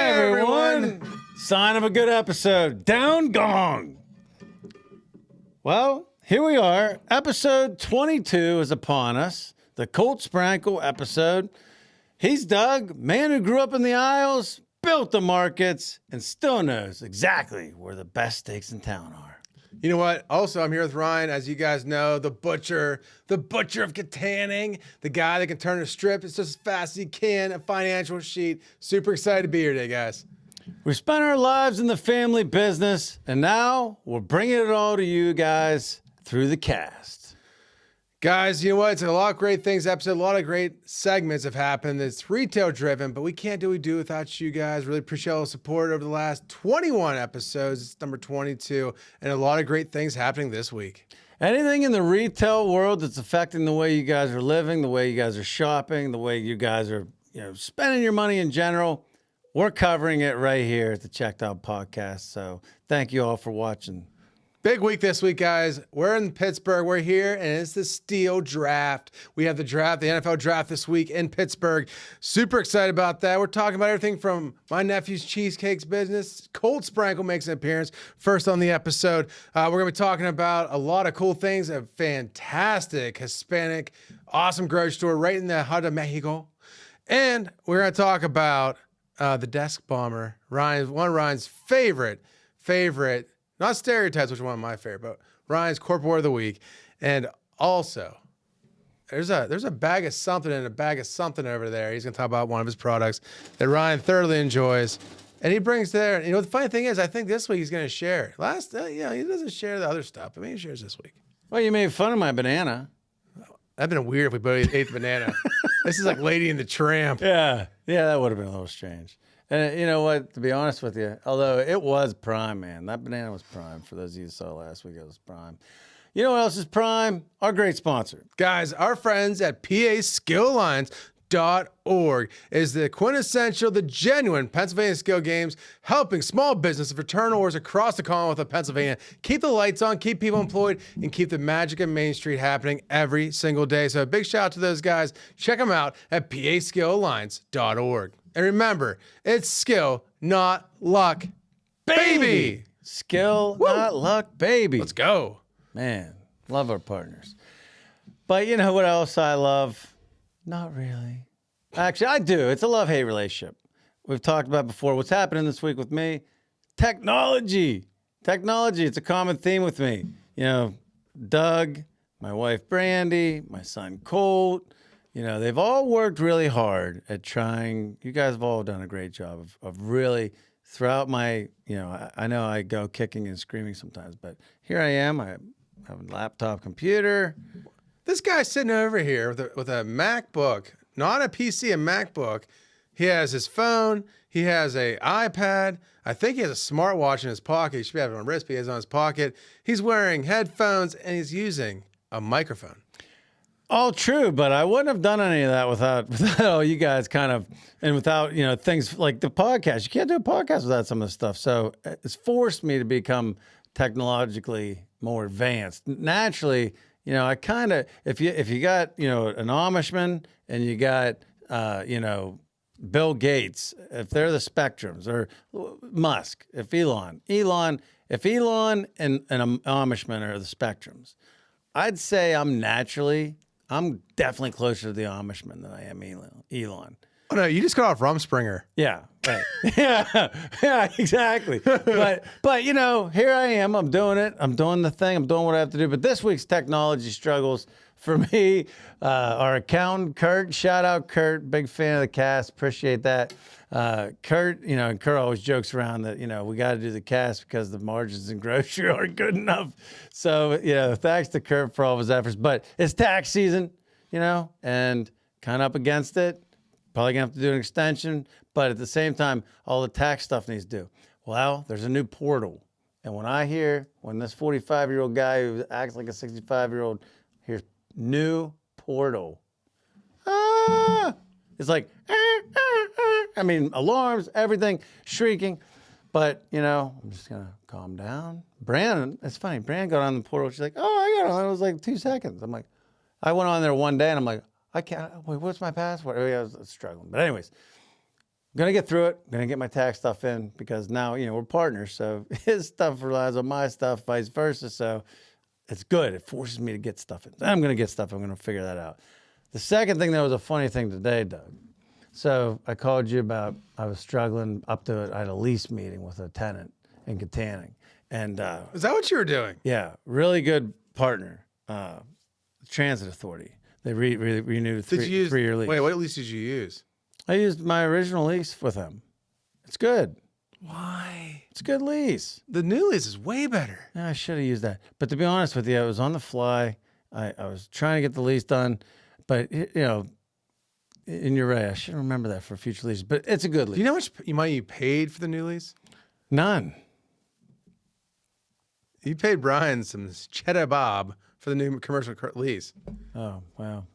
Hi, everyone. Sign of a good episode. Down gong. Well, here we are. Episode 22 is upon us. The Colt Sprankle episode. He's Doug, man who grew up in the aisles, built the markets, and still knows exactly where the best steaks in town are. You know what? Also, I'm here with Ryan, as you guys know, the butcher of Katanning, the guy that can turn a strip just as fast as he can, a financial sheet. Super excited to be here today, guys. We spent our lives in the family business, and now we're bringing it all to you guys through the cast. Guys, you know what? It's a lot of great things. Episode, a lot of great segments have happened. It's retail driven, but we can't do what we do without you guys. Really appreciate all the support over the last 21 episodes. It's number 22, and a lot of great things happening this week. Anything in the retail world that's affecting the way you guys are living, the way you guys are shopping, the way you guys are, spending your money in general, we're covering it right here at the Checked Out Podcast. So thank you all for watching. Big week this week, guys. We're in Pittsburgh. We're here, and it's the Steel Draft. We have the draft, the NFL draft this week in Pittsburgh. Super excited about that. We're talking about everything from my nephew's cheesecakes business. Colt Sprankle makes an appearance first on the episode. We're going to be talking about a lot of cool things. A fantastic Hispanic, awesome grocery store right in the heart of Mexico. And we're going to talk about the desk bomber, one of Ryan's favorite, not Stereotypes, which is one of my favorite, but Ryan's Corporate Word of the Week. And also, there's a bag of something and a bag of something over there. He's going to talk about one of his products that Ryan thoroughly enjoys. And he brings there, the funny thing is, I think this week he's going to share. He doesn't share the other stuff, but maybe he shares this week. Well, you made fun of my banana. That'd been weird if we both ate the banana. This is like Lady and the Tramp. Yeah, that would have been a little strange. And you know what? To be honest with you, although it was prime, man. That banana was prime. For those of you who saw last week, it was prime. You know what else is prime? Our great sponsor. Guys, our friends at PASkillAlliance.org is the quintessential, the genuine Pennsylvania skill games, helping small business return orders across the Commonwealth of Pennsylvania. Keep the lights on, keep people employed, and keep the magic of Main Street happening every single day. So a big shout out to those guys. Check them out at PASkillAlliance.org. And remember, it's skill, not luck, baby. Skill, not luck, baby. Let's go. Man, love our partners. But you know what else I love? Not really. Actually, I do. It's a love-hate relationship. We've talked about before. What's happening this week with me? Technology. It's a common theme with me. Doug, my wife Brandy, my son Colt. They've all worked really hard at trying. You guys have all done a great job of really throughout my, I know I go kicking and screaming sometimes, but here I am. I have a laptop computer. This guy's sitting over here with a MacBook, not a PC, a MacBook. He has his phone. He has an iPad. I think he has a smartwatch in his pocket. He should have it on wrist, but he has it on his pocket. He's wearing headphones, and he's using a microphone. All true, but I wouldn't have done any of that without all you guys and without, things like the podcast. You can't do a podcast without some of this stuff. So it's forced me to become technologically more advanced. Naturally, I kind of, if you got, an Amishman and you got, Bill Gates, if they're the Spectrums, or Musk, if Elon and an Amishman are the Spectrums, I'd say I'm definitely closer to the Amishman than I am Elon. Oh no, you just got off Rumspringer. Yeah, right. yeah, exactly. But here I am. I'm doing it. I'm doing the thing. I'm doing what I have to do. But this week's technology struggles for me, our accountant Kurt. Shout out Kurt. Big fan of the cast. Appreciate that. Kurt, and Kurt always jokes around that, we got to do the cast because the margins in grocery aren't good enough. So, thanks to Kurt for all of his efforts. But it's tax season, and kind of up against it. Probably going to have to do an extension. But at the same time, all the tax stuff needs to do. Well, there's a new portal. And when this 45-year-old guy who acts like a 65-year-old hears new portal, it's like, alarms, everything, shrieking. But, I'm just going to calm down. Brandon, it's funny. Brandon got on the portal. She's like, oh, I got on. It was like 2 seconds. I'm like, I went on there one day and I'm like, I can't, wait, what's my password? I was struggling. But anyways, gonna get through it. Gonna get my tax stuff in because now we're partners. So his stuff relies on my stuff, vice versa. So it's good. It forces me to get stuff in. I'm gonna get stuff. I'm gonna figure that out. The second thing that was a funny thing today, Doug. So I called you about I was struggling up to it. I had a lease meeting with a tenant in Katanning, and Is that what you were doing? yeah, really good partner, Transit Authority. They renewed a 3-year lease. Wait, what lease did you use? I used my original lease with them. It's good. Why? It's a good lease. The new lease is way better. Yeah, I should have used that. But to be honest with you, I was on the fly. I was trying to get the lease done, but and you're right. I should remember that for future leases. But it's a good lease. Do you know how much you paid for the new lease? None. You paid Brian some cheddar bob for the new commercial lease. Oh, wow.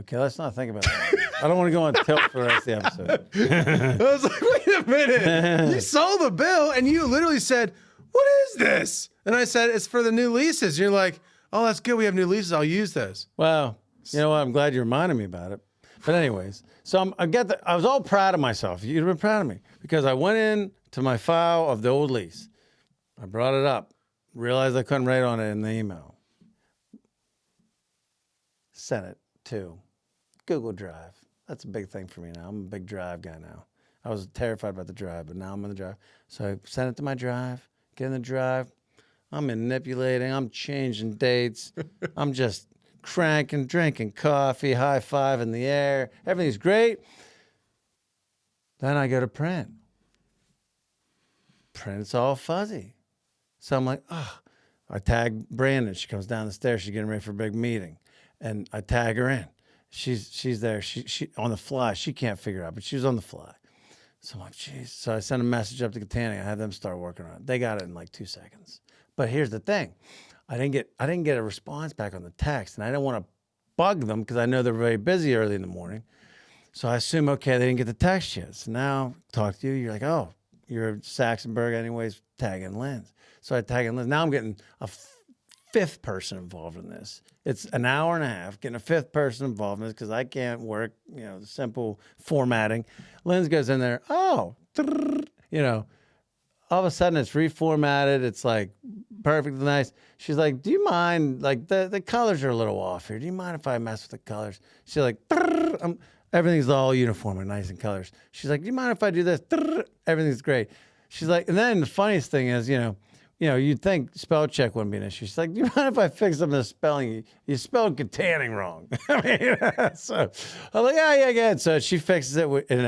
Okay, let's not think about that. I don't want to go on tilt for the rest of the episode. I was like, wait a minute. You saw the bill and you literally said, what is this? And I said, it's for the new leases. You're like, oh, that's good. We have new leases. I'll use those. Well, you know what? I'm glad you reminded me about it. But anyways, so I was all proud of myself. You'd have been proud of me because I went in to my file of the old lease. I brought it up, realized I couldn't write on it in the email. Sent it to Google Drive. That's a big thing for me now. I'm a big Drive guy now. I was terrified about the Drive, but now I'm on the Drive. So I sent it to my Drive, get in the Drive. I'm manipulating. I'm changing dates. I'm just cranking, drinking coffee, high five in the air. Everything's great. Then I go to print. Print's all fuzzy. So I'm like, oh. I tag Brandon. She comes down the stairs. She's getting ready for a big meeting. And I tag her in. She's there. She on the fly. She can't figure it out, but she was on the fly. So I'm like, geez. So I sent a message up to Katanning. I had them start working on it. They got it in like 2 seconds. But here's the thing. I didn't get a response back on the text, and I didn't want to bug them because I know they're very busy early in the morning. So I assume, okay, they didn't get the text yet. So now talk to you. You're like, oh, you're Saxonburg anyways, tagging Linz. So I tag in Linz. Now I'm getting a fifth person involved in this. It's an hour and a half getting a fifth person involved in this because I can't work, simple formatting. Linz goes in there, all of a sudden it's reformatted. It's like perfectly nice. She's like, do you mind, like the colors are a little off here. Do you mind if I mess with the colors? She's like, everything's all uniform and nice in colors. She's like, do you mind if I do this? Everything's great. She's like, and then the funniest thing is, you'd think spell check wouldn't be an issue. She's like, do you mind if I fix up the spelling? You spelled Katanning wrong. So I'm like, yeah. So she fixes it. And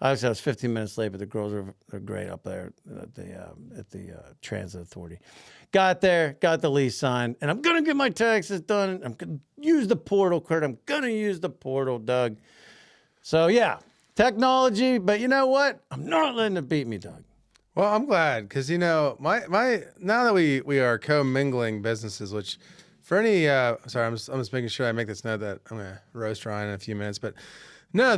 obviously I was 15 minutes late, but the girls are great up there at the Transit Authority. Got there, got the lease signed, and I'm going to get my taxes done. I'm going to use the portal, Kurt. I'm going to use the portal, Doug. So yeah, technology, but you know what? I'm not letting it beat me, Doug. Well, I'm glad because my now that we are co-mingling businesses, which for any sorry, I'm just making sure I make this note that I'm gonna roast Ryan in a few minutes. But no,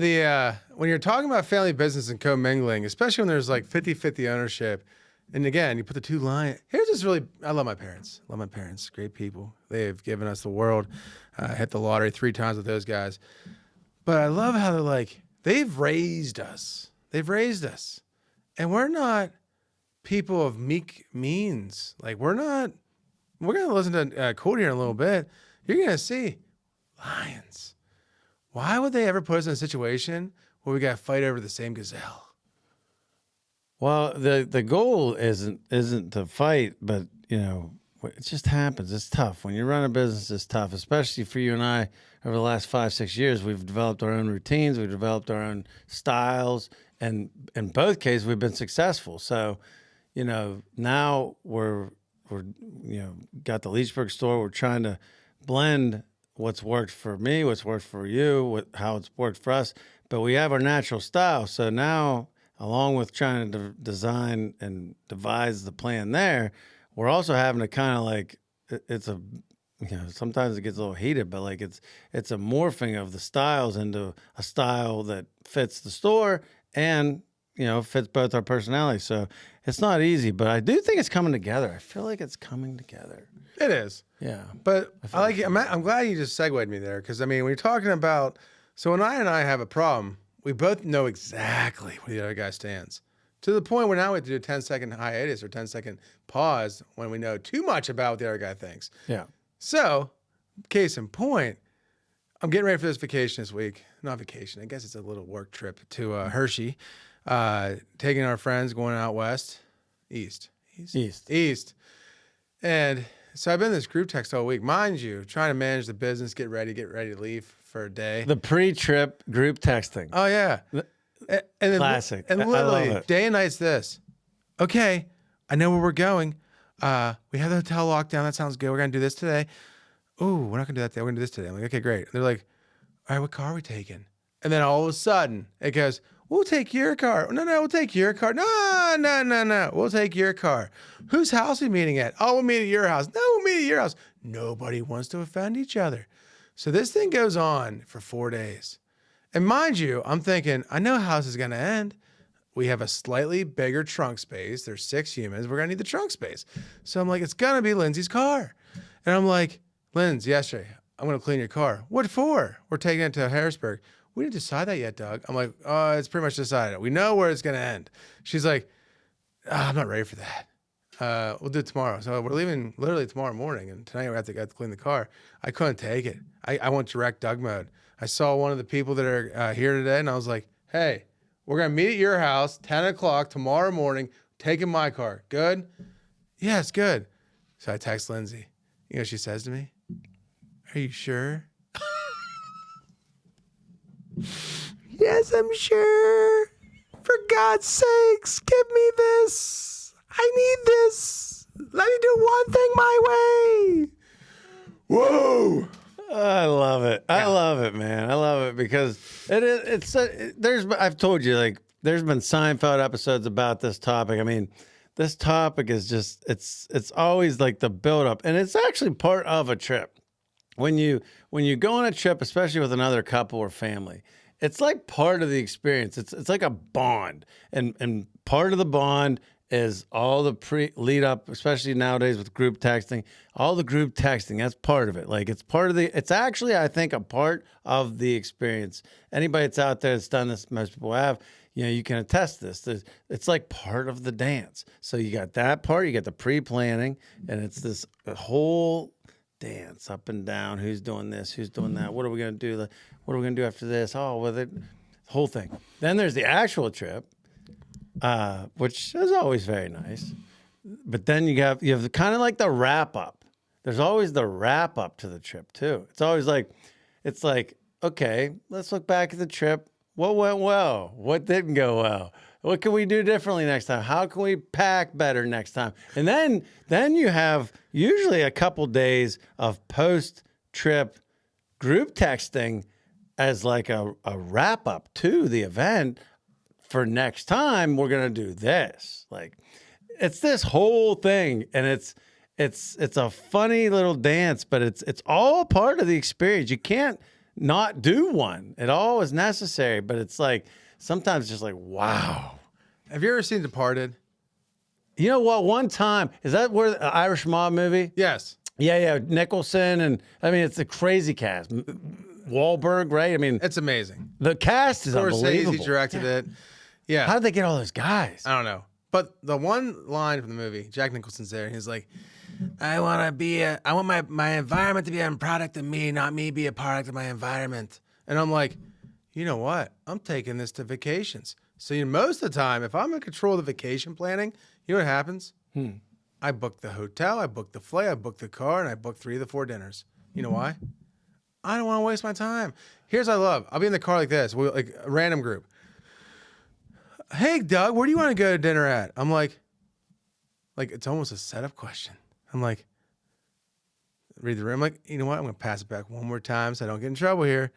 when you're talking about family business and co-mingling, especially when there's like 50-50 ownership, and again you put the two lines. Here's this really, I love my parents. Love my parents, great people. They have given us the world. Hit the lottery 3 times with those guys. But I love how they're like they've raised us. And we're not people of meek means. Like we're going to listen to Colt here in a little bit. You're going to see lions. Why would they ever put us in a situation where we got to fight over the same gazelle? Well, the goal isn't to fight, but it just happens. It's tough. When you run a business, it's tough, especially for you and I. Over the last 5-6 years, we've developed our own routines. We've developed our own styles. And in both cases, we've been successful. So, now we're got the Leechburg store. We're trying to blend what's worked for me, what's worked for you, how it's worked for us. But we have our natural style. So now, along with trying to design and devise the plan there, we're also having to kind of like, sometimes it gets a little heated, but like it's a morphing of the styles into a style that fits the store and fits both our personalities. So it's not easy, but I do think it's coming together. I feel like it's coming together. It is. Yeah. But I like it. I'm glad you just segued me there because when you're talking about, so when I have a problem we both know exactly where the other guy stands. To the point where now we have to do a 10-second hiatus or 10-second pause when we know too much about what the other guy thinks. Yeah. So, case in point, I'm getting ready for this vacation this week. Not vacation. I guess it's a little work trip to Hershey. Taking our friends, going out west. East. And so I've been in this group text all week. Mind you, trying to manage the business, get ready to leave for a day. The pre-trip group texting. Oh, yeah. And Classic. And I love literally, it. day and night's this. Okay, I know where we're going. We have the hotel locked down. That sounds good. We're going to do this today. Ooh, we're not going to do that today. We're going to do this today. I'm like, okay, great. And they're like, all right, what car are we taking? And then all of a sudden, it goes, we'll take your car. No, we'll take your car. No. We'll take your car. Whose house are we meeting at? Oh, we'll meet at your house. No, we'll meet at your house. Nobody wants to offend each other. So this thing goes on for 4 days. And mind you, I'm thinking, I know how this is going to end. We have a slightly bigger trunk space. There's 6 humans. We're going to need the trunk space. So I'm like, it's going to be Lindsay's car. And I'm like, Lindsay, yesterday, I'm going to clean your car. What for? We're taking it to Harrisburg. We didn't decide that yet, Doug. I'm like, oh, it's pretty much decided. We know where it's going to end. She's like, I'm not ready for that. We'll do it tomorrow. So we're leaving literally tomorrow morning. And tonight we have to clean the car. I couldn't take it. I went direct Doug mode. I saw one of the people that are here today, and I was like, hey, we're going to meet at your house, 10 o'clock tomorrow morning, taking my car. Good? Yeah, it's good. So I text Lindsay. You know what she says to me? Are you sure? Yes, I'm sure. For God's sakes, give me this. I need this. Let me do one thing my way. Whoa. I love it. I love it, man. I love it because I've told you, like, there's been Seinfeld episodes about this topic. I mean, this topic is just, it's always like the buildup, and it's actually part of a trip. When you go on a trip, especially with another couple or family, it's like part of the experience. It's like a bond, and part of the bond is all the lead up, especially nowadays with group texting. All the group texting, that's part of it. Like, it's actually, I think, a part of the experience. Anybody that's out there that's done this, most people have, you can attest this. It's like part of the dance. So you got that part, you got the pre-planning, and it's this whole dance up and down. Who's doing this? Who's doing that? What are we going to do? What are we going to do after this? Oh, well, the whole thing. Then there's the actual trip, which is always very nice. But then you have kind of like the wrap up. There's always the wrap up to the trip too. It's like, okay, let's look back at the trip. What went well? What didn't go well? What can we do differently next time? How can we pack better next time? And then you have usually a couple days of post-trip group texting as like a wrap up to the event. For next time, we're gonna do this. Like, it's this whole thing, and it's a funny little dance, but it's all part of the experience. You can't not do one. It all is necessary, but it's like sometimes just like, wow. Have you ever seen Departed? You know what? One time, is that where the Irish Mob movie? Yes. Yeah. Nicholson, and I mean, it's a crazy cast. Wahlberg, right? I mean, It's amazing. the cast is unbelievable. Scorsese directed it. Yeah. How did they get all those guys? I don't know. But the one line from the movie, Jack Nicholson's there, and he's like, I want my environment to be a product of me, not me be a product of my environment. And I'm like, you know what? I'm taking this to vacations. So most of the time, if I'm in control of the vacation planning, you know what happens? I book the hotel, I book the flight, I book the car, and I book 3 of the 4 dinners. You know why? I don't want to waste my time. Here's what I love. I'll be in the car like this, like a random group. Hey, Doug, where do you want to go to dinner at? I'm like it's almost a setup question. I'm like, read the room. I'm like, you know what? I'm going to pass it back one more time so I don't get in trouble here.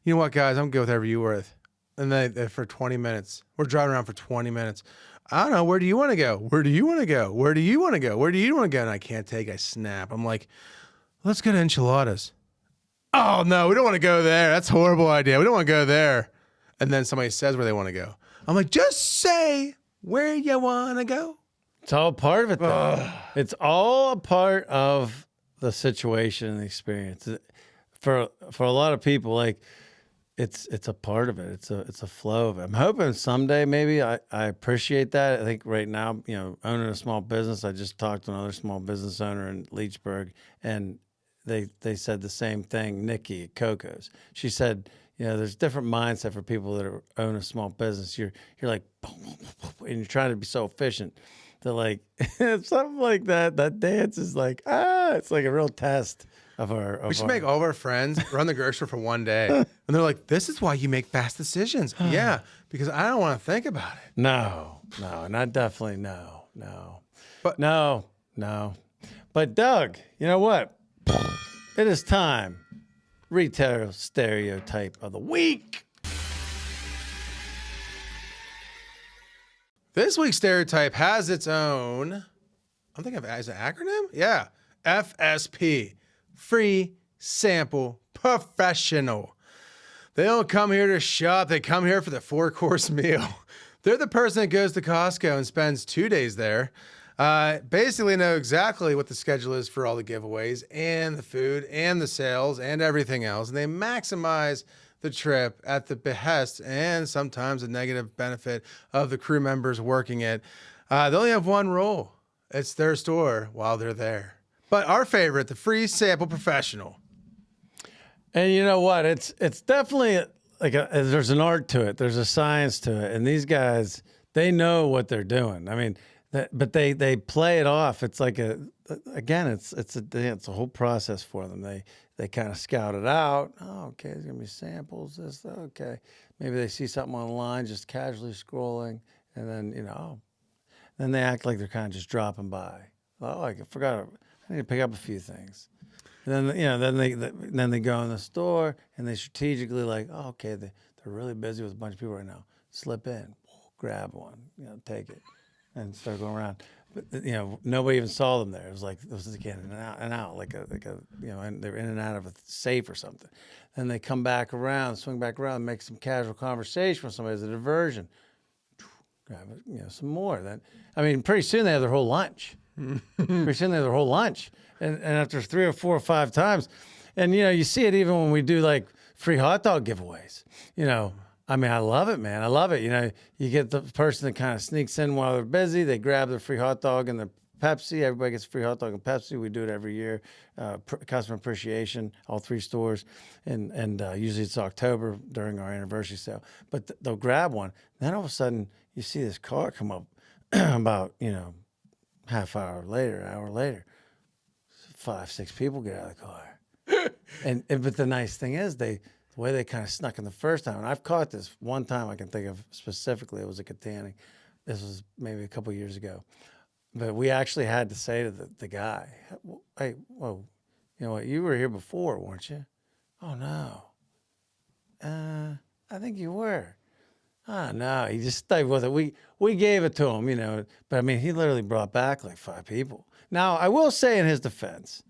You know what, guys? I'm good with whatever you worth. And then for 20 minutes, we're driving around for 20 minutes. I don't know. Where do you want to go? Where do you want to go? Where do you want to go? Where do you want to go? And I can't take. I snap. I'm like, let's go to enchiladas. Oh, no, we don't want to go there. That's a horrible idea. We don't want to go there. And then somebody says where they want to go. I'm like, just say where you want to go. It's all part of it, though. It's all a part of the situation and the experience. For a lot of people, like, it's a part of it. It's a flow of it. I'm hoping someday maybe I appreciate that. I think right now, owning a small business, I just talked to another small business owner in Leechburg, and they said the same thing. Nikki at Coco's, she said, there's different mindset for people that own a small business. You're like, and you're trying to be so efficient. They're like, something like that. That dance is like, it's like a real test of our. We should make all of our friends run the grocery store for one day, and they're like, "This is why you make fast decisions." Yeah, because I don't want to think about it. No, not definitely no. But no. But Doug, you know what? It is time. Retail stereotype of the week. This week's stereotype has its own. I'm thinking of it as an acronym. Yeah, FSP. Free Sample Professional. They don't come here to shop. They come here for the 4-course meal. They're the person that goes to Costco and spends 2 days there. Basically know exactly what the schedule is for all the giveaways and the food and the sales and everything else. And they maximize the trip at the behest and sometimes the negative benefit of the crew members working it. They only have one rule. It's their store while they're there. But our favorite, the Free Sample Professional. And you know what? It's definitely like there's an art to it. There's a science to it. And these guys, they know what they're doing. I mean, but they play it off. It's like it's a whole process for them. They kind of scout it out. Oh, okay, there's gonna be samples. This, okay. Maybe they see something online, just casually scrolling, and then then they act like they're kind of just dropping by. Oh, I forgot. I need to pick up a few things. And then then they go in the store and they strategically like, oh, okay, they're really busy with a bunch of people right now. Slip in, grab one, take it, and start going around. But nobody even saw them there. It was like in and out, like a and they're in and out of a safe or something. Then they come back around, swing back around, make some casual conversation with somebody as a diversion. Grab it, some more. Then pretty soon they have their whole lunch. Pretty soon they have their whole lunch, and after 3 or 4 or 5 times, and you see it even when we do like free hot dog giveaways. I love it, man. I love it. You get the person that kind of sneaks in while they're busy. They grab their free hot dog and the Pepsi. Everybody gets a free hot dog and Pepsi. We do it every year. Customer appreciation, all 3 stores, and usually it's October during our anniversary sale. But they'll grab one. Then all of a sudden you see this car come up about half hour later, 5, 6 people get out of the car. But the nice thing is the way they kind of snuck in the first time, and I've caught this one time I can think of specifically. It was a Katanning. This was maybe a couple years ago. But we actually had to say to the guy, hey, whoa, you know what, you were here before, weren't you? Oh, no. I think you were. Oh, no, he just stayed with it. We gave it to him, but he literally brought back like 5 people. Now, I will say in his defense,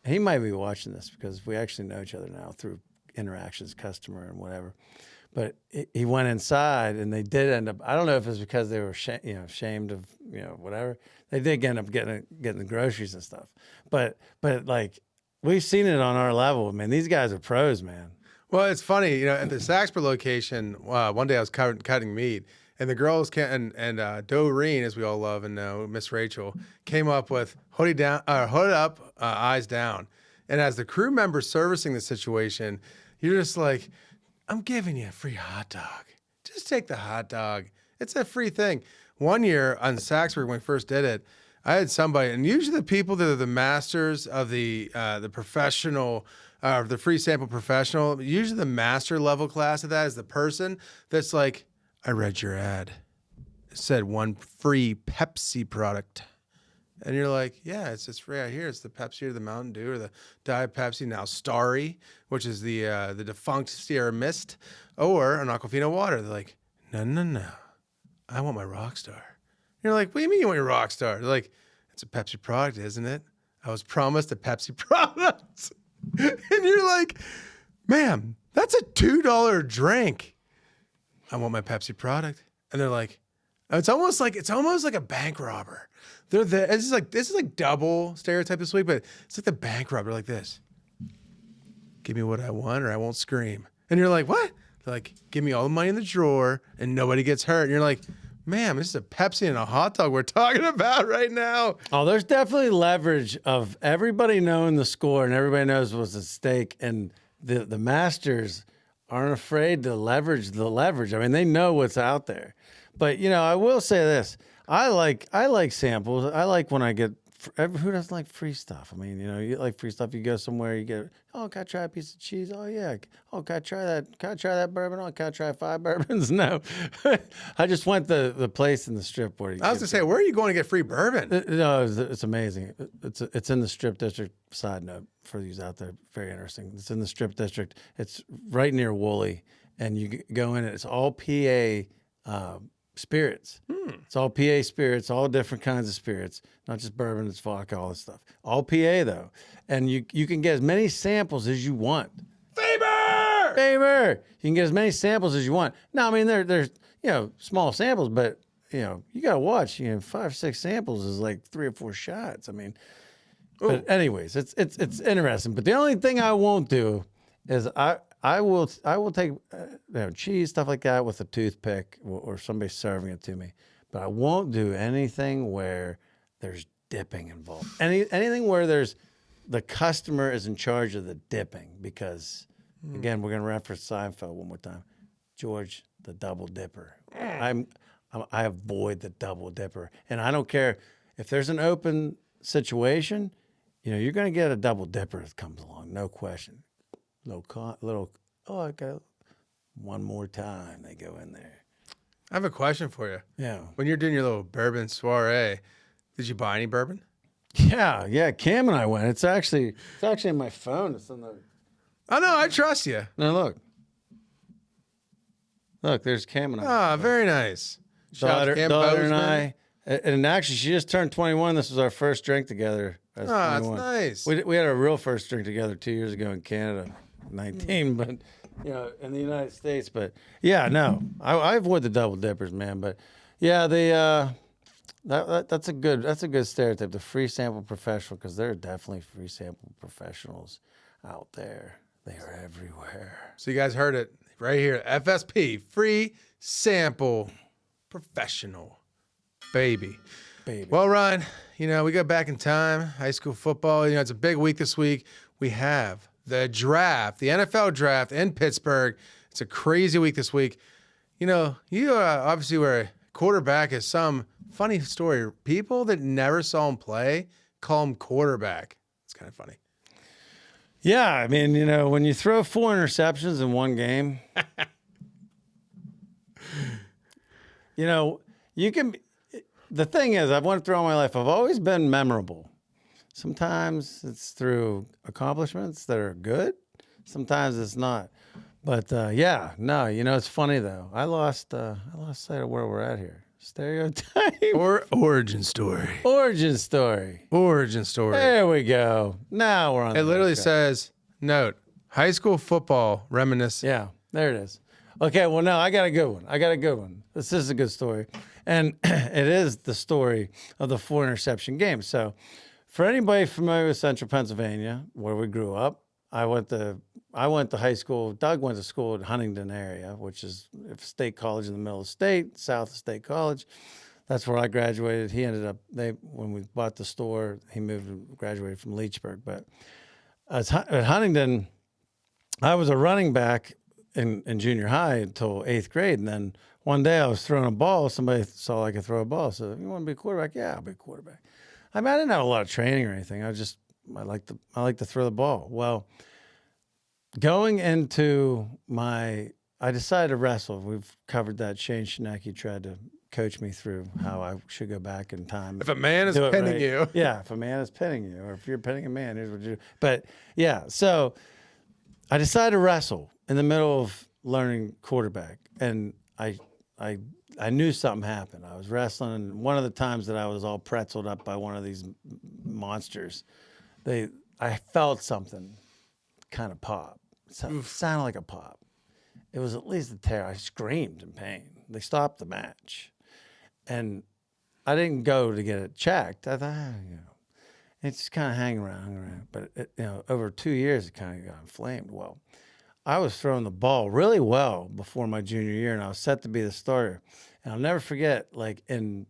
he might be watching this because we actually know each other now through interactions, customer and whatever. But he went inside and they did end up, I don't know if it's because they were ashamed of, whatever. They did end up getting the groceries and stuff. But like, we've seen it on our level. Man, these guys are pros, man. Well, it's funny, at the Saxburg location, one day I was cutting meat, and the girls and Doreen, as we all love and know, Miss Rachel, came up with hooded up, eyes down. And as the crew member servicing the situation, you're just like, I'm giving you a free hot dog. Just take the hot dog. It's a free thing. One year on Saxburg, when we first did it, I had somebody, and usually the people that are the masters of the professional, the free sample professional, usually the master level class of that is the person that's like, I read your ad. It said 1 free Pepsi product. And you're like, yeah, it's just right here. It's the Pepsi or the Mountain Dew or the Diet Pepsi, now Starry, which is the defunct Sierra Mist, or an Aquafina water. They're like, no. I want my Rockstar. You're like, what do you mean you want your Rockstar? They're like, it's a Pepsi product, isn't it? I was promised a Pepsi product. And you're like, ma'am, that's a $2 drink. I want my Pepsi product. And they're like, it's almost like a bank robber. This is like double stereotype this week, but it's like the bank robber like this. Give me what I want or I won't scream. And you're like, what? They're like, give me all the money in the drawer and nobody gets hurt. And you're like, man, this is a Pepsi and a hot dog we're talking about right now. Oh, there's definitely leverage of everybody knowing the score and everybody knows what's at stake. And the masters aren't afraid to leverage the leverage. I mean, they know what's out there. But, you know, I will say this. I like samples. I like when I get, who doesn't like free stuff? I mean, you know, you like free stuff. You go somewhere, you get, oh, can I try a piece of cheese? Oh, yeah. Oh, can I try that? Can I try that bourbon? Oh, can I try 5 bourbons? No. I just went the place in the strip where you I was going to say, where are you going to get free bourbon? No, it's amazing. It's in the Strip District. Side note for these out there, very interesting. It's in the Strip District. It's right near Woolley, and you go in. It's all PA spirits. It's all PA spirits, all different kinds of spirits, not just bourbon. It's vodka, all this stuff. All PA though, and you can get as many samples as you want. Favor. You can get as many samples as you want. Now, I mean, there's you know small samples, but you know you gotta watch. You know, 5 or 6 samples is like 3 or 4 shots. I mean, but anyways, it's interesting. But the only thing I won't do is I will take you know, cheese, stuff like that with a toothpick or somebody serving it to me. But I won't do anything where there's dipping involved. Anything where there's the customer is in charge of the dipping because, again, we're going to reference Seinfeld one more time. George, the double dipper. I avoid the double dipper. And I don't care if there's an open situation, you know, you're going to get a double dipper that comes along, no question. I got one more time. They go in there. I have a question for you. Yeah. When you're doing your little bourbon soiree, did you buy any bourbon? Yeah. Cam and I went. It's actually in my phone. It's on the. Oh no, I trust you. No, look. There's Cam and I. Ah, very nice. Shout out to Cam daughter and Bozeman. and actually, she just turned 21. This was our first drink together. Oh, that's nice. We had our real first drink together 2 years ago in Canada, 19, but you know, in the United States. But yeah, no, I avoid the double dippers, man. But yeah, that's a good stereotype. The free sample professional, because there are definitely free sample professionals out there. They are everywhere. So you guys heard it right here. FSP, free sample professional. Baby. Well, Ryan, you know, we go back in time, high school football. You know, it's a big week this week. We have the draft, the NFL draft in Pittsburgh. It's a crazy week this week. You know, you obviously were a quarterback. Is some funny story. People that never saw him play call him quarterback. It's kind of funny. Yeah, I mean, you know, when you throw 4 interceptions in one game, you know, you can. The thing is, I've went through all my life. I've always been memorable. Sometimes it's through accomplishments that are good. Sometimes it's not. But yeah, no, you know, it's funny though. I lost sight of where we're at here. Stereotype or origin story. Origin story. There we go. Now we're on. It literally says, note, high school football reminiscent. Yeah, there it is. Okay, well, no, I got a good one. This is a good story. And it is the story of the 4 interception game. So for anybody familiar with Central Pennsylvania, where we grew up, I went to high school. Doug went to school in Huntington area, which is a state college in the middle of the state, south of State College. That's where I graduated. He ended up, when we bought the store, he moved and graduated from Leechburg. But at Huntington, I was a running back in junior high until 8th grade. And then one day I was throwing a ball. Somebody saw I could throw a ball. So, you want to be a quarterback? Yeah, I'll be a quarterback. I mean, I didn't have a lot of training or anything. I like to throw the ball. Well, going into I decided to wrestle. We've covered that. Shane Shinecki tried to coach me through how I should go back in time. If a man is pinning right. you. Yeah, if a man is pinning you, or if you're pinning a man, here's what you do. But yeah, so I decided to wrestle in the middle of learning quarterback. And I knew something happened. I was wrestling, and one of the times that I was all pretzeled up by one of these monsters, I felt something kind of pop. It sounded like a pop. It was at least a tear. I screamed in pain. They stopped the match. And I didn't go to get it checked. I thought, it's just kind of hanging around. But, over 2 years, it kind of got inflamed. Well, I was throwing the ball really well before my junior year, and I was set to be the starter. And I'll never forget, like in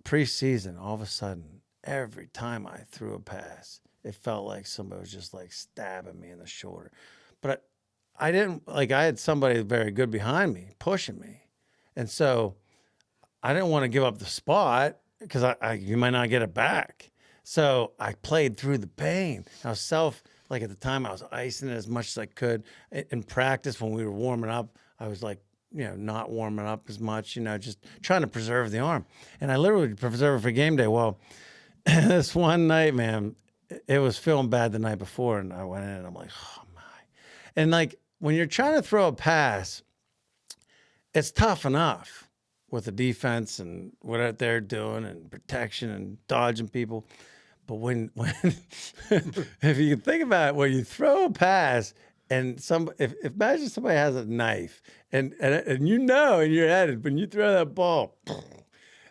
preseason, all of a sudden, every time I threw a pass, it felt like somebody was just like stabbing me in the shoulder. But I didn't, like, I had somebody very good behind me, pushing me. And so I didn't want to give up the spot because you might not get it back. So I played through the pain. I was like at the time, I was icing it as much as I could. In practice, when we were warming up, I was like, not warming up as much, just trying to preserve the arm. And I literally preserved it for game day. Well, this one night, man, it was feeling bad the night before, and I went in and I'm like, oh my. And like when you're trying to throw a pass, it's tough enough with the defense and what they're doing and protection and dodging people. But when if you think about it, when you throw a pass and if imagine somebody has a knife and in your head, when you throw that ball,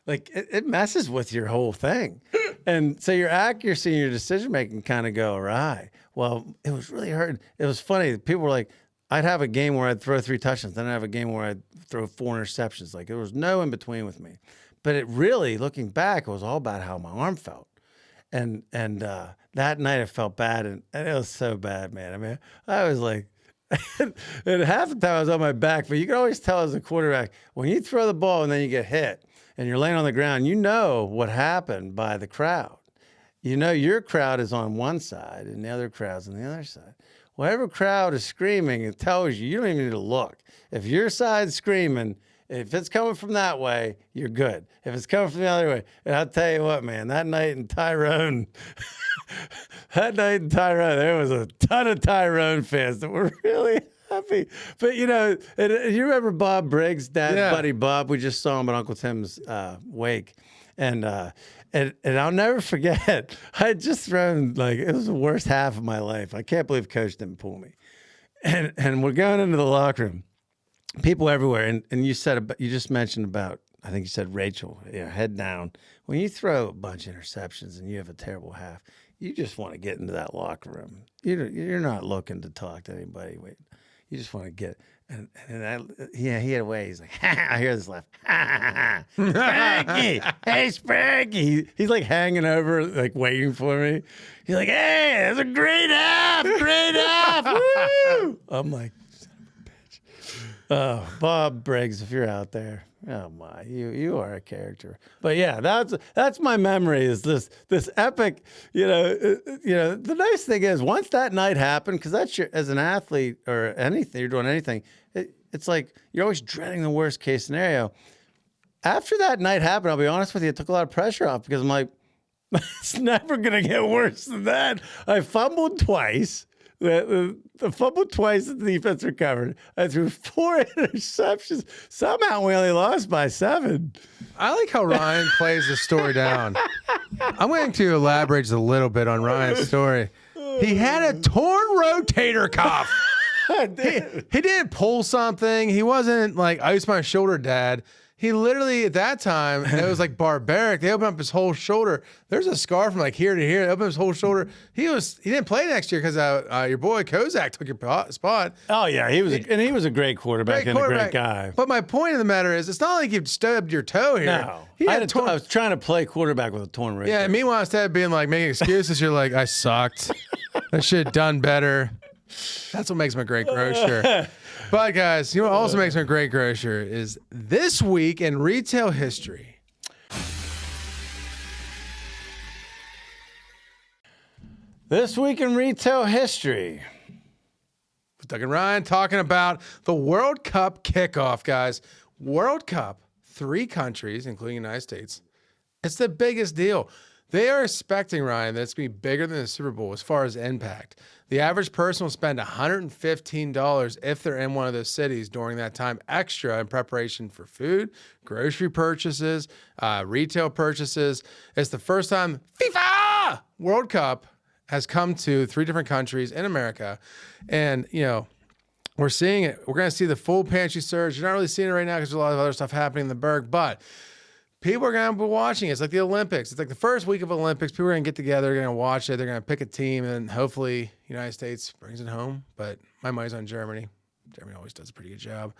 like it messes with your whole thing. And so your accuracy and your decision making kind of go awry. Well, it was really hurting. It was funny. People were like, I'd have a game where I'd throw 3 touchdowns, then I'd have a game where I'd throw 4 interceptions. Like there was no in between with me. But it really, looking back, it was all about how my arm felt. And that night I felt bad, and it was so bad, man. I mean, I was like, and half the time I was on my back, but you can always tell as a quarterback, when you throw the ball and then you get hit and you're laying on the ground, you know what happened by the crowd. You know your crowd is on one side and the other crowd's on the other side. Whatever crowd is screaming, it tells you, you don't even need to look. If your side's screaming, if it's coming from that way, you're good. If it's coming from the other way, and I'll tell you what, man, that night in Tyrone, there was a ton of Tyrone fans that were really happy. But, you remember Bob Briggs, Dad's buddy Bob? We just saw him at Uncle Tim's wake. And I'll never forget, I had just thrown, like, it was the worst half of my life. I can't believe Coach didn't pull me. And we're going into the locker room. People everywhere, and you just mentioned about, I think you said Rachel, head down. When you throw a bunch of interceptions and you have a terrible half, you just want to get into that locker room. You're not looking to talk to anybody. You just want to get. He had a way. He's like, I hear this laugh. Spanky, hey Spanky. He's like hanging over, like waiting for me. He's like, hey, that's a great half, woo! I'm like, oh, Bob Briggs, if you're out there, oh my, you are a character. But yeah, that's my memory. Is this epic? The nice thing is once that night happened, because that's as an athlete or anything, you're doing anything. It's like you're always dreading the worst case scenario. After that night happened, I'll be honest with you, it took a lot of pressure off because I'm like, it's never gonna get worse than that. I fumbled twice. The fumbled twice that the defense recovered. I threw 4 interceptions. Somehow we only lost by 7. I like how Ryan plays the story down. I'm going to elaborate just a little bit on Ryan's story. He had a torn rotator cuff. He didn't pull something. He wasn't like ice my shoulder dad. He literally, at that time, and it was like barbaric. They opened up his whole shoulder. There's a scar from like here to here. They opened up his whole shoulder. He didn't play next year because your boy Kozak took your spot. Oh yeah, he was a great quarterback and a great guy. But my point of the matter is, it's not like you've stubbed your toe here. No, I was trying to play quarterback with a torn rotator. Yeah. Meanwhile, instead of being like making excuses, you're like, I sucked. I should have done better. That's what makes him a great grocer. But guys, what also makes him a great grocer is this week in retail history. This week in retail history. Doug and Ryan talking about the World Cup kickoff, guys. World Cup, 3 countries, including the United States. It's the biggest deal. They are expecting, Ryan, that it's going to be bigger than the Super Bowl as far as impact. The average person will spend $115 if they're in one of those cities during that time extra in preparation for food, grocery purchases, retail purchases. It's the first time FIFA World Cup has come to 3 different countries in America. And, we're seeing it. We're going to see the full pantry surge. You're not really seeing it right now because there's a lot of other stuff happening in the Berg, but people are going to be watching it. It's like the Olympics. It's like the first week of Olympics. People are going to get together. They're going to watch it. They're going to pick a team, and hopefully the United States brings it home. But my money's on Germany. Germany always does a pretty good job.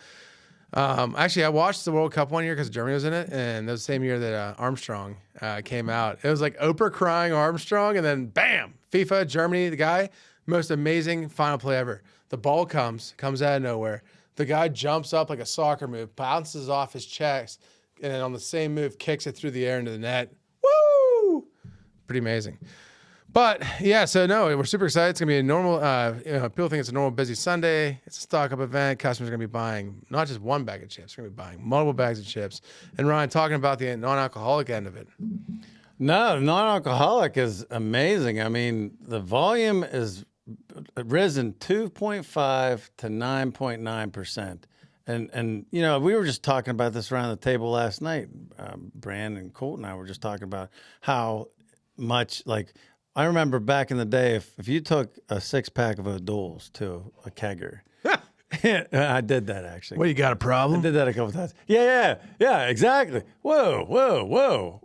Actually, I watched the World Cup one year because Germany was in it, and that was the same year that Armstrong came out. It was like Oprah crying Armstrong, and then bam, FIFA, Germany, the guy, most amazing final play ever. The ball comes out of nowhere. The guy jumps up like a soccer move, bounces off his chest, and then on the same move, kicks it through the air into the net. Woo! Pretty amazing. But yeah, so no, we're super excited. It's gonna be a normal. People think it's a normal busy Sunday. It's a stock up event. Customers are gonna be buying not just one bag of chips. They're gonna be buying multiple bags of chips. And Ryan, talking about the non-alcoholic end of it. No, non-alcoholic is amazing. I mean, the volume is risen 2.5 to 9.9%. And you know, we were just talking about this around the table last night. Brand and Colt and I were just talking about how much, like, I remember back in the day, if you took a 6-pack of O'Doul's to a kegger, I did that actually. What, you got a problem? I did that a couple times. Yeah, exactly. Whoa.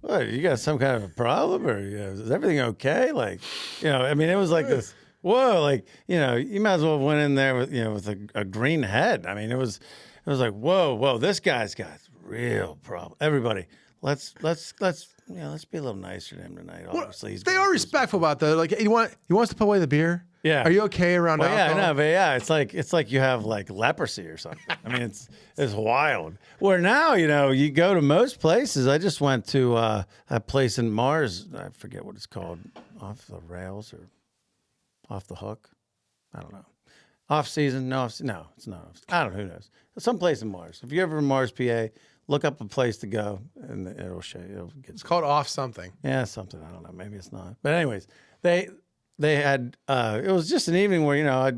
What, you got some kind of a problem, or is everything okay? Like, I mean, it was like this. Whoa, like, you might as well have went in there with, with a green head. I mean, it was like, whoa, this guy's got real problem. Everybody, let's be a little nicer to him tonight. Obviously, they are respectful about that. Like, he wants to put away the beer. Yeah. Are you okay around alcohol? Yeah, no, but yeah, it's like you have like leprosy or something. I mean, it's wild. Where now, you go to most places. I just went to a place in Mars. I forget what it's called. Off the rails or off the hook. I don't know. Off season? No, it's not. I don't know. Who knows? Some place in Mars. If you're ever in Mars, PA, look up a place to go, and it'll show you. It's called off something. Yeah, something. I don't know. Maybe it's not. But anyways, they had. It was just an evening where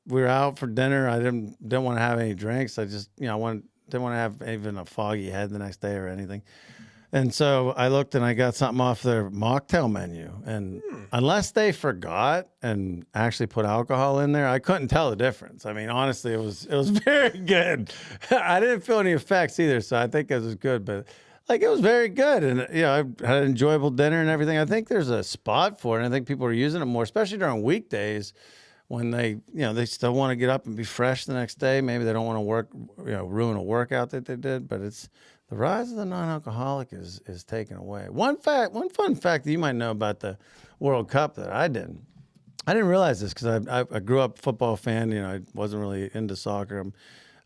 we were out for dinner. I didn't want to have any drinks. I just didn't want to have even a foggy head the next day or anything. And so I looked and I got something off their mocktail menu. And unless they forgot and actually put alcohol in there, I couldn't tell the difference. I mean, honestly, it was very good. I didn't feel any effects either, so I think it was good. But it was very good. And, I had an enjoyable dinner and everything. I think there's a spot for it. And I think people are using it more, especially during weekdays when they still want to get up and be fresh the next day. Maybe they don't want to work, ruin a workout that they did. But the rise of the non-alcoholic is taken away. One fun fact that you might know about the World Cup that I didn't realize this because I grew up a football fan. I wasn't really into soccer.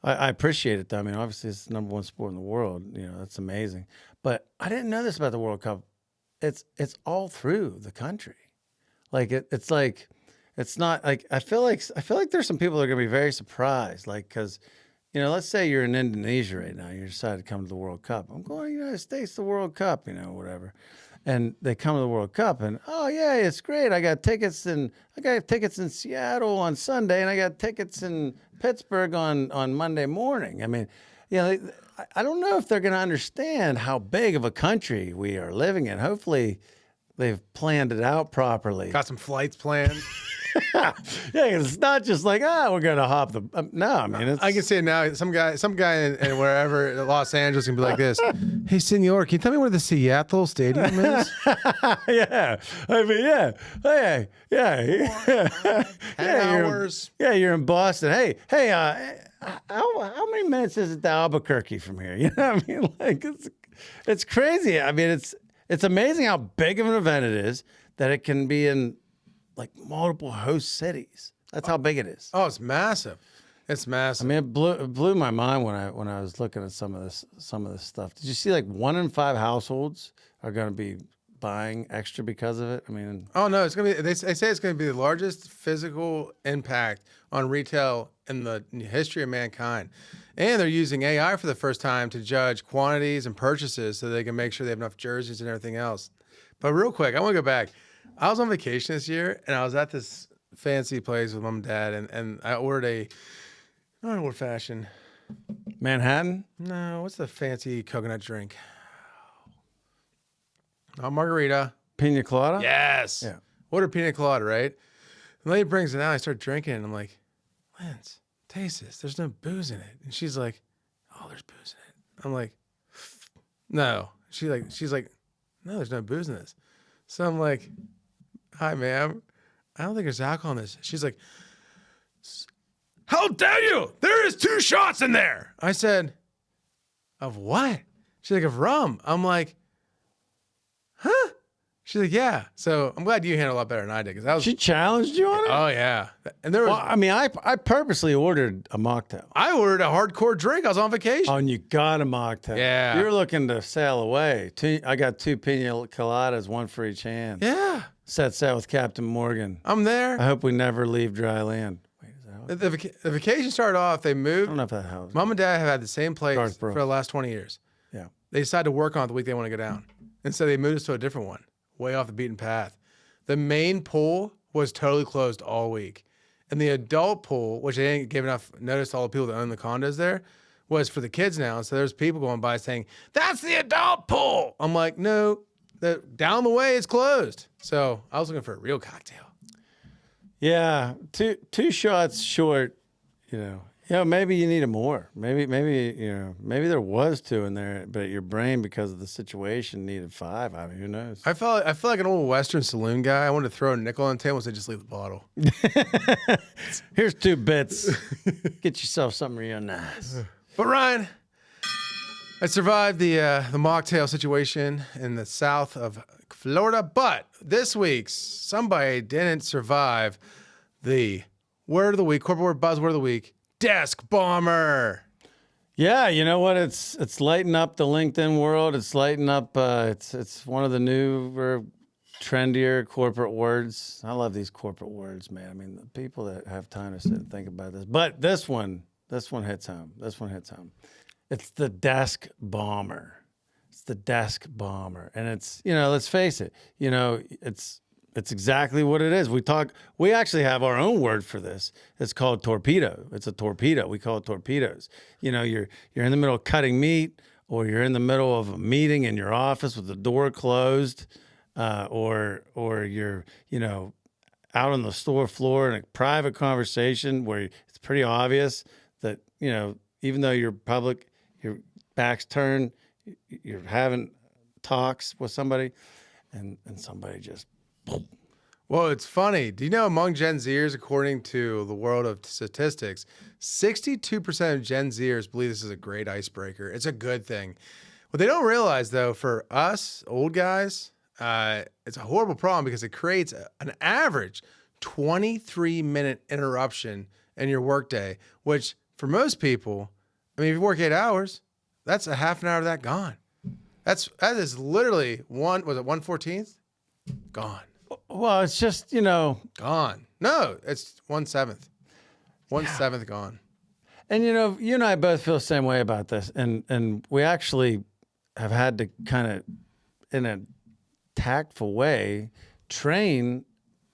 I appreciate it though. I mean, obviously it's the number one sport in the world. That's amazing. But I didn't know this about the World Cup. It's all through the country. Like it's like it's not like I feel like there's some people that are gonna be very surprised. Like because. Let's say you're in Indonesia right now. You decide to come to the World Cup. I'm going to the United States, the World Cup, whatever. And they come to the World Cup, and oh yeah, it's great. I got tickets in Seattle on Sunday, and I got tickets in Pittsburgh on Monday morning. I mean, I don't know if they're going to understand how big of a country we are living in. Hopefully, they've planned it out properly. Got some flights planned. Yeah, because it's not just like, we're going to hop the... no, I mean, I can see it now. Some guy in wherever, Los Angeles, can be like this. Hey, senor, can you tell me where the Seattle Stadium is? Yeah. I mean, yeah. Hey, yeah. 10 hours. You're in Boston. Hey, how many minutes is it to Albuquerque from here? You know what I mean? Like, it's crazy. I mean, it's amazing how big of an event it is that it can be in multiple host cities. That's how big it is. Oh, it's massive. It's massive. I mean, it blew my mind when I was looking at some of this stuff. Did you see 1 in 5 households are going to be buying extra because of it? I mean, oh no, it's gonna be. They say it's going to be the largest physical impact on retail in the history of mankind, and they're using AI for the first time to judge quantities and purchases so they can make sure they have enough jerseys and everything else. But real quick, I want to go back. I was on vacation this year, and I was at this fancy place with mom and dad, and I ordered I don't know what fashion. Manhattan? No, what's the fancy coconut drink? Not margarita. Pina colada? Yes. Yeah. Ordered pina colada, right? The lady brings it out. I start drinking it, and I'm like, Lance, taste this. There's no booze in it. And she's like, oh, there's booze in it. I'm like, No. She's like, no, there's no booze in this. So I'm like, hi, ma'am. I don't think there's alcohol in this. She's like, how dare you? There is 2 shots in there. I said, of what? She's like, of rum. I'm like, huh? She's like, yeah. So I'm glad you handled it a lot better than I did. Because I was. She challenged you on it? Oh, yeah. And there was. Well, I mean, I purposely ordered a mocktail. I ordered a hardcore drink. I was on vacation. Oh, and you got a mocktail. Yeah. You're looking to sail away. I got 2 pina coladas, 1 for each hand. Yeah. Set sail with Captain Morgan. I'm there. I hope we never leave dry land. Wait, is that what? The vacation started off. They I moved. don't know if that helps. Mom and Dad have had the same place Garth for Brooks. the last 20 years. Yeah. They decided to work on it the week they want to go down. And so they moved us to a different one, way off the beaten path. The main pool was totally closed all week. And the adult pool, which they didn't give enough notice to all the people that own the condos there, was for the kids now. So there's people going by saying, that's the adult pool. I'm like, no, down the way it's closed. So I was looking for a real cocktail. Yeah. Two shots short, you know. Yeah, maybe you need more. Maybe there was 2 in there, but your brain, because of the situation, needed 5. I mean, who knows? I feel like an old Western saloon guy. I wanted to throw a nickel on the table and say, just leave the bottle. Here's 2 bits. Get yourself something real nice. But Ryan, I survived the mocktail situation in the south of Florida. But this week, somebody didn't survive the word of the week, corporate word buzzword of the week. Desk bomber. Yeah, you know what? It's lighting up the LinkedIn world. It's lighting up. It's one of the newer, trendier corporate words. I love these corporate words, man. I mean, the people that have time to sit and think about this. But this one hits home. This one hits home. It's the desk bomber. It's the desk bomber, and it's, you know, let's face it. You know, it's exactly what it is. We actually have our own word for this. It's called torpedo. It's a torpedo. We call it torpedoes. You know, you're in the middle of cutting meat, or you're in the middle of a meeting in your office with the door closed, or you're, you know, out on the store floor in a private conversation where it's pretty obvious that, you know, even though you're public, your back's turned, you're having talks with somebody, and somebody just. Well, it's funny. Do you know among Gen Zers, according to the world of statistics, 62% of Gen Zers believe this is a great icebreaker. It's a good thing. What they don't realize, though, for us old guys, it's a horrible problem because it creates an average 23-minute interruption in your workday, which for most people, I mean, if you work 8 hours, that's a half an hour of that gone. That is literally 1/14? Gone. Well, it's just, you know. Gone. No, it's 1/7. 1/7 gone. And, you know, you and I both feel the same way about this. And we actually have had to kind of, in a tactful way, train,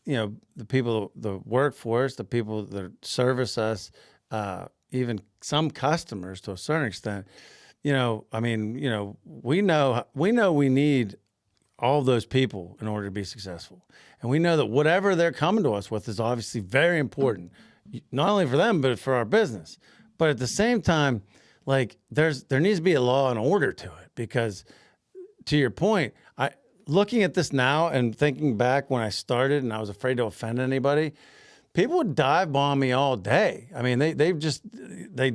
you know, the people, the workforce, the people that service us, even some customers to a certain extent. You know, I mean, you know, we know we need all those people in order to be successful. And we know that whatever they're coming to us with is obviously very important, not only for them, but for our business. But at the same time, like there needs to be a law and order to it, because to your point, looking at this now and thinking back when I started and I was afraid to offend anybody, people would dive bomb me all day. I mean, they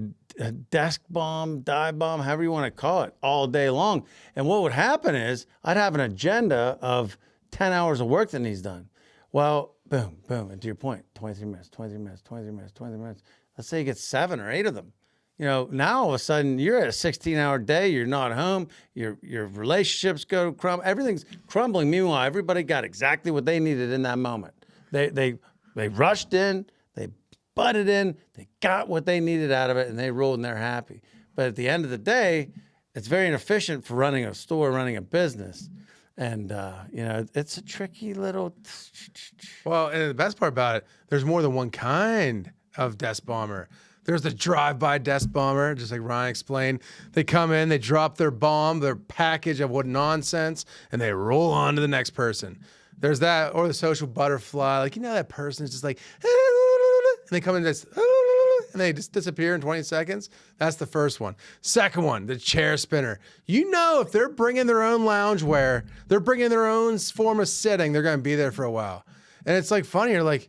desk bomb, dive bomb, however you want to call it, all day long. And what would happen is I'd have an agenda of 10 hours of work that needs done. Well, boom, boom. And to your point, 23 minutes, 23 minutes, 23 minutes, 20 minutes. Let's say you get 7 or 8 of them. You know, now all of a sudden you're at a 16-hour day. You're not home. Your relationships go crumble. Everything's crumbling. Meanwhile, everybody got exactly what they needed in that moment. They rushed in. They butted in. They got what they needed out of it, and they rolled, and they're happy. But at the end of the day, it's very inefficient for running a store, running a business. And, you know, it's a tricky little. Well, and the best part about it, there's more than one kind of desk bomber. There's the drive-by desk bomber, just like Ryan explained. They come in, they drop their bomb, their package of what nonsense, and they roll on to the next person. There's that, or the social butterfly. Like, you know, that person is just like, and they come in this, and they just disappear in 20 seconds. That's the first one. Second one, the chair spinner. You know, if they're bringing their own loungewear, they're bringing their own form of sitting, they're going to be there for a while. And it's like funny. You're like,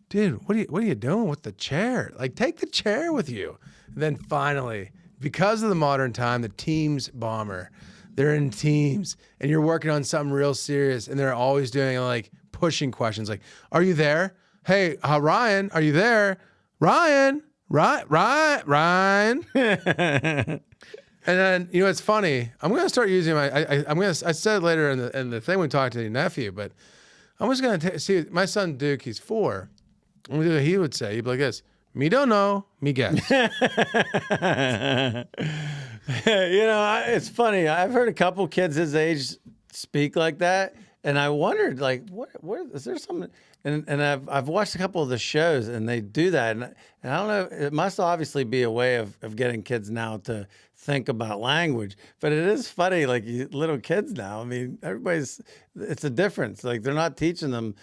dude, what are you doing with the chair? Like, take the chair with you. And then finally, because of the modern time, the teams bomber. They're in teams, and you're working on something real serious, and they're always doing like pushing questions, like, "Are you there? Hey, Ryan, are you there? Ryan, Ryan." And then it's funny. I'm gonna start using I said it later in the thing we talked to your nephew, but I'm just gonna see my son Duke. He's 4. I'm gonna do what he would say. He'd be like this: "Me don't know, me guess." It's funny. I've heard a couple kids his age speak like that, and I wondered, like, what is there something? And I've watched a couple of the shows, and they do that, and I don't know. It must obviously be a way of getting kids now to think about language, but it is funny. Like little kids now. I mean, it's a difference. Like they're not teaching them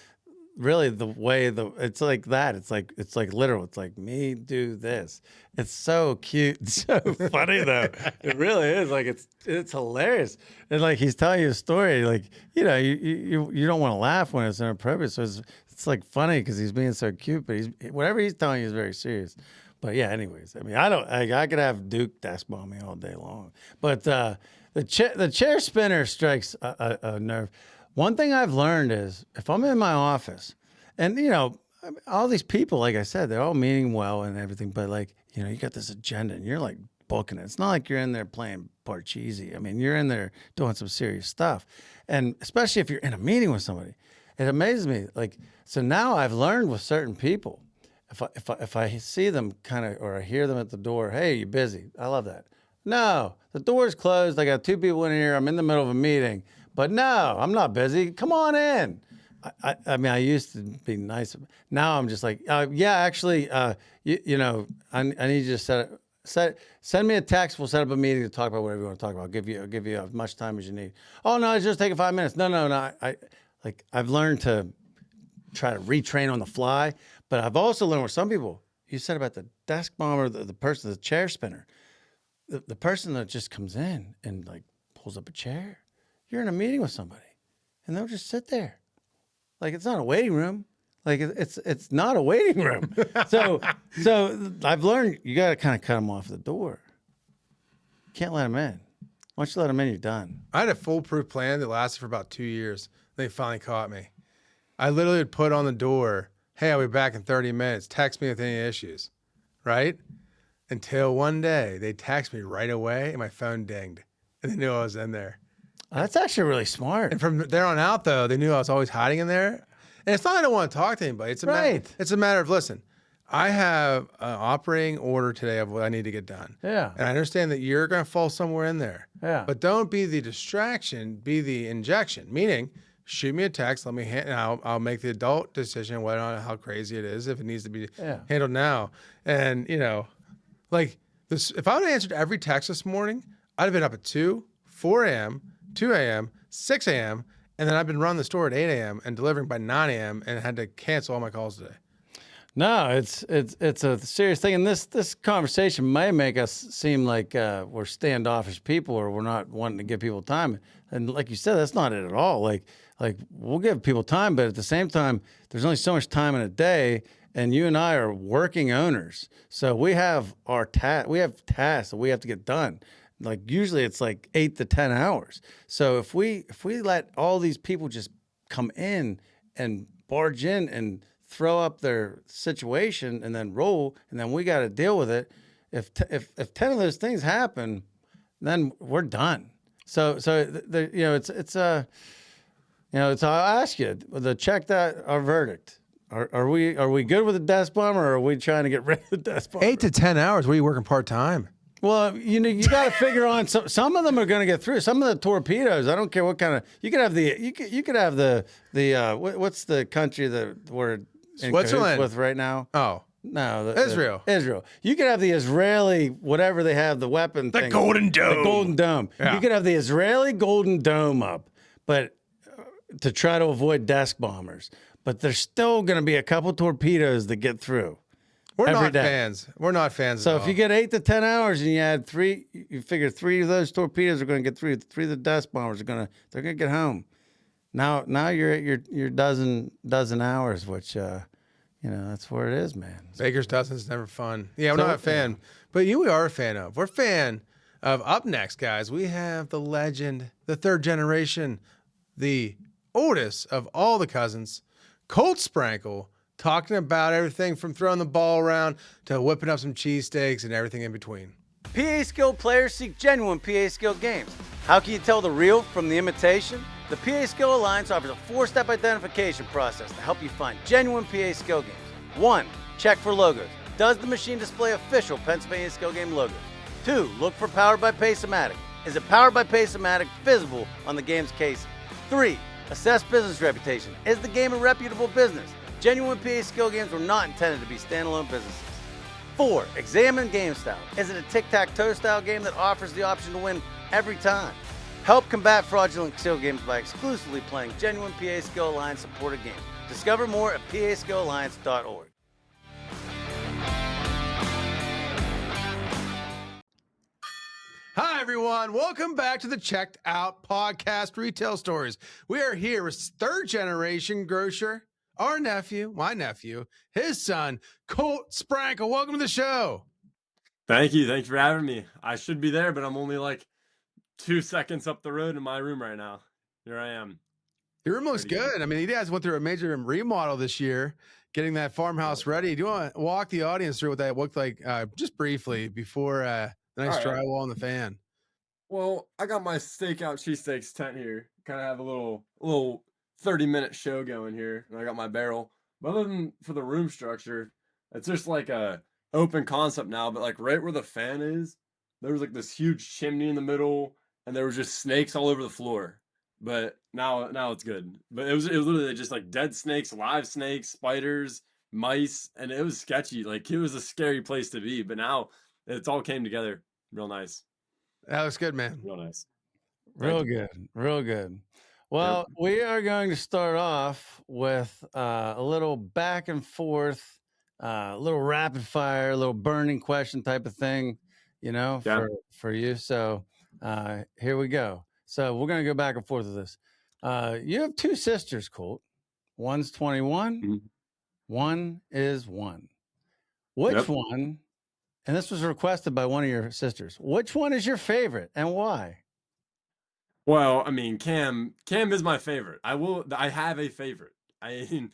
really the way it's like that. It's like literal. It's like me do this. It's so cute. It's so funny though. It really is. Like it's hilarious. And like he's telling you a story. Like you don't want to laugh when it's inappropriate. So it's like funny because he's being so cute. But whatever he's telling you is very serious. But yeah. Anyways, I mean, I could have Duke desk bomb me all day long. But the chair spinner strikes a nerve. One thing I've learned is if I'm in my office and, all these people, like I said, they're all meaning well and everything, but like, you got this agenda and you're like booking it. It's not like you're in there playing Parcheesi. I mean, you're in there doing some serious stuff. And especially if you're in a meeting with somebody, it amazes me. Like, so now I've learned with certain people, if I see them or I hear them at the door, hey, you busy? I love that. No, the door's closed. I got 2 people in here. I'm in the middle of a meeting. But no, I'm not busy. Come on in. I mean, I used to be nice. Now I'm just like, yeah, actually, I need you to send me a text. We'll set up a meeting to talk about whatever you want to talk about. I'll give you as much time as you need. Oh no, it's just taking 5 minutes. No. I've learned to try to retrain on the fly. But I've also learned with some people. You said about the desk bomber, the person, the chair spinner, the person that just comes in and like pulls up a chair. You're in a meeting with somebody, and they'll just sit there, like it's not a waiting room. Like it's not a waiting room. So I've learned you got to kind of cut them off the door. You can't let them in. Once you let them in, you're done. I had a foolproof plan that lasted for about 2 years. They finally caught me. I literally would put on the door, "Hey, I'll be back in 30 minutes. Text me with any issues," right? Until one day they text me right away, and my phone dinged, and they knew I was in there. That's actually really smart. And from there on out, though, they knew I was always hiding in there. And it's not I don't want to talk to anybody. It's a matter of, listen, I have an operating order today of what I need to get done. Yeah. And I understand that you're going to fall somewhere in there. Yeah. But don't be the distraction, be the injection. Meaning, shoot me a text, and I'll make the adult decision whether or not how crazy it is, if it needs to be handled now. And, like this, if I would have answered every text this morning, I'd have been up at 2, 4 a.m., 2 a.m., 6 a.m., and then I've been running the store at 8 a.m. and delivering by 9 a.m. and had to cancel all my calls today. No, it's a serious thing, and this conversation may make us seem like we're standoffish people or we're not wanting to give people time. And like you said, that's not it at all. Like we'll give people time, but at the same time, there's only so much time in a day. And you and I are working owners, so we have we have tasks that we have to get done. Like usually it's like 8 to 10 hours. So if we let all these people just come in and barge in and throw up their situation and then roll, and then we got to deal with it. If 10 of those things happen, then we're done. So I'll ask you to check that our verdict. Are we good with the desk bomber, or are we trying to get rid of the desk bomber? 8 to 10 hours. What are you working part-time? Well, you got to figure on some of them are going to get through. Some of the torpedoes, I don't care what kind of. You could have the what's the country that we're in Switzerland with right now? Oh no, Israel. Israel. You could have the Israeli whatever they have, the weapon thing, Golden Dome. The Golden Dome. Yeah. You could have the Israeli Golden Dome up, but to try to avoid desk bombers. But there's still going to be a couple torpedoes that get through. We're every not day. fans. We're not fans. So at if you get 8 to 10 hours and you add 3, you figure 3 of those torpedoes are going to get through. 3 of the dust bombers they're going to get home. Now you're at your dozen hours, which that's where it is, man. Baker's dozen's never fun. Yeah, we're not a fan, but we are a fan of. We're a fan of. Up next, guys, we have the legend, the third generation, the oldest of all the cousins, Colt Sprankle, talking about everything from throwing the ball around to whipping up some cheesesteaks and everything in between. PA skilled players seek genuine PA skilled games. How can you tell the real from the imitation? The PA Skill Alliance offers a 4-step identification process to help you find genuine PA skill games. 1. Check for logos. Does the machine display official Pennsylvania skill game logos? 2. Look for Powered by Pacematic. Is it Powered by Pacematic visible on the game's case? 3. Assess business reputation. Is the game a reputable business? Genuine PA skill games were not intended to be standalone businesses. 4. Examine game style. Is it a tic-tac-toe style game that offers the option to win every time? Help combat fraudulent skill games by exclusively playing genuine PA Skill Alliance supported games. Discover more at paskillalliance.org. Hi, everyone. Welcome back to the Checked Out Podcast Retail Stories. We are here with third generation grocer, our nephew, my nephew, his son, Colt Sprankle. Welcome to the show. Thank you. Thank you for having me. I should be there, but I'm only like 2 seconds up the road in my room right now. Here I am. Your room looks good. I mean, you guys went through a major remodel this year, getting that farmhouse ready. Do you want to walk the audience through what that looked like just briefly before the nice drywall and the fan? Well, I got my Steakout Cheesesteaks tent here. Kind of have a little 30-minute show going here. And I got my barrel. But other than for the room structure, it's just like a open concept now. But like right where the fan is, there was like this huge chimney in the middle, and there was just snakes all over the floor. But now it's good. But it was literally just like dead snakes, live snakes, spiders, mice, and it was sketchy. Like it was a scary place to be. But now it's all came together real nice. That looks good, man. Real nice. Real good. Real good. Well, we are going to start off with a little back and forth, a little rapid fire, a little burning question type of thing, for you. So here we go. So we're going to go back and forth with this. You have 2 sisters, Colt. One's 21. Mm-hmm. One is 1. Which one, and this was requested by one of your sisters, which one is your favorite and why? Well, I mean, Cam is my favorite. I have a favorite. I mean,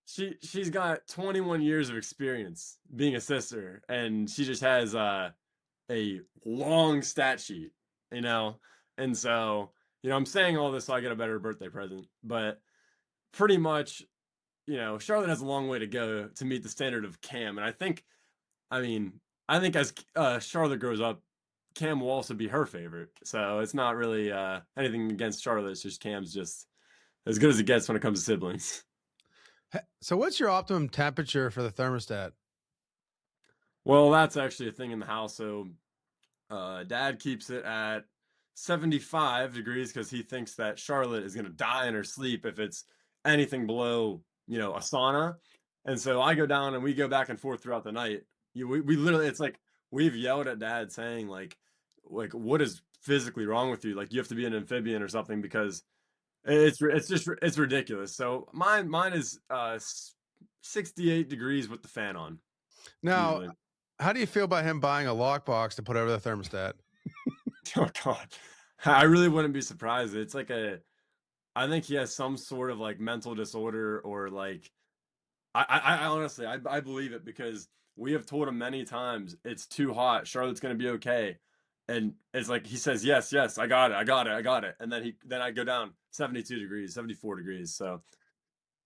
she's got 21 years of experience being a sister, and she just has a long stat sheet, And so, I'm saying all this so I get a better birthday present, but pretty much, Charlotte has a long way to go to meet the standard of Cam. And I think as Charlotte grows up, Cam will also be her favorite. So it's not really anything against Charlotte. It's just Cam's just as good as it gets when it comes to siblings. So what's your optimum temperature for the thermostat? Well, that's actually a thing in the house. So Dad keeps it at 75 degrees because he thinks that Charlotte is going to die in her sleep if it's anything below, a sauna. And so I go down and we go back and forth throughout the night. We literally, it's like we've yelled at Dad saying like what is physically wrong with you? Like you have to be an amphibian or something because it's ridiculous. So mine is 68 degrees with the fan on. Now, usually. How do you feel about him buying a lockbox to put over the thermostat? Oh God, I really wouldn't be surprised. It's like I think he has some sort of like mental disorder or like, I honestly, I believe it because we have told him many times it's too hot. Charlotte's going to be okay. And it's like, he says, yes, I got it. And then I go down 72 degrees, 74 degrees. So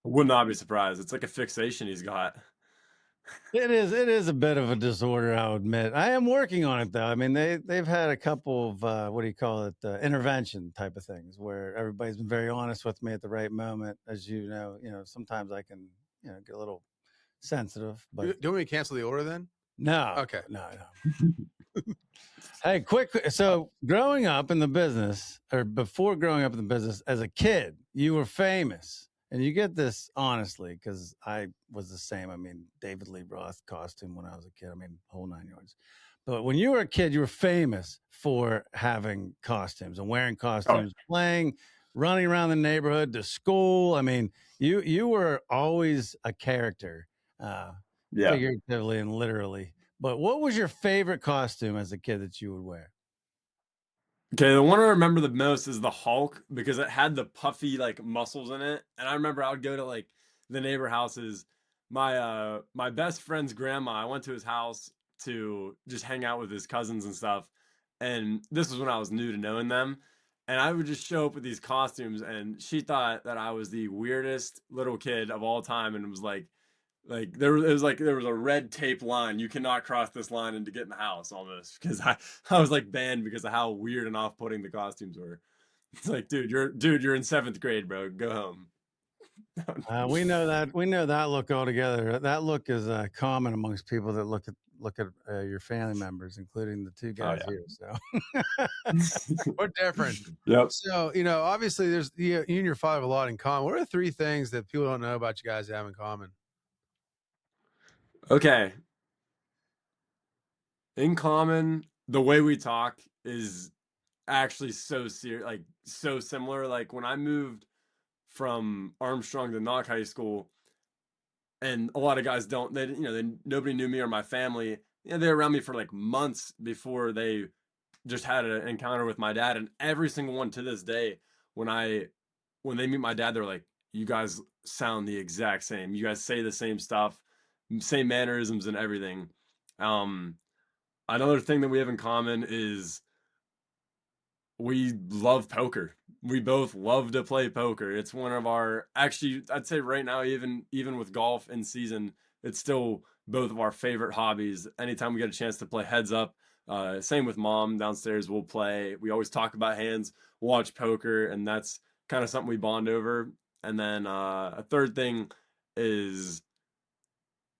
I would not be surprised. It's like a fixation he's got. It is a bit of a disorder, I'll admit. I am working on it though. I mean, they've had a couple of intervention type of things where everybody's been very honest with me at the right moment. As you know, sometimes I can, get a little sensitive. But Do you want me to cancel the order then? no, Okay. no. Hey, so growing up in the business, or before growing up in the business, as a kid, you were famous and you get this honestly, because I was the same. I mean, David Lee Roth costume when I was a kid. I mean, whole 9 yards. But when you were a kid, you were famous for having costumes and wearing Oh, costumes, playing, running around the neighborhood to school. I mean, you were always a character, yeah. figuratively and literally. But what was your favorite costume as a kid that you would wear? Okay, the one I remember the most is the Hulk because it had the puffy like muscles in it. And I remember I would go to like the neighbor houses. My best friend's grandma, I went to his house to just hang out with his cousins and stuff. And this was when I was new to knowing them. And I would just show up with these costumes and she thought that I was the weirdest little kid of all time and was like there was a red tape line. You cannot cross this line and to get in the house almost because I was like banned because of how weird and off-putting the costumes were. It's like, you're in 7th grade, bro. Go home. We know that look altogether. That look is common amongst people that look at your family members, including the two Oh guys here. So yeah. We're different. Yep. So, obviously there's you and your father have a lot in common. What are 3 things that people don't know about you guys have in common? Okay. In common, the way we talk is actually so serious, like so similar. Like when I moved from Armstrong to Knox High School, and a lot of guys don't nobody knew me or my family. They were around me for like months before they just had an encounter with my dad, and every single one to this day, when they meet my dad, they're like, you guys sound the exact same, you guys say the same stuff, same mannerisms and everything. um Another thing that we have in common is we love poker. We both love to play poker. It's one of our, actually, I'd say right now, even with golf in season, it's still both of our favorite hobbies. Anytime we get a chance to play heads up, same with mom downstairs, we'll play. We always talk about hands, watch poker, and that's kind of something we bond over. And then a third thing is,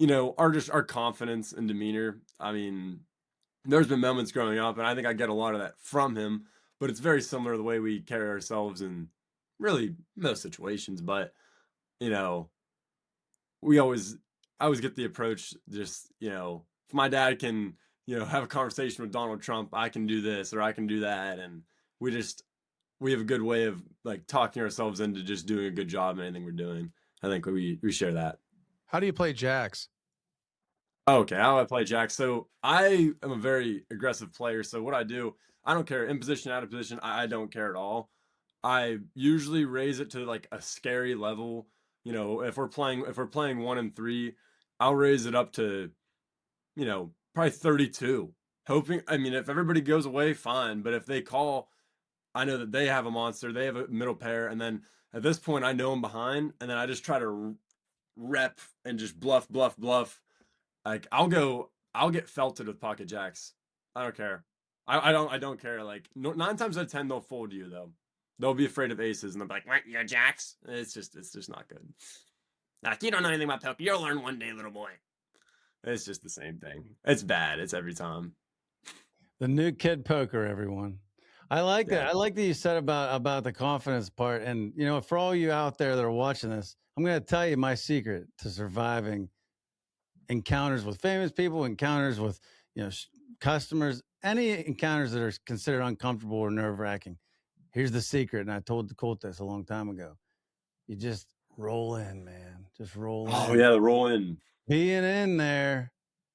our confidence and demeanor. I mean, there's been moments growing up, and I think I get a lot of that from him, but it's very similar to the way we carry ourselves in really most situations. But, you know, we always, I always get the approach just, if my dad can, have a conversation with Donald Trump, I can do this or I can do that. And we just, we have a good way of like talking ourselves into just doing a good job in anything we're doing. I think we share that. How do you play jacks? Okay, how I play Jack. So I am a very aggressive player. So what I do, I don't care in position, out of position. I don't care at all. I usually raise it to like a scary level. If we're playing 1 and 3, I'll raise it up to, probably 32. Hoping, I mean, if everybody goes away, fine. But if they call, I know that they have a monster, they have a middle pair, and then at this point I know I'm behind, and then I just try to rep and just bluff, bluff, bluff. Like I'll get felted with pocket jacks. I don't care. I don't care. Like no, 9 times out of 10 they'll fold you though. They'll be afraid of aces and they'll be like, "What? You're jacks?" It's just not good. Like you don't know anything about poker. You'll learn one day, little boy. It's just the same thing. It's bad. It's every time. the new kid poker, everyone. I like that. Yeah. I like that you said about the confidence part. And for all you out there that are watching this, I'm going to tell you my secret to surviving encounters with famous people, encounters with customers, any encounters that are considered uncomfortable or nerve wracking. Here's the secret, and I told the Colt this a long time ago. You just roll in, man. Just roll Oh in. yeah, the roll in. Being in there,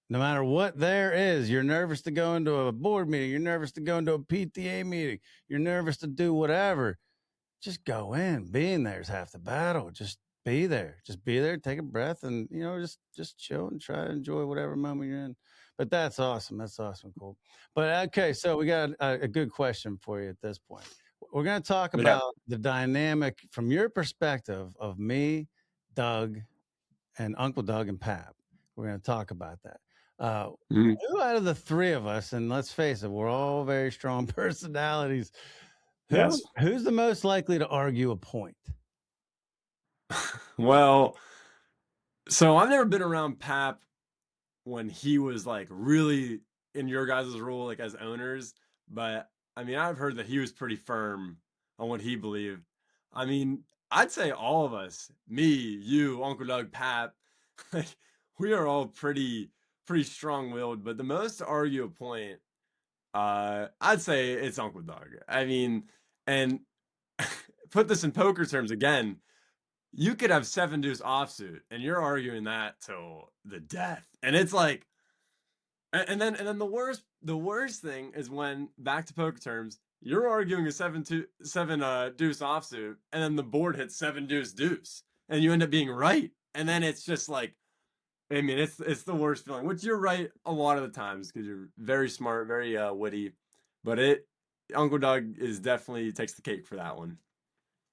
no matter what there is, you're nervous to go into a board meeting, you're nervous to go into a PTA meeting, you're nervous to do whatever. Just go in. Being there is half the battle. Just be there. Just be there, take a breath, and just chill and try to enjoy whatever moment you're in. But that's awesome. That's awesome, cool. But okay, so we got a good question for you at this point. We're going to talk Yeah. about the dynamic from your perspective of me, Doug, and Uncle Doug and Pap. We're going to talk about that. Mhm. Who out of the three of us, and let's face it, we're all very strong personalities. Yes. Who's the most likely to argue a point? Well, so I've never been around Pap when he was like really in your guys' role, like as owners. But I mean, I've heard that he was pretty firm on what he believed. I mean, I'd say all of us, me, you, Uncle Doug, Pat, like we are all pretty strong-willed, but the most to argue a point, I'd say it's Uncle Doug. I mean, and put this in poker terms again, you could have 7 deuce offsuit and you're arguing that till the death. And it's like and then the worst thing is when, back to poker terms, you're arguing a 7 deuce offsuit and then the board hits 7 deuce deuce and you end up being right. And then it's just like, I mean, it's the worst feeling, which you're right a lot of the times because you're very smart, very witty, but Uncle Doug is definitely takes the cake for that one.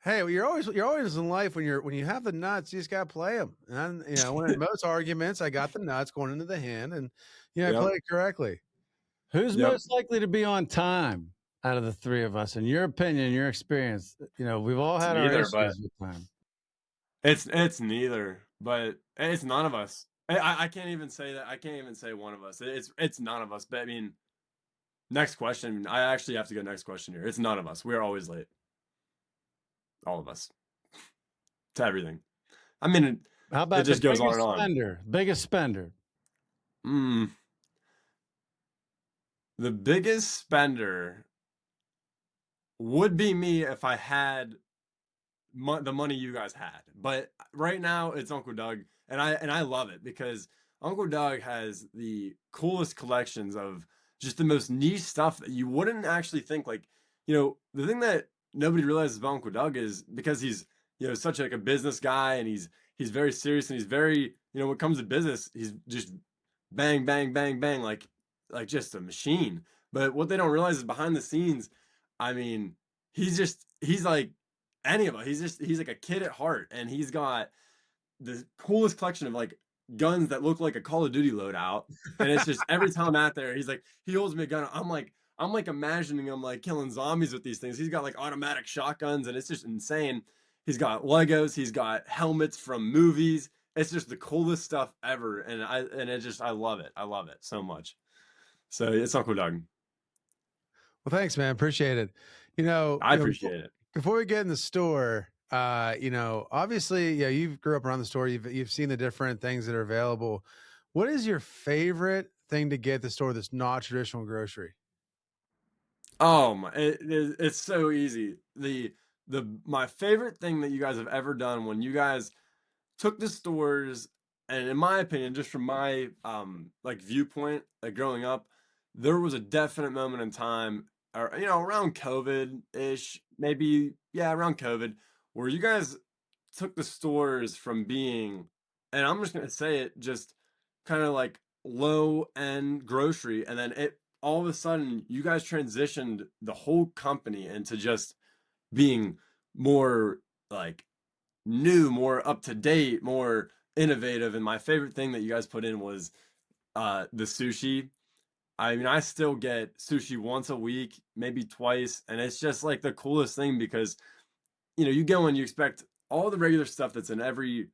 Hey, well, you're always in life when you have the nuts, you just gotta play them. And when in most arguments, I got the nuts going into the hand, and I Yep. play it correctly. Who's Yep. most likely to be on time out of the three of us? In your opinion, your experience, we've all had our neither, issues but with time. it's neither, but it's none of us. I can't even say that. I can't even say one of us. It's none of us. But I mean, next question. I actually have to go next question here. It's none of us. We are always late. All of us. To everything. I mean, How it about the just goes on biggest and on. spender? Biggest spender. The biggest spender would be me if I had the money you guys had. But right now it's Uncle Doug, and I love it because Uncle Doug has the coolest collections of just the most niche stuff that you wouldn't actually think. Like, the thing that nobody realizes about Uncle Doug is because he's such like a business guy, and he's very serious, and he's very, when it comes to business, he's just bang bang bang bang, like just a machine. But what they don't realize is behind the scenes, I mean, he's like any of us. He's like a kid at heart, and he's got the coolest collection of like guns that look like a Call of Duty loadout. And it's just every time I'm out there, he holds me a gun. I'm like imagining him like killing zombies with these things. He's got like automatic shotguns, and it's just insane. He's got Legos, he's got helmets from movies. It's just the coolest stuff ever, and I love it. I love it so much. So it's Uncle Doug. Well, thanks, man. Appreciate it. I appreciate it. Before we get in the store, obviously, you grew up around the store. You've seen the different things that are available. What is your favorite thing to get at the store that's not traditional grocery? Oh my, it's so easy. My favorite thing that you guys have ever done when you guys took the stores, and in my opinion, just from my like viewpoint, like growing up, there was a definite moment in time, or around COVID-ish, maybe, yeah, around COVID, where you guys took the stores from being, and I'm just gonna say it, just kind of like low end grocery, and then it all of a sudden you guys transitioned the whole company into just being more like new, more up to date, more innovative. And my favorite thing that you guys put in was the sushi. I mean, I still get sushi once a week, maybe twice, and it's just like the coolest thing because you go and you expect all the regular stuff that's in every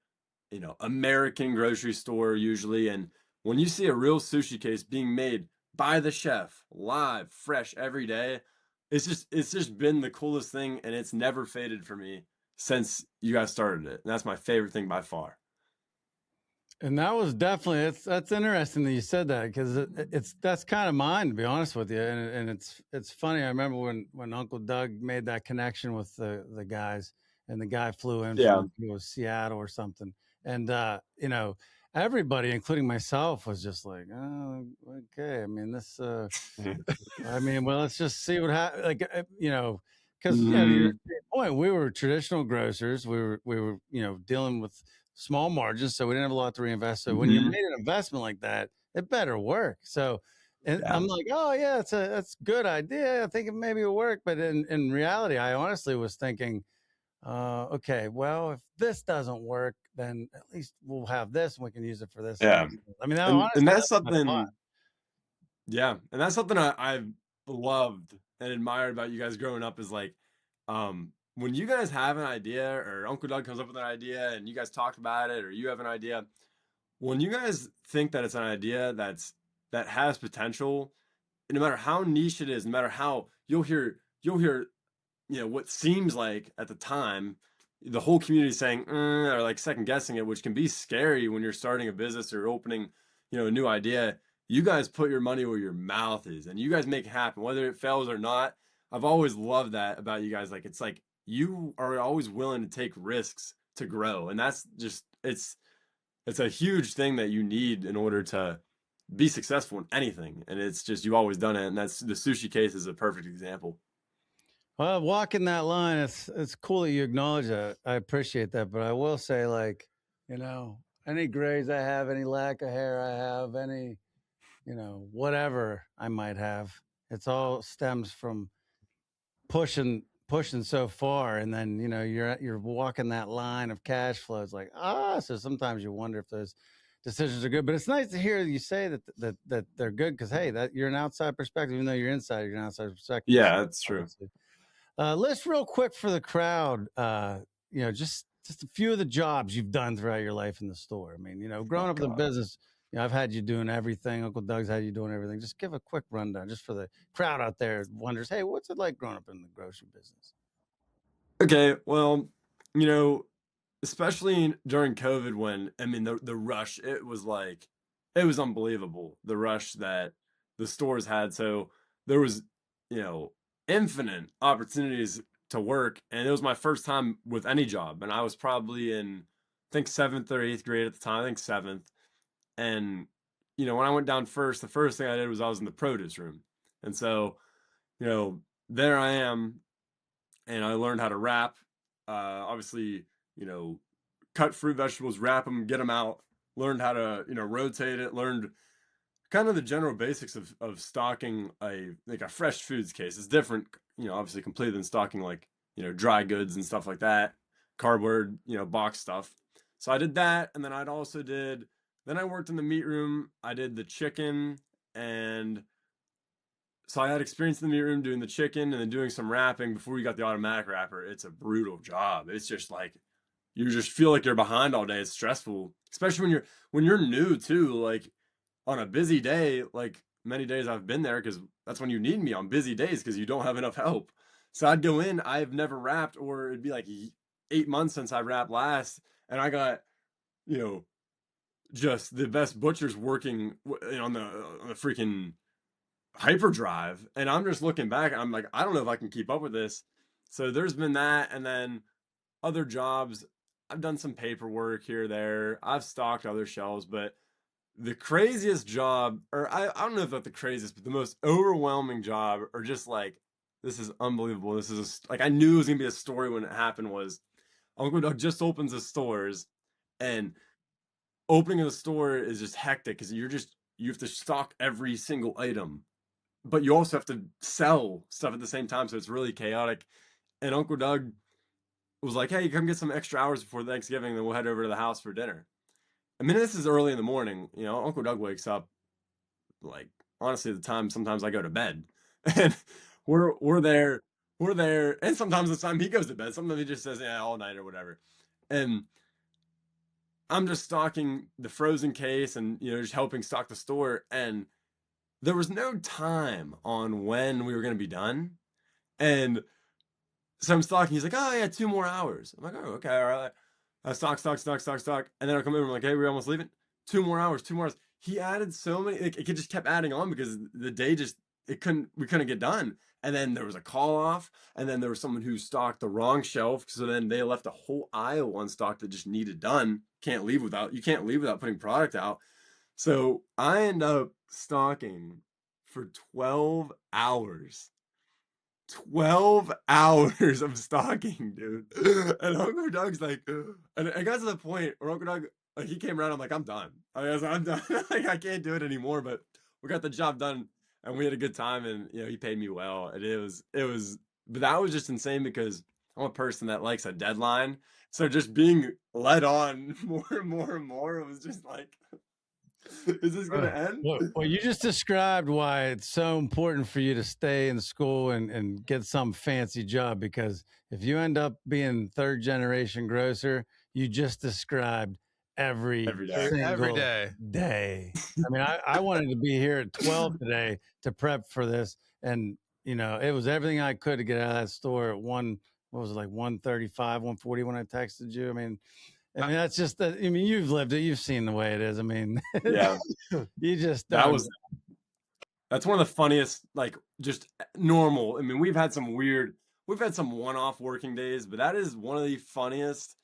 American grocery store usually, and when you see a real sushi case being made by the chef, live, fresh every day, it's just been the coolest thing, and it's never faded for me since you guys started it. And that's my favorite thing by far. And that was definitely that's interesting that you said that because that's kind of mine, to be honest with you. And it's funny. I remember when Uncle Doug made that connection with the guys, and the guy flew in Yeah. from Seattle or something, and everybody, including myself, was just like, oh, okay. I mean, this. I mean, well, let's just see what happens. Like, because to your point, we were traditional grocers. We were dealing with small margins, so we didn't have a lot to reinvest. So when you made an investment like that, it better work. So, and Yeah. I'm like, oh yeah, that's a good idea. I think it maybe will work. But in reality, I honestly was thinking, okay, well, if this doesn't work, then at least we'll have this and we can use it for this. Yeah. I mean, And honestly, that's that's my thought. something. Yeah, and that's something I've loved and admired about you guys growing up is like, when you guys have an idea or Uncle Doug comes up with an idea and you guys talk about it or you have an idea, when you guys think that it's an idea that has potential, no matter how niche it is, no matter how you'll hear, what seems like at the time the whole community saying or like second guessing it, which can be scary when you're starting a business or opening, a new idea. You guys put your money where your mouth is, and you guys make it happen, whether it fails or not. I've always loved that about you guys. Like, it's like you are always willing to take risks to grow, and that's just it's a huge thing that you need in order to be successful in anything. And it's just you've always done it, and that's the sushi case is a perfect example. Well, walking that line, it's cool that you acknowledge that. I appreciate that, but I will say, like, any grays I have, any lack of hair I have, any, whatever I might have, it's all stems from pushing so far, and then you're walking that line of cash flow. It's like so sometimes you wonder if those decisions are good, but it's nice to hear you say that they're good, because hey, that you're an outside perspective, even though you're inside, you're an outside perspective. Yeah, that's true. List real quick for the crowd, just a few of the jobs you've done throughout your life in the store. I mean, growing up in the business, I've had you doing everything. Uncle Doug's had you doing everything. Just give a quick rundown, just for the crowd out there wonders, hey, what's it like growing up in the grocery business? Okay, well, especially during COVID, when I mean the rush, it was unbelievable, the rush that the stores had. So there was, infinite opportunities to work, and it was my first time with any job, and I was probably in, I think, 7th or 8th grade at the time. I think 7th. And when I went down first, the first thing I did was I was in the produce room. And so, there I am, and I learned how to wrap. Obviously, cut fruit, vegetables, wrap them, get them out. Learned how to, rotate it. Learned kind of the general basics of stocking a fresh foods case. It's different, obviously completely than stocking like, dry goods and stuff like that, cardboard, box stuff. So I did that, and then then I worked in the meat room. I did the chicken, and so I had experience in the meat room doing the chicken and then doing some wrapping before we got the automatic wrapper. It's a brutal job. It's just like you just feel like you're behind all day. It's stressful, especially when you're new too. Like on a busy day, like many days I've been there, because that's when you need me on busy days, because you don't have enough help. So I'd go in. I've never wrapped, or it'd be like 8 months since I wrapped last, and I got you know just the best butchers working on the freaking hyperdrive, and I'm just looking back, I'm like, I don't know if I can keep up with this. So there's been that, and then other jobs. I've done some paperwork here or there. I've stocked other shelves, but the craziest job, or I don't know if that's the craziest, but the most overwhelming job, or just like, this is unbelievable. This is like, I knew it was gonna be a story when it happened, was Uncle Doug just opens his stores, and opening a store is just hectic, because you have to stock every single item, but you also have to sell stuff at the same time, so it's really chaotic. And Uncle Doug was like, "Hey, come get some extra hours before Thanksgiving, then we'll head over to the house for dinner." I mean, this is early in the morning. Uncle Doug wakes up, like, honestly, at the time sometimes I go to bed, and we're there, and sometimes the time he goes to bed, sometimes he just says, "Yeah, all night," or whatever. And I'm just stocking the frozen case, and just helping stock the store, and there was no time on when we were going to be done. And so I'm stocking. He's like, "Oh yeah, 2 more hours." I'm like, "Oh, okay, all right." I stock, stock, stock, stock, stock, and then I come over. I'm like, "Hey, we're almost leaving. 2 more hours, 2 more hours." He added so many. It just kept adding on, because the day we couldn't get done. And then there was a call off, and then there was someone who stocked the wrong shelf. So then they left a whole aisle unstocked that just needed done. You can't leave without putting product out. So I end up stocking for 12 hours. 12 hours of stocking, dude. And Uncle Doug's like, and it got to the point where Uncle Doug, like, he came around. I'm like, "I'm done." I was like, "I'm done." Like, I can't do it anymore. But we got the job done, and we had a good time, and he paid me well. And but that was just insane, because I'm a person that likes a deadline. So just being led on more and more and more, it was just like, is this gonna end? Well, you just described why it's so important for you to stay in school and get some fancy job, because if you end up being third generation grocer, you just described every day. single day. I mean, I wanted to be here at 12 today to prep for this, and it was everything I could to get out of that store at what was it, like 135, 140 when I texted you? I mean, that's just that. I mean, you've lived it. You've seen the way it is. I mean, Yeah, you just that's one of the funniest, like just normal. I mean, we've had some one-off working days, but that is one of the funniest,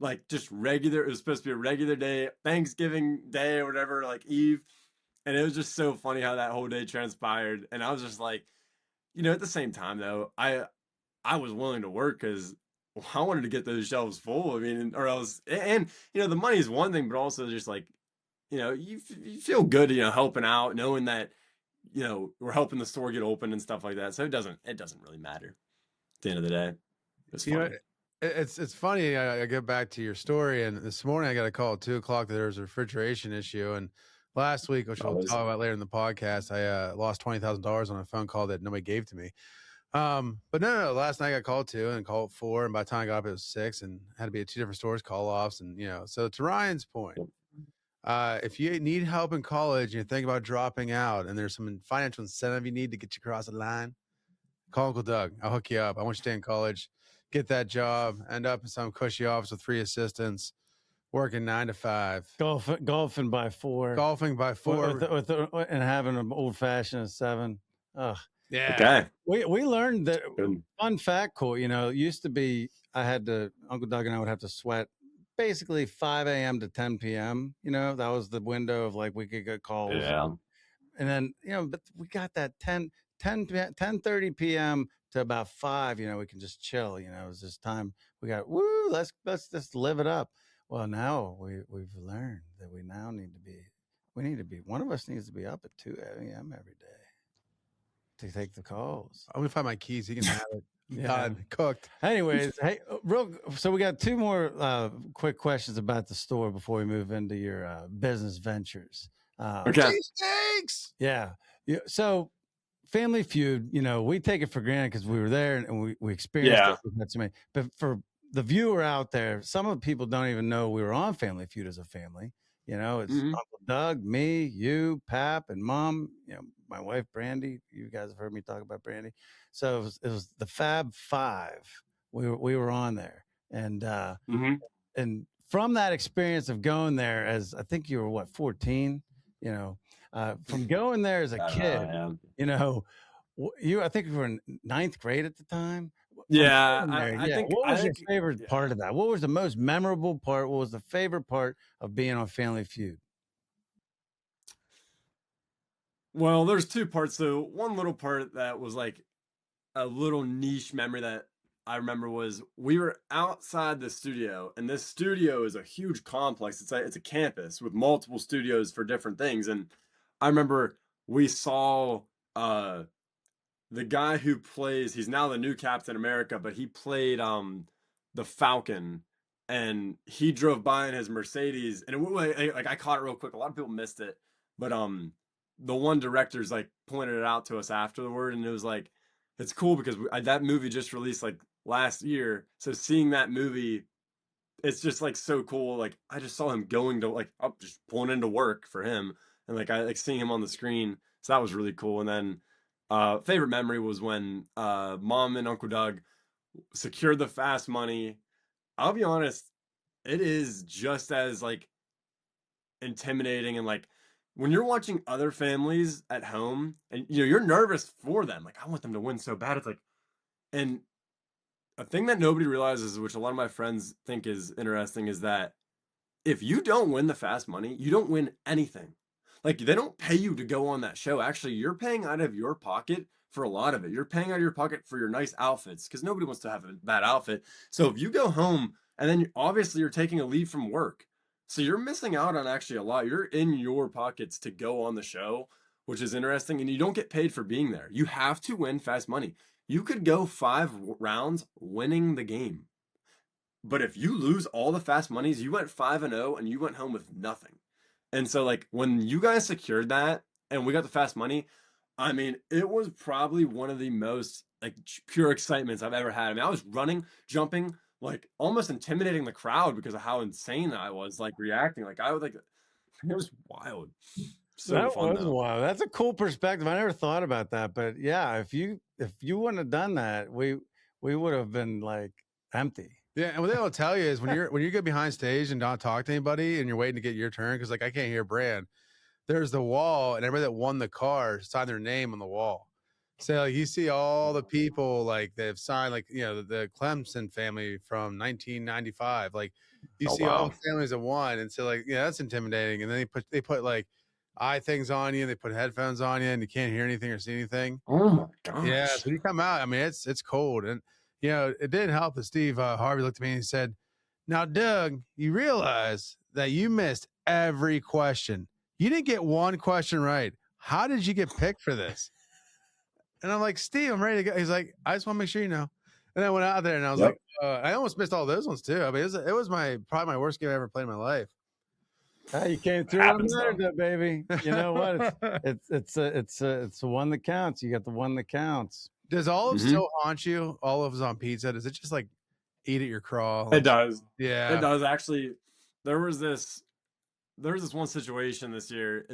like just regular. It was supposed to be a regular day, Thanksgiving Day or whatever, like Eve, and it was just so funny how that whole day transpired. And I was just like, at the same time though, I was willing to work because I wanted to get those shelves full. I mean, or else, and the money is one thing, but also just like, you feel good, helping out, knowing that, we're helping the store get open and stuff like that. So it doesn't really matter at the end of the day. It's funny. It's funny. I get back to your story, and this morning I got a call at 2:00 that there was a refrigeration issue, and last week, which we'll talk about later in the podcast, I lost $20,000 on a phone call that nobody gave to me. But no, last night I got called 2 and called 4, and by the time I got up, it was 6, and had to be at 2 different stores, call offs, and So to Ryan's point, if you need help in college and you're thinking about dropping out, and there's some financial incentive you need to get you across the line, call Uncle Doug. I'll hook you up. I want you to stay in college, get that job, end up in some cushy office with 3 assistants, working 9 to 5, golfing by 4, and having an old fashioned at 7. Ugh. Yeah. Okay. We learned that. Fun fact, Cool. It used to be Uncle Doug and I would have to sweat basically 5 a.m. to 10 p.m. That was the window of like we could get calls. Yeah. And then but we got that 10:30 p.m. to about 5. We can just chill. It was this time we got let's just live it up. Well, now we've learned that we need to be one of us needs to be up at 2 a.m. every day to take the calls. I'm gonna find my keys. He can have it. Done, cooked. Anyways, hey, so we got 2 more quick questions about the store before we move into your business ventures. Okay. Cheesesteaks. Yeah. So Family Feud, we take it for granted because we were there and we experienced it. But for the viewer out there, some of the people don't even know we were on Family Feud as a family. It's Uncle Doug, me, you, Pap, and Mom. My wife Brandy. You guys have heard me talk about Brandy. So it was the Fab Five. We were on there, and and from that experience of going there, as I think you were 14. From going there as a kid, I think you were in 9th grade at the time. Yeah, I think. What was your favorite part of that? What was the most memorable part? What was the favorite part of being on Family Feud? Well, there's 2 parts. So one little part that was like a little niche memory that I remember was we were outside the studio, and this studio is a huge complex. It's a campus with multiple studios for different things. And I remember we saw the guy who plays, he's now the new Captain America, but he played the Falcon, and he drove by in his Mercedes, and I caught it real quick. A lot of people missed it, but the one director's like pointed it out to us afterward, and it was like, it's cool because that movie just released like last year, so seeing that movie, it's just like so cool. Like I just saw him going to up just pulling into work for him, and like I like seeing him on the screen, so that was really cool. And then favorite memory was when Mom and Uncle Doug secured the fast money. I'll be honest, it is just as like intimidating, and like when you're watching other families at home and you're nervous for them, like I want them to win so bad. It's like, and a thing that nobody realizes, which a lot of my friends think is interesting, is that if you don't win the fast money, you don't win anything. Like they don't pay you to go on that show. Actually, you're paying out of your pocket for a lot of it. You're paying out of your pocket for your nice outfits because nobody wants to have a bad outfit. So if you go home and then obviously you're taking a leave from work, so you're missing out on actually a lot. You're in your pockets to go on the show, which is interesting, and you don't get paid for being there. You have to win fast money. You could go 5 rounds winning the game, but if you lose all the fast monies, you went 5-0 and you went home with nothing. And so like when you guys secured that and we got the fast money, I mean, it was probably one of the most like pure excitements I've ever had. I mean, I was running, jumping, like almost intimidating the crowd because of how insane I was like reacting. Like I was like, it was wild. So that fun, was wild. That's a cool perspective. I never thought about that, but yeah, if you wouldn't have done that, we we would have been like empty. Yeah, and what they don't tell you is when you get behind stage and don't talk to anybody and you're waiting to get your turn, because like I can't hear Brand. There's the wall, and everybody that won the car signed their name on the wall. So like, you see all the people like they've signed, like the Clemson family from 1995. Like you see all the families that won, and so like that's intimidating. And then they put like eye things on you, they put headphones on you, and you can't hear anything or see anything. Oh my gosh! Yeah, so when you come out, I mean it's cold, and it didn't help that Steve Harvey looked at me and he said, "Now, Doug, you realize that you missed every question. You didn't get one question right. How did you get picked for this?" And I'm like, "Steve, I'm ready to go." He's like, "I just want to make sure you know." And I went out there and I was like, I almost missed all those ones too. I mean, it was probably my worst game I ever played in my life. You came through on the baby. You know what? It's the one that counts. You got the one that counts. Does olive still haunt you? Olives on pizza? Does it just like eat at your craw? It does. Yeah, it does. Actually, there was this one situation this year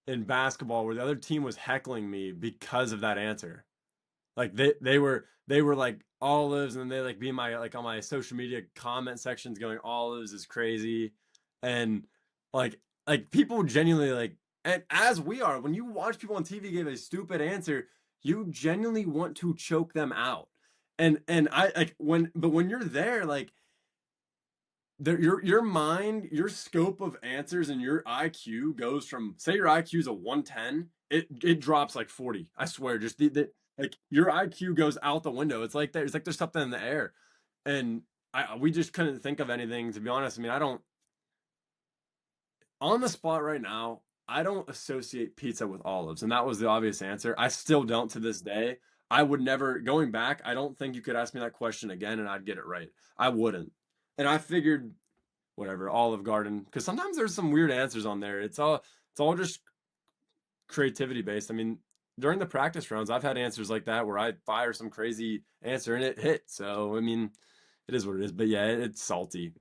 in basketball where the other team was heckling me because of that answer. Like they were like olives, and they like be my on my social media comment sections going, olives is crazy, and like people genuinely like, and as we are, when you watch people on TV give a stupid answer, you genuinely want to choke them out. And I like when you're there, like your mind, your scope of answers and your IQ goes from, say your IQ is a 110, it drops like 40. I swear, just like your IQ goes out the window. It's like there's something in the air. And we just couldn't think of anything, to be honest. I mean, I don't, on the spot right now, I don't associate pizza with olives, and that was the obvious answer. I still don't to this day. I would never, going back, I don't think you could ask me that question again and I'd get it right. I wouldn't. And I figured, whatever, Olive Garden, because sometimes there's some weird answers on there. It's all just creativity based. I mean, during the practice rounds, I've had answers like that where I fire some crazy answer and it hit. So, I mean, it is what it is. But yeah, it's salty.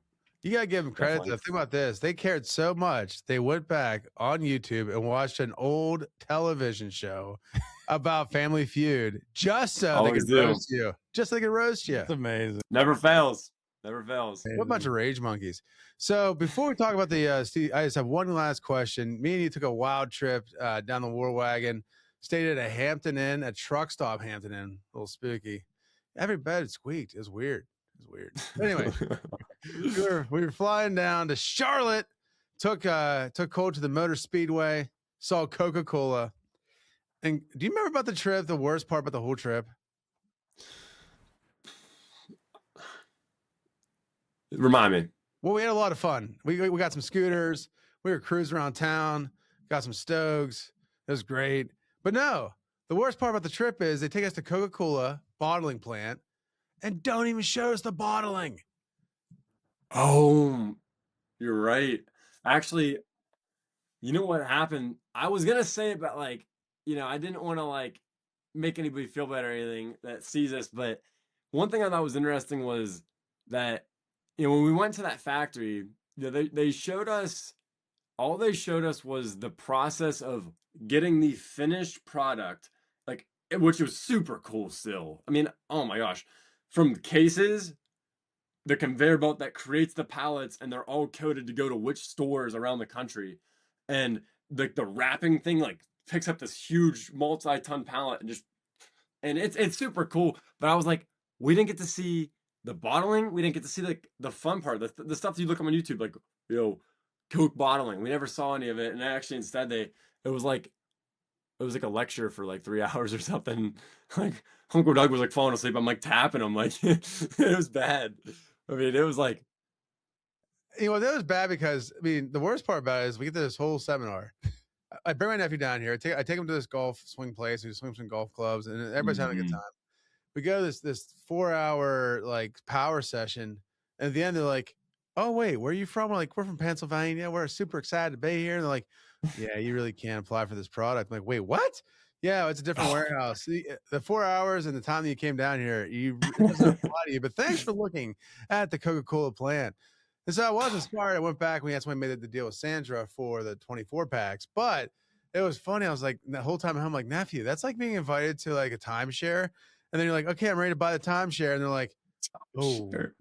You gotta give them credit. Think about this. They cared so much. They went back on YouTube and watched an old television show about Family Feud just so they could roast you. Just so they could roast you. It's amazing. Never fails. Never fails. What a bunch of rage monkeys. So before we talk about the Steve, I just have one last question. Me and you took a wild trip down the War Wagon, stayed at a Hampton Inn, a truck stop Hampton Inn, a little spooky. Every bed squeaked. It was weird. Anyway, we were flying down to Charlotte, took Colt to the Motor Speedway, saw Coca-Cola. And do you remember about the trip, the worst part about the whole trip? Remind me. Well, we had a lot of fun. We got some scooters. We were cruising around town, got some Stogs. It was great. But no, the worst part about the trip is they take us to Coca-Cola bottling plant and don't even show us the bottling. Oh, you're right. Actually, you know what happened? I was going to say it, but like, I didn't want to like make anybody feel bad or anything that sees us. But one thing I thought was interesting was that, when we went to that factory, they showed us, all they showed us was the process of getting the finished product, like, which was super cool still. I mean, oh my gosh. From cases, the conveyor belt that creates the pallets, and they're all coded to go to which stores around the country. And the wrapping thing like picks up this huge multi-ton pallet and it's super cool. But I was like, we didn't get to see the bottling. We didn't get to see like the fun part, the stuff that you look up on YouTube, like, Coke bottling. We never saw any of it. And actually instead it was like a lecture for like 3 hours or something. Like Uncle Doug was like falling asleep. I'm like tapping him, like it was bad. I mean, it was like, that was bad because the worst part about it is we get to this whole seminar. I bring my nephew down here. I take him to this golf swing place. We swing some golf clubs, and everybody's having a good time. We go to this 4-hour like power session, and at the end they're like, "Oh wait, where are you from?" We're like, "We're from Pennsylvania. We're super excited to be here." And they're like, "Yeah, you really can't apply for this product." I'm like, "Wait, what?" Yeah, it's a different warehouse. The 4 hours and the time that you came down here, it doesn't apply to you. But thanks for looking at the Coca-Cola plant. And so I wasn't smart. I went back. That's when we made the deal with Sandra for the 24 packs. But it was funny. I was like, the whole time I'm like, nephew, that's like being invited to like a timeshare. And then you're like, okay, I'm ready to buy the timeshare. And they're like, oh, Sure.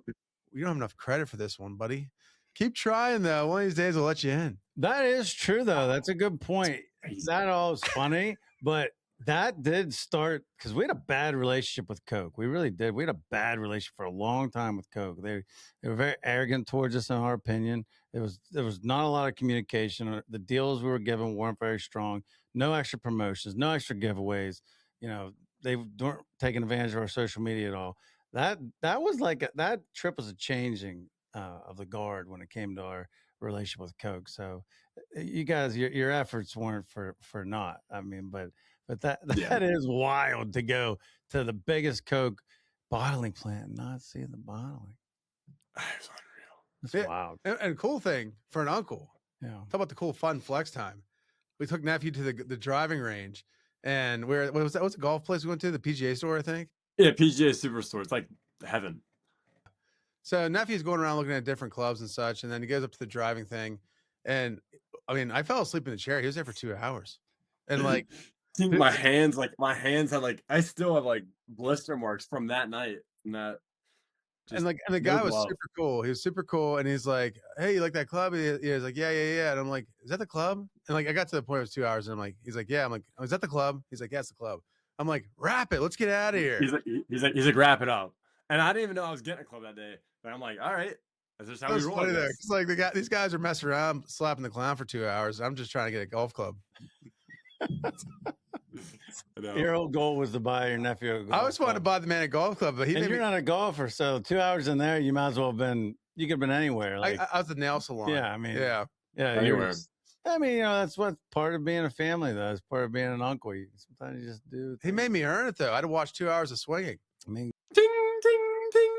you don't have enough credit for this one, buddy. Keep trying though. One of these days we'll let you in. That is true, though. That's a good point. Crazy. That all is funny, but that did start because we had a bad relationship with Coke. We really did. We had a bad relationship for a long time with Coke. They were very arrogant towards us, in our opinion. There was not a lot of communication. The deals we were given weren't very strong. No extra promotions, no extra giveaways. You know, they weren't taking advantage of our social media at all. That was like that trip was a changing of the guard when it came to our relationship with Coke. So you guys, your efforts weren't for naught. I mean, but that Yeah. is wild to go to the biggest Coke bottling plant and not see the bottling. It's unreal. That's Yeah. wild. And cool thing for an uncle. Yeah. Talk about the cool fun flex time. We took Nephew to the driving range, and what was that? What's the golf place we went to? The PGA store, I think. Yeah, PGA Superstore. It's like heaven. So Nephew's going around looking at different clubs and such, and then he goes up to the driving thing, and I mean, I fell asleep in the chair. He was there for 2 hours, and like my hands had like I still have like blister marks from that night. And that and the guy was super cool. He was super cool, and he's like, "Hey, you like that club?" He was like, "Yeah." And I'm like, "Is that the club?" And like I got to the point it was 2 hours, and I'm like, "He's like, yeah." I'm like, "Oh, is that the club?" He's like, "Yeah, it's the club." I'm like, "Wrap it. Let's get out of here." He's like, wrap it up. And I didn't even know I was getting a club that day. But I'm like, all right, that's just how we roll. It's like these guys are messing around, slapping the clown for 2 hours. I'm just trying to get a golf club. Your whole goal was to buy your nephew a golf I always wanted to club. buy the man a golf club, but you're not a golfer, so 2 hours in there, you might as well have been. You could have been anywhere. Like I was at the nail salon. yeah, I mean, yeah. Anywhere. I mean, you know, that's what's part of being a family, though. It's part of being an uncle. Sometimes you just do. He made me earn it though. I had to watch 2 hours of swinging. I mean, Ding, ding, ding.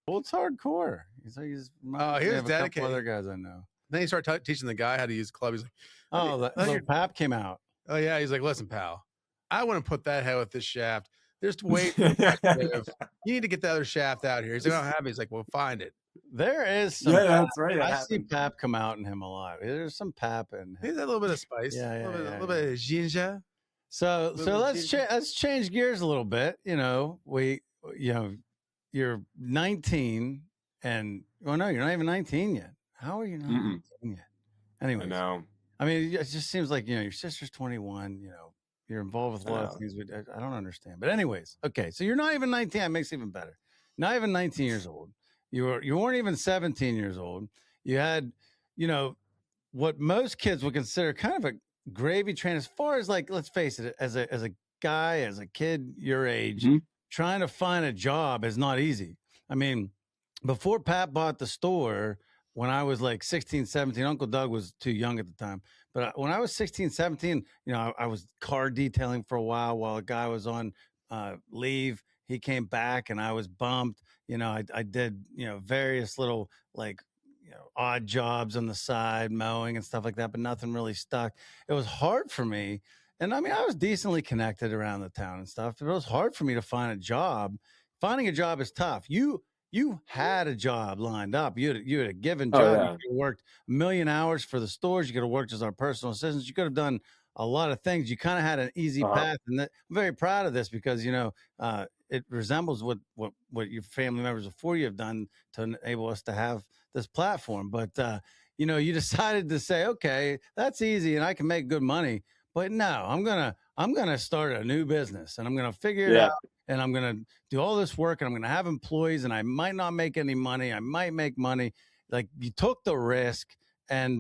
well, it's hardcore. He was dedicated. A couple other guys I know. Then he started teaching the guy how to use the club. He's like, Oh, the little pap came out. oh yeah. He's like, listen, pal, I want to put that head with this shaft. There's way too much live. You need to get the other shaft out here. He's like, I don't have it. He's like, well, find it. There is some. Yeah, that's right. I see pap come out in him a lot. There's some pap in He's him. a little bit of spice. Yeah, a little bit of ginger. So let's change gears a little bit. You know, you're 19, and well, no, you're not even 19 yet. How are you not 19 yet? Anyway, no. I mean, it just seems like your sister's 21. You're involved with a lot of things. I don't understand. But anyways, okay, so you're not even 19. That makes it even better. Not even 19 years old. You weren't even 17 years old. You had, what most kids would consider kind of a gravy train. As far as like, let's face it, as a guy, as a kid your age, trying to find a job is not easy. I mean, before Pat bought the store, when I was like 16, 17, Uncle Doug was too young at the time. But when I was 16, 17, I was car detailing for a while a guy was on leave. He came back and I was bumped. I did, various little like, odd jobs on the side, mowing and stuff like that, but nothing really stuck. It was hard for me. And I mean, I was decently connected around the town and stuff, but it was hard for me to find a job. Finding a job is tough. You had a job lined up. You had a given job. You could have worked a million hours for the stores. You could have worked as our personal assistants. You could have done a lot of things. You kind of had an easy path. And I'm very proud of this because, it resembles what your family members before you have done to enable us to have this platform. But, you decided to say, okay, that's easy and I can make good money. But no, I'm going to start a new business and I'm going to figure it out. And I'm going to do all this work and I'm going to have employees and I might not make any money. I might make money. Like you took the risk and,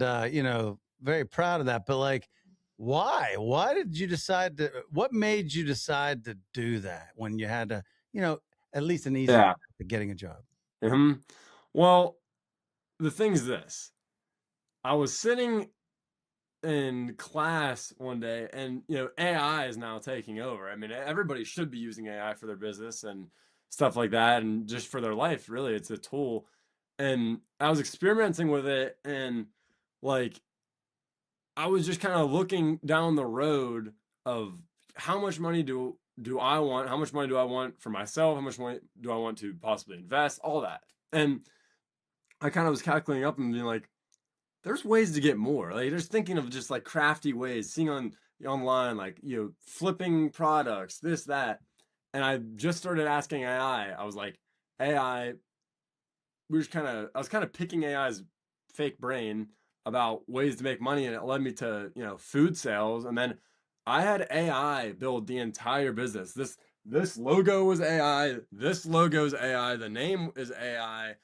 very proud of that. But like, why did you what made you decide to do that when you had to, at least an easy path to getting a job? Well, the thing is this, I was sitting in class one day and AI is now taking over. I mean, everybody should be using AI for their business and stuff like that and just for their life. Really, it's a tool. And I was experimenting with it and like I was just kind of looking down the road of how much money do I want? How much money do I want for myself? How much money do I want to possibly invest? All that. And I kind of was calculating up and being like, there's ways to get more. Like just thinking of just like crafty ways, seeing online, like, flipping products, this, that. and I just started asking AI. I was like, AI, I was kind of picking AI's fake brain about ways to make money, and it led me to, food sales. And then I had AI build the entire business. This logo was AI, this logo is AI, the name is AI.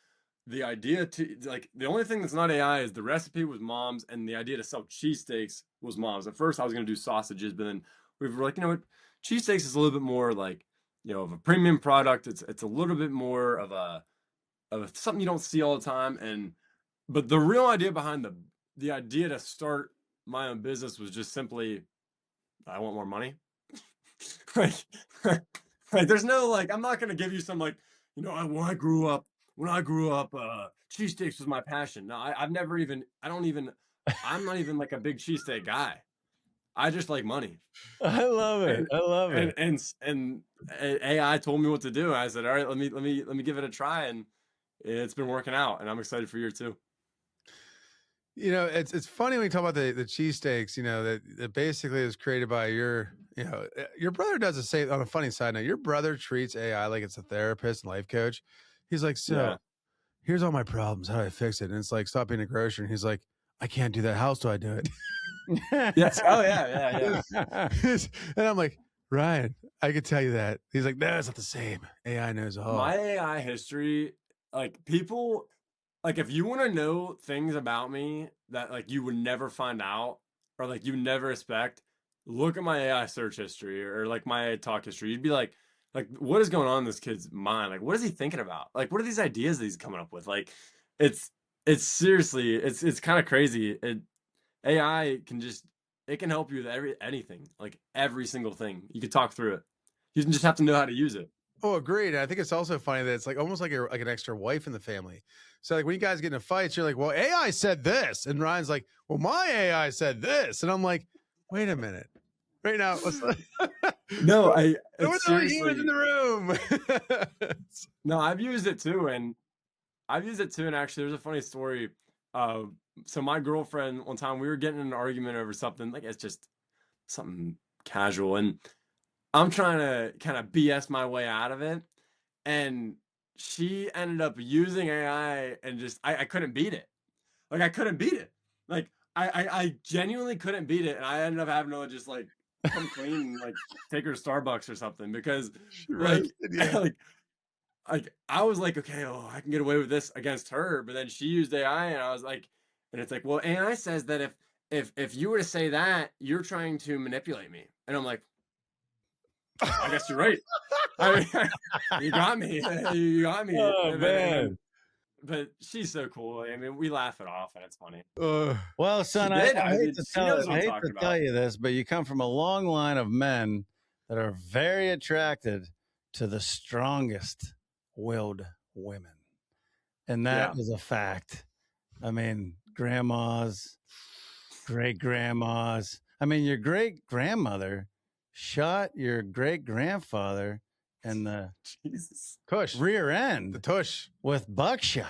The idea to like the only thing that's not AI is the recipe was mom's, and the idea to sell cheesesteaks was mom's. At first I was gonna do sausages, but then we were like, you know what, cheesesteaks is a little bit more like, of a premium product. It's a little bit more of something you don't see all the time. But the real idea behind the idea to start my own business was just simply, I want more money. like, like there's no like, I'm not gonna give you some like, when I grew up, cheesesteaks was my passion. No, I'm not even like a big cheesesteak guy. I just like money. I love it. And I love it. and AI told me what to do. I said, all right, let me give it a try, and it's been working out, and I'm excited for year 2. It's funny when you talk about the cheesesteaks, that basically is created by your brother does the same. On a funny side note, your brother treats AI like it's a therapist and life coach. He's like, so Yeah. here's all my problems. How do I fix it? And it's like, stop being a grocer. And he's like, I can't do that. How else do I do it? Yes. Oh yeah. And I'm like, Ryan, I could tell you that. He's like, no, it's not the same. AI knows all. My AI history, like people, like if you want to know things about me that like you would never find out or like you never expect, look at my AI search history or like my AI talk history. You'd be like what is going on in this kid's mind? Like what is he thinking about? Like what are these ideas that he's coming up with? Like it's seriously, it's kind of crazy. AI it can help you with anything, like every single thing. You can talk through it. You just have to know how to use it. Oh, agreed. And I think it's also funny that it's like almost like like an extra wife in the family. So like when you guys get in fights, you're like, well, AI said this. And Ryan's like, well, my AI said this. And I'm like, wait a minute. Right now, No, there was no humans in the room. No, I've used it too, and actually there's a funny story. So my girlfriend, one time we were getting in an argument over something, like it's just something casual, and I'm trying to kind of BS my way out of it, and she ended up using AI, and just I couldn't beat it. Like I couldn't beat it. Like I genuinely couldn't beat it, and I ended up having to just like come clean and like take her to Starbucks or something because like like I was like, okay, oh, I can get away with this against her, but then she used AI, and I was like, and it's like, well, AI says that if you were to say that, you're trying to manipulate me, and I'm like, I guess you're right. I mean, you got me. You got me. Oh, man. But she's so cool. I mean, we laugh it off, and it's funny. Well, son, I hate to tell you this, but you come from a long line of men that are very attracted to the strongest-willed women, and that is a fact. I mean, grandmas, great-grandmas. I mean, your great-grandmother shot your great-grandfather in the tush rear end, the tush, with buckshot.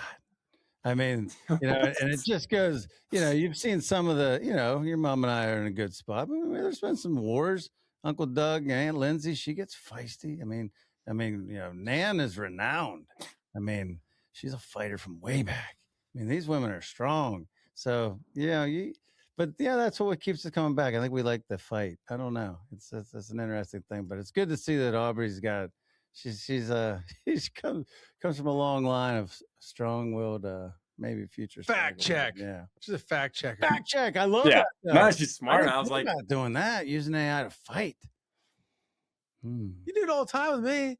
I mean, and it just goes, you've seen some of the, your mom and I are in a good spot, but there's been some wars. Uncle Doug, Aunt Lindsay, she gets feisty. I mean, Nan is renowned. I mean, she's a fighter from way back. I mean, these women are strong. So, that's what keeps us coming back. I think we like the fight. I don't know. It's an interesting thing, but it's good to see that Aubrey's got. She comes from a long line of strong-willed, maybe future fact check. Yeah, she's a fact checker. Fact check. I love that. No, she's smart. I was like, about doing that, using AI to fight. You do it all the time with me.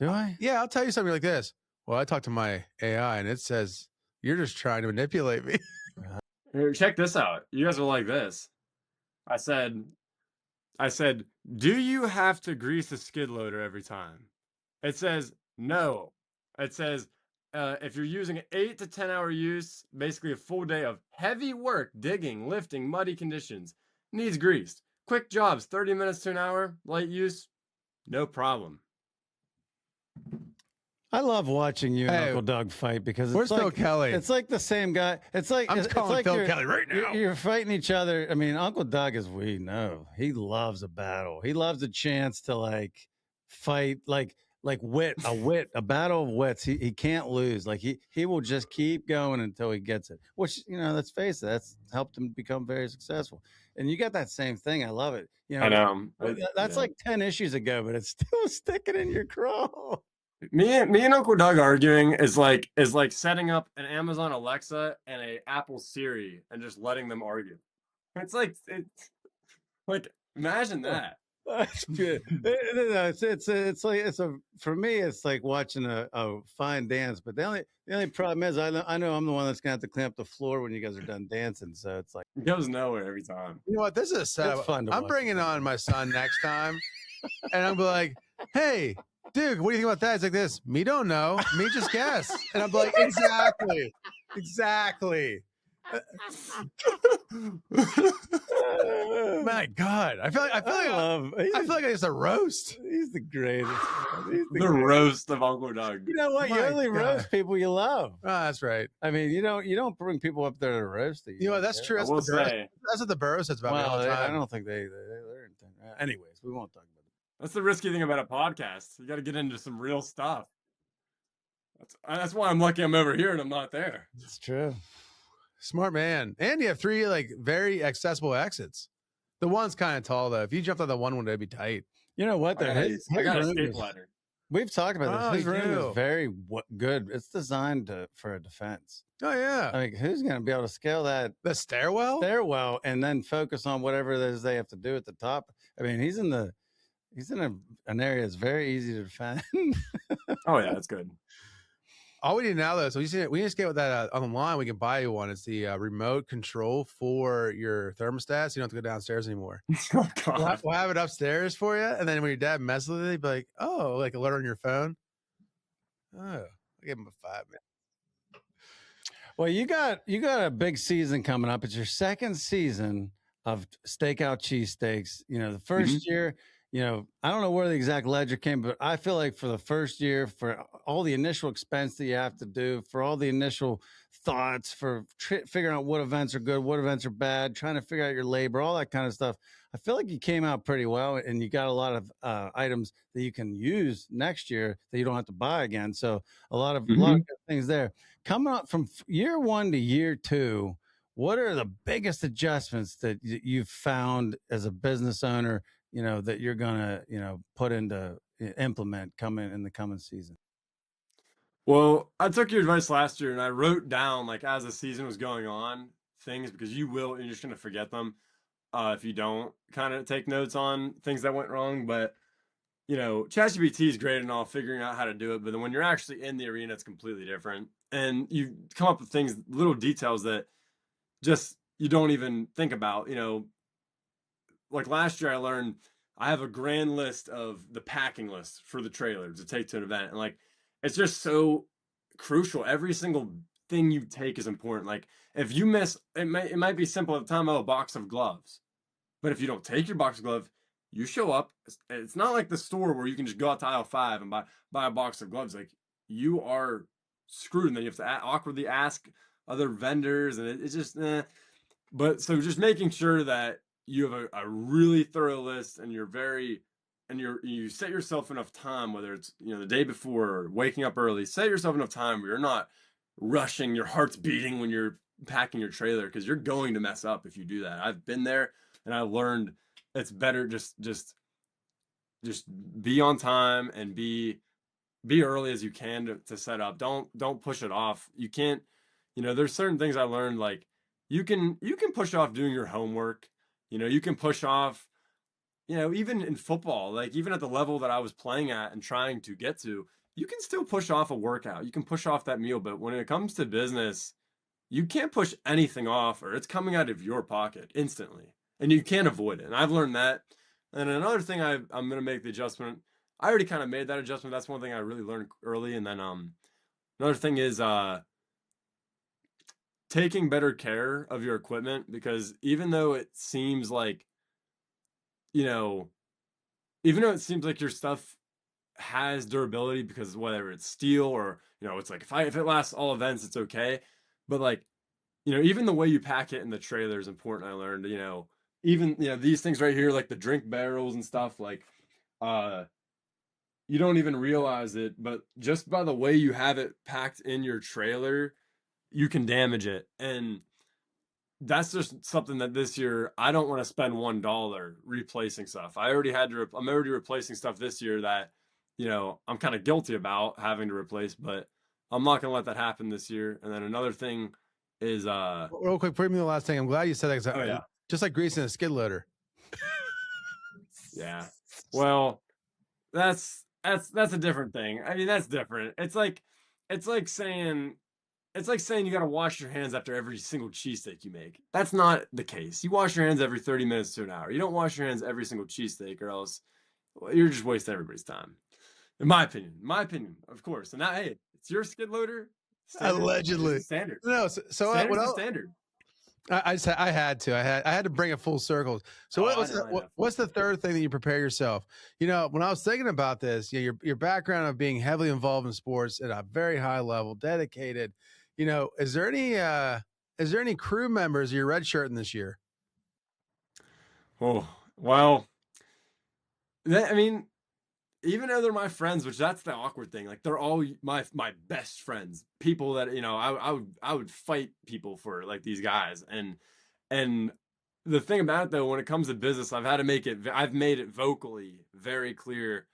Do I? Yeah, I'll tell you something like this. Well, I talked to my AI, and it says you're just trying to manipulate me. Here, check this out. You guys will like this. I said, do you have to grease the skid loader every time? It says no. It says if you're using an 8 to 10 hour use, basically a full day of heavy work, digging, lifting, muddy conditions, needs greased. Quick jobs, 30 minutes to an hour, light use, no problem. I love watching you and Uncle Doug fight because where's Phil Kelly? It's like the same guy. It's like I'm calling Phil Kelly right now. You're fighting each other. I mean, Uncle Doug, as we know, he loves a battle. He loves a chance to fight like a battle of wits. He can't lose. Like he will just keep going until he gets it. Which, let's face it, that's helped him become very successful. And you got that same thing. I love it. I know. That's like 10 issues ago, but it's still sticking in your craw. Me and Uncle Doug arguing is like setting up an Amazon Alexa and a Apple Siri and just letting them argue. It's like imagine that. That's good. It's for me. It's like watching a fine dance. But the only problem is I know I'm the one that's gonna have to clean up the floor when you guys are done dancing. So it's like It goes nowhere every time. You know what? This is a setup. fun to I'm watch. bringing on my son next time, and I'm like, "Hey, dude, what do you think about that?" It's like this. Me don't know. Me just guess. And I'm like, exactly. My God, I feel like it's a roast. He's the greatest. He's The roast of Uncle Doug. You know what? You My only God. roast people you love. Oh, that's right. I mean, you don't bring people up there to roast you. You know what? That's true. I That's, will the Burrows- say that's what the Burrows says about me all Well, the I time. don't think they're anything. Anyways, we won't talk about it. that's the risky thing about a podcast. You got to get into some real stuff. That's why I'm lucky I'm over here and I'm not there. It's true. Smart man. And you have 3 like very accessible exits. The one's kind of tall though. If you jumped on the one, it'd be tight. You know what? I Though? got a room escape is- ladder. We've talked about Oh, this. His you room do. is very good. It's designed for a defense. Oh yeah. I mean, who's going to be able to scale that The stairwell? stairwell and then focus on whatever it is they have to do at the top? I mean, he's in an area that's very easy to defend. Oh yeah, that's good. All we need now though, so we just get with that online. We can buy you one. It's the remote control for your thermostat, so you don't have to go downstairs anymore. Oh God. We'll have it upstairs for you, and then when your dad messes with it, he'd be like, "Oh, like alert on your phone." Oh, I'll give him a 5 minute. Well, you got a big season coming up. It's your second season of Steakout Cheesesteaks. The first year, I don't know where the exact ledger came, but I feel like for the first year, for all the initial expense that you have to do, for all the initial thoughts, for figuring out what events are good, what events are bad, trying to figure out your labor, all that kind of stuff, I feel like you came out pretty well, and you got a lot of items that you can use next year that you don't have to buy again. So a lot of good things there. Coming up from year 1 to year 2, what are the biggest adjustments that you've found as a business owner, that you're gonna, put into implement in the coming season? Well, I took your advice last year and I wrote down, like, as the season was going on, things, because you're just going to forget them if you don't kind of take notes on things that went wrong. But, ChatGPT is great and all, figuring out how to do it. But then when you're actually in the arena, it's completely different. And you come up with things, little details that just you don't even think about. Like last year, I learned I have a grand list of the packing list for the trailer to take to an event. And like, it's just so crucial. Every single thing you take is important. Like if you miss, it might be simple at the time, a box of gloves. But if you don't take your box of gloves, you show up. It's not like the store where you can just go out to aisle 5 and buy a box of gloves. Like you are screwed. And then you have to awkwardly ask other vendors. And it's just, But so just making sure that you have a really thorough list and you set yourself enough time, whether it's the day before or waking up early, set yourself enough time where you're not rushing, your heart's beating when you're packing your trailer, because you're going to mess up if you do that. I've been there and I learned it's better just be on time and be early as you can to set up. Don't push it off. You can't, there's certain things I learned, like you can push off doing your homework. You can push off, even in football, like even at the level that I was playing at and trying to get to, you can still push off a workout. You can push off that meal. But when it comes to business, you can't push anything off, or it's coming out of your pocket instantly and you can't avoid it. And I've learned that. And another thing I'm going to make the adjustment. I already kind of made that adjustment. That's one thing I really learned early. And then another thing is taking better care of your equipment, because even though it seems like, even though it seems like your stuff has durability, because whether it's steel or, it's like if it lasts all events, it's okay. But like, even the way you pack it in the trailer is important. I learned, even, these things right here, like the drink barrels and stuff, like, you don't even realize it, but just by the way you have it packed in your trailer, you can damage it. And that's just something that this year I don't want to spend $1 replacing stuff. I'm already replacing stuff this year that, I'm kind of guilty about having to replace, but I'm not gonna let that happen this year. And then another thing is Real quick, put me the last thing. I'm glad you said that, 'cause oh yeah. just like greasing a skid loader. Yeah. Well, that's a different thing. I mean, that's different. It's like saying you got to wash your hands after every single cheesesteak you make. That's not the case. You wash your hands every 30 minutes to an hour. You don't wash your hands every single cheesesteak, or else you're just wasting everybody's time. In my opinion, of course. And now, hey, it's your skid loader. Allegedly. Standard. No, so Standard's the standard. I had to bring it full circle. So what's the third thing that you prepare yourself? When I was thinking about this, your background of being heavily involved in sports at a very high level, dedicated, is there any crew members you're redshirting this year? Oh, well, I mean, even though they're my friends, which that's the awkward thing, like they're all my best friends, people that I would fight people for, like these guys. And the thing about it though, when it comes to business, I've made it vocally very clear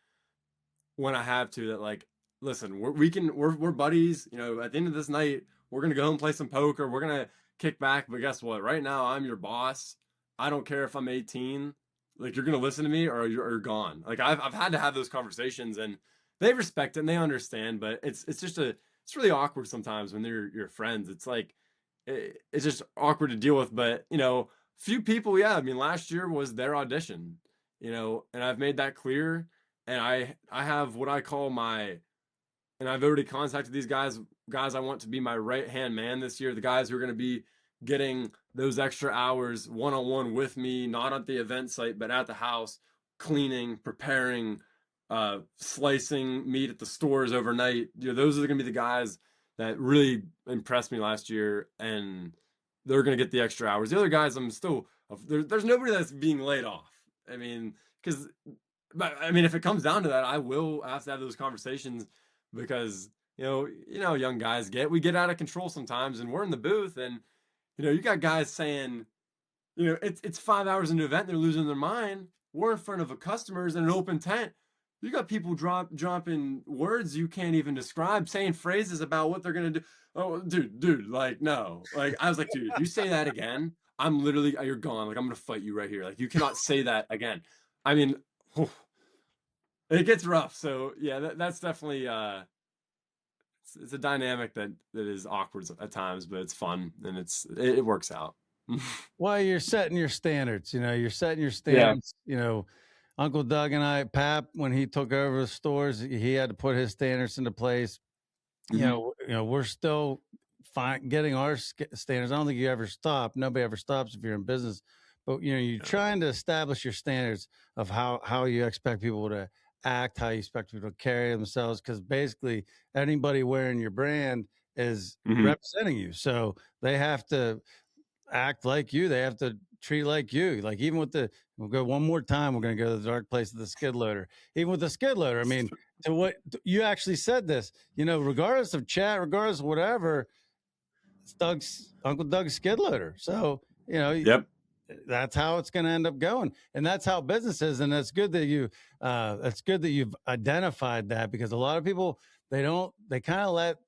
when I have to, that like, listen, we're buddies. At the end of this night, we're gonna go home and play some poker. We're gonna kick back. But guess what? Right now, I'm your boss. I don't care if I'm 18. Like, you're gonna listen to me, or you're gone. Like, I've had to have those conversations, and they respect it and they understand. But it's really awkward sometimes when they're your friends. It's like it's just awkward to deal with. But few people, yeah. I mean, last year was their audition. And I've made that clear. And I have what I call and I've already contacted these guys I want to be my right hand man this year, the guys who are going to be getting those extra hours one-on-one with me, not at the event site but at the house, cleaning, preparing, slicing meat at the stores overnight. Those are going to be the guys that really impressed me last year, and they're going to get the extra hours. The other guys, there's nobody that's being laid off. I mean, but I mean, if it comes down to that, I will have to have those conversations, because young guys we get out of control sometimes, and we're in the booth, and you got guys saying, it's 5 hours into an event, they're losing their mind. We're in front of customers in an open tent. You got people dropping words you can't even describe, saying phrases about what they're gonna do. Oh, dude, like, no. Like, I was like, dude, if you say that again, I'm literally, you're gone. Like, I'm gonna fight you right here. Like, you cannot say that again. I mean, it gets rough. So yeah, that's definitely it's a dynamic that is awkward at times, but it's fun, and it works out. Well, you're setting your standards. You're setting your standards. Uncle Doug and Pap, when he took over the stores, he had to put his standards into place. We're still getting our standards. I don't think you ever stop. Nobody ever stops if you're in business. But you're trying to establish your standards of how you expect people to act, how you expect people to carry themselves, because basically anybody wearing your brand is representing you. So they have to act like you. They have to treat like you. Like, even with we'll go one more time. We're going to go to the dark place of the skid loader. Even with the skid loader, I mean, to what you actually said this, regardless of chat, regardless of whatever, it's Uncle Doug's skid loader. So, Yep. That's how it's going to end up going, and that's how business is. And that's good that you've identified that, because a lot of people, they kind of let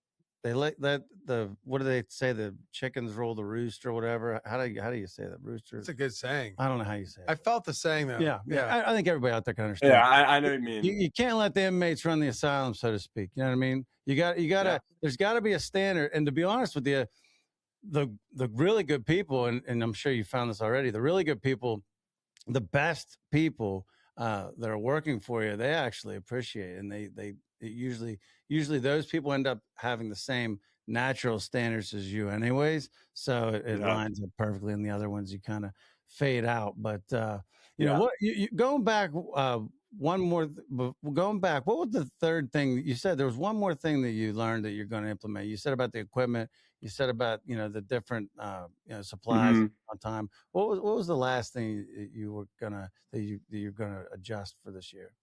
what do they say, the chickens roll the roost or whatever. How do you say that, rooster? It's a good saying. I don't know how you say it. I felt the saying though. Yeah. I think everybody out there can understand. Yeah, I know what you mean. You can't let the inmates run the asylum, so to speak. You know what I mean? You got to. There's got to be a standard. And to be honest with you, the really good people, and I'm sure you found this already, the really good people, the best people that are working for you, they actually appreciate it. And they usually those people end up having the same natural standards as you anyways. So it lines up perfectly, and the other ones you kind of fade out. But what going back, going back, what was the third thing you said? There was one more thing that you learned that you're going to implement. You said about the equipment. You said about the different supplies on time. What was the last thing that you're gonna adjust for this year?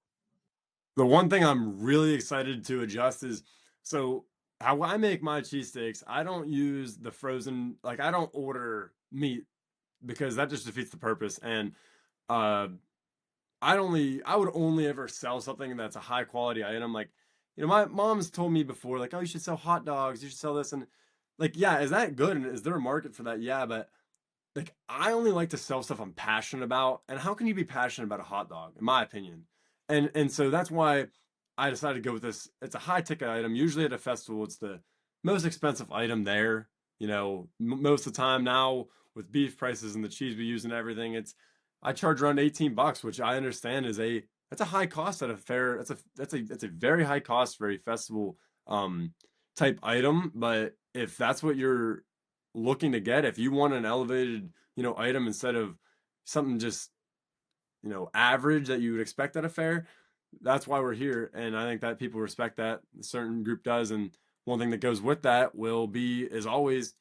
The one thing I'm really excited to adjust is, so how I make my cheesesteaks, I don't use the frozen, like I don't order meat because that just defeats the purpose. And uh I would only ever sell something that's a high quality item. Like, my mom's told me before, like, oh, you should sell hot dogs, you should sell this. And like, yeah, is that good? And is there a market for that? Yeah, but like, I only like to sell stuff I'm passionate about. And how can you be passionate about a hot dog, in my opinion? And so that's why I decided to go with this. It's a high ticket item. Usually at a festival, it's the most expensive item there. Most of the time now with beef prices and the cheese we use and everything, I charge around $18, which I understand that's a high cost at a fair. That's a very high cost for a festival type item. But if that's what you're looking to get, if you want an elevated, item instead of something just, average that you would expect at a fair, that's why we're here. And I think that people respect that. A certain group does. And one thing that goes with that is always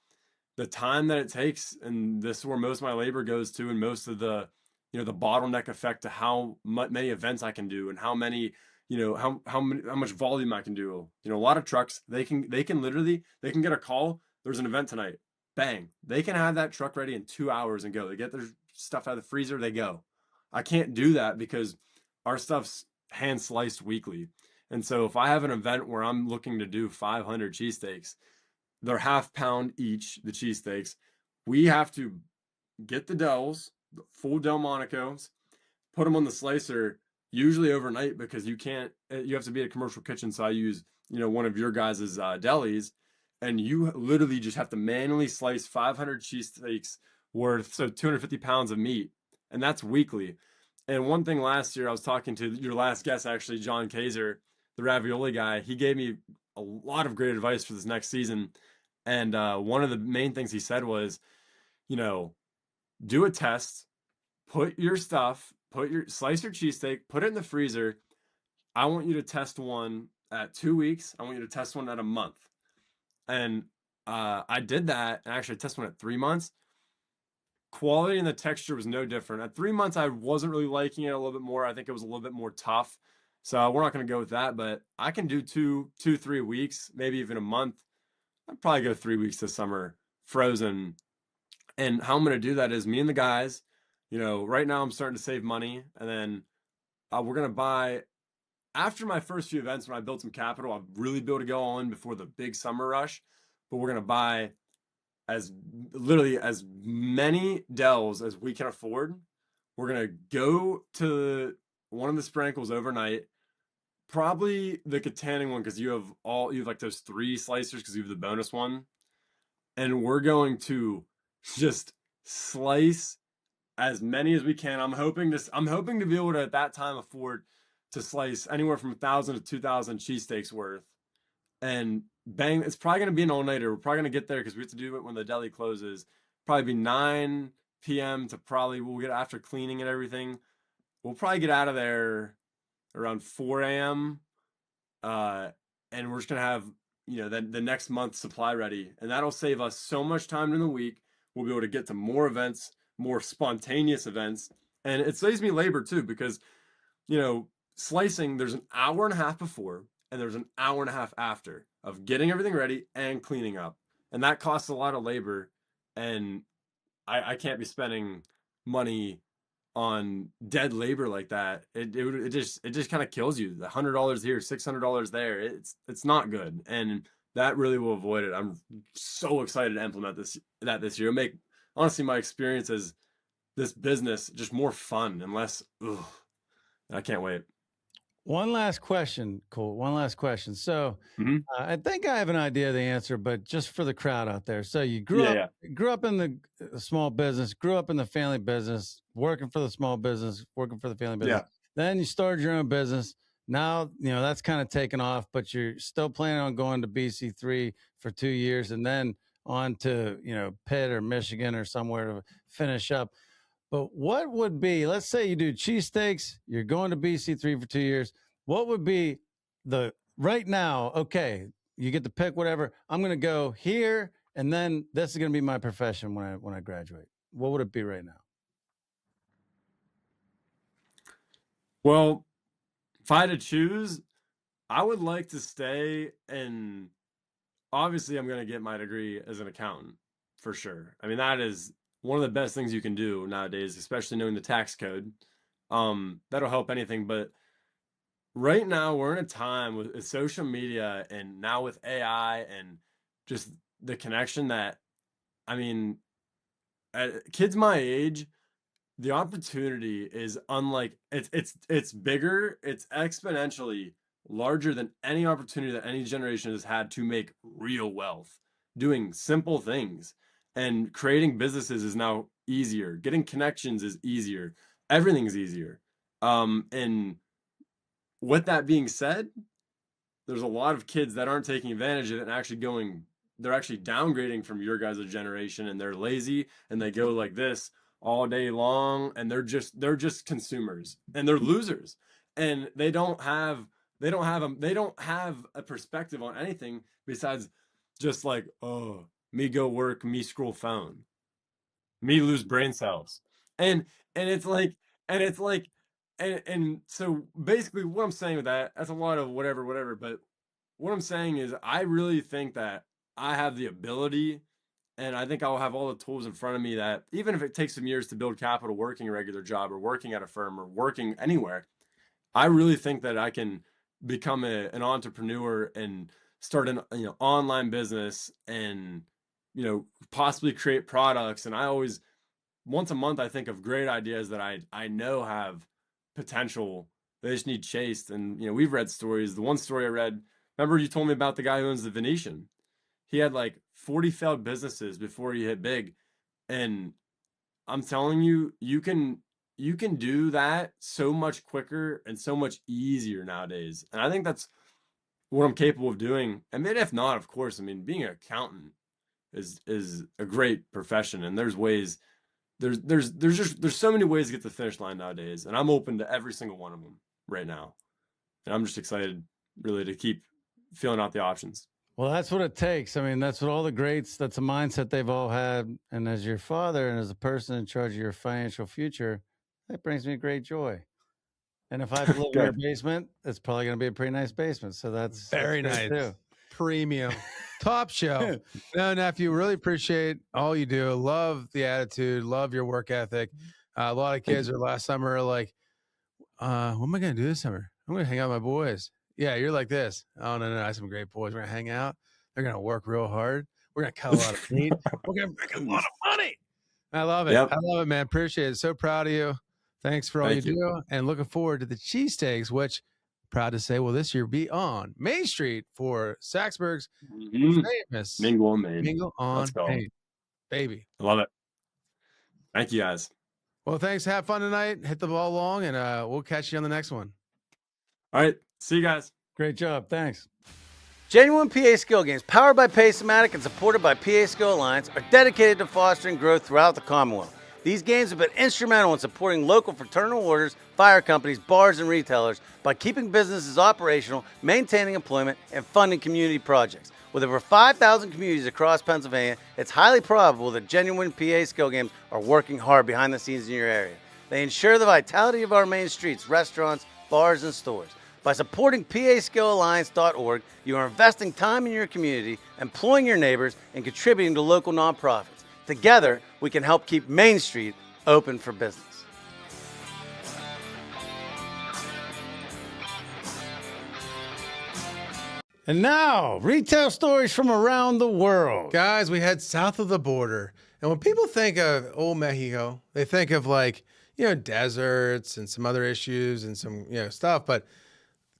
the time that it takes. And this is where most of my labor goes to, and most of the, the bottleneck effect to how many events I can do, and how many, how much volume I can do. A lot of trucks, they can literally, they can get a call. There's an event tonight. Bang. They can have that truck ready in 2 hours and go. They get their stuff out of the freezer. They go. I can't do that because our stuff's hand sliced weekly. And so if I have an event where I'm looking to do 500 cheesesteaks, they're half pound each, the cheesesteaks. We have to get the Dells, the full Delmonico's, put them on the slicer, usually overnight, because you have to be at a commercial kitchen. So I use, one of your guys' delis, and you literally just have to manually slice 500 cheesesteaks worth, so 250 pounds of meat. And that's weekly. And one thing last year, I was talking to your last guest, actually, John Kaiser, the ravioli guy. He gave me a lot of great advice for this next season. And one of the main things he said was, do a test, slice your cheesesteak, put it in the freezer. I want you to test one at 2 weeks. I want you to test one at a month. And I did that, and actually tested one at 3 months. Quality and the texture was no different. At 3 months, I wasn't really liking it a little bit more. I think it was a little bit more tough. So we're not going to go with that, but I can do 3 weeks, maybe even a month. I'd probably go 3 weeks this summer, frozen. And how I'm going to do that is me and the guys, right now I'm starting to save money. And then we're going to buy, after my first few events, when I build some capital, I'll really be able to go on before the big summer rush. But we're going to buy literally as many Dells as we can afford. We're going to go to one of the Sprankles overnight, probably the Katanning one, because you have like those 3 slicers, because you have the bonus one. And we're going to just slice as many as we can. I'm hoping to be able to at that time afford to slice anywhere from 1,000 to 2,000 cheesesteaks worth. And bang, it's probably going to be an all-nighter. We're probably going to get there because we have to do it when the deli closes. Probably be 9 p.m. to we'll get after cleaning and everything. We'll probably get out of there around 4 a.m. And we're just going to have, the next month's supply ready. And that'll save us so much time in the week. We'll be able to get to more events, more spontaneous events. And it saves me labor too, because, slicing, there's an hour and a half before, and there's an hour and a half after of getting everything ready and cleaning up. And that costs a lot of labor. And I can't be spending money on dead labor like that. It just kind of kills you. The $100 here, $600 there. It's not good. And that really will avoid it. I'm so excited to implement this year. It'll make, honestly, my experience as this business just more fun and less, I can't wait. One last question, Colt. One last question. So I think I have an idea of the answer, but just for the crowd out there. So you grew up in the small business, grew up in the family business, working for the small business, working for the family business. Yeah. Then you started your own business. Now, that's kind of taken off, but you're still planning on going to BC3 for 2 years and then on to, Pitt or Michigan or somewhere to finish up. But what would be, let's say you do cheesesteaks, you're going to BC3 for 2 years. What would be right now, okay, you get to pick whatever, I'm going to go here, and then this is going to be my profession when I graduate. What would it be right now? Well, if I had to choose, I would like to stay and obviously I'm going to get my degree as an accountant for sure. I mean, that is one of the best things you can do nowadays, especially knowing the tax code. That'll help anything. But right now we're in a time with social media and now with AI and just the connection that, I mean, kids my age, the opportunity is unlike it's bigger, it's exponentially larger than any opportunity that any generation has had to make real wealth doing simple things. And creating businesses is now easier, getting connections is easier, everything's easier. And with that being said, there's a lot of kids that aren't taking advantage of it and actually they're actually downgrading from your guys' generation, and they're lazy and they go like this all day long, and they're just consumers and they're losers, and they don't have a perspective on anything besides just like, oh, me go work, me scroll phone, me lose brain cells. And and it's like and it's like and and so basically what I'm saying with that's a lot of whatever, but what I'm saying is I really think that I have the ability, and I think I'll have all the tools in front of me that even if it takes some years to build capital working a regular job or working at a firm or working anywhere, I really think that I can become an entrepreneur and start an online business and possibly create products. And I always, once a month, I think of great ideas that I know have potential. They just need chased. And we've read stories. The one story I read, remember you told me about the guy who owns the Venetian? He had like 40 failed businesses before he hit big. And I'm telling you, you can do that so much quicker and so much easier nowadays. And I think that's what I'm capable of doing. And then if not, of course, I mean, being an accountant is a great profession, and there's ways there's so many ways to get to the finish line nowadays, and I'm open to every single one of them right now. And I'm just excited really to keep feeling out the options. Well, that's what it takes. I mean, that's what all the greats, that's a mindset they've all had. And as your father and as a person in charge of your financial future, that brings me great joy. And if I have to live in your Good. basement, it's probably going to be a pretty nice basement. So that's Very great nice. too. Premium. Top shelf. No, nephew, really appreciate all you do. Love the attitude. Love your work ethic. A lot of kids are last summer are like, what am I going to do this summer? I'm going to hang out with my boys. Yeah, you're like this. Oh, no. I have some great boys. We're going to hang out. They're going to work real hard. We're going to cut a lot of meat. We're going to make a lot of money. I love it. Yep. I love it, man. Appreciate it. So proud of you. Thanks for all Thank you you. do. And looking forward to the cheesesteaks, which proud to say will this year be on Main Street for Saxburg's famous Mingle on Main. Mingle on Let's go. Main. Baby. I love it. Thank you guys. Well, thanks. Have fun tonight. Hit the ball long, and we'll catch you on the next one. All right. See you guys. Great job. Thanks. Genuine PA Skill Games, powered by Pacematic and supported by PA Skill Alliance, are dedicated to fostering growth throughout the Commonwealth. These games have been instrumental in supporting local fraternal orders, fire companies, bars, and retailers by keeping businesses operational, maintaining employment, and funding community projects. With over 5,000 communities across Pennsylvania, it's highly probable that Genuine PA Skill Games are working hard behind the scenes in your area. They ensure the vitality of our main streets, restaurants, bars, and stores. By supporting PASkillalliance.org, you are investing time in your community, employing your neighbors, and contributing to local nonprofits. Together, we can help keep Main Street open for business. And now, retail stories from around the world. Guys, we head south of the border. And when people think of old Mexico, they think of deserts and some other issues and some, stuff. But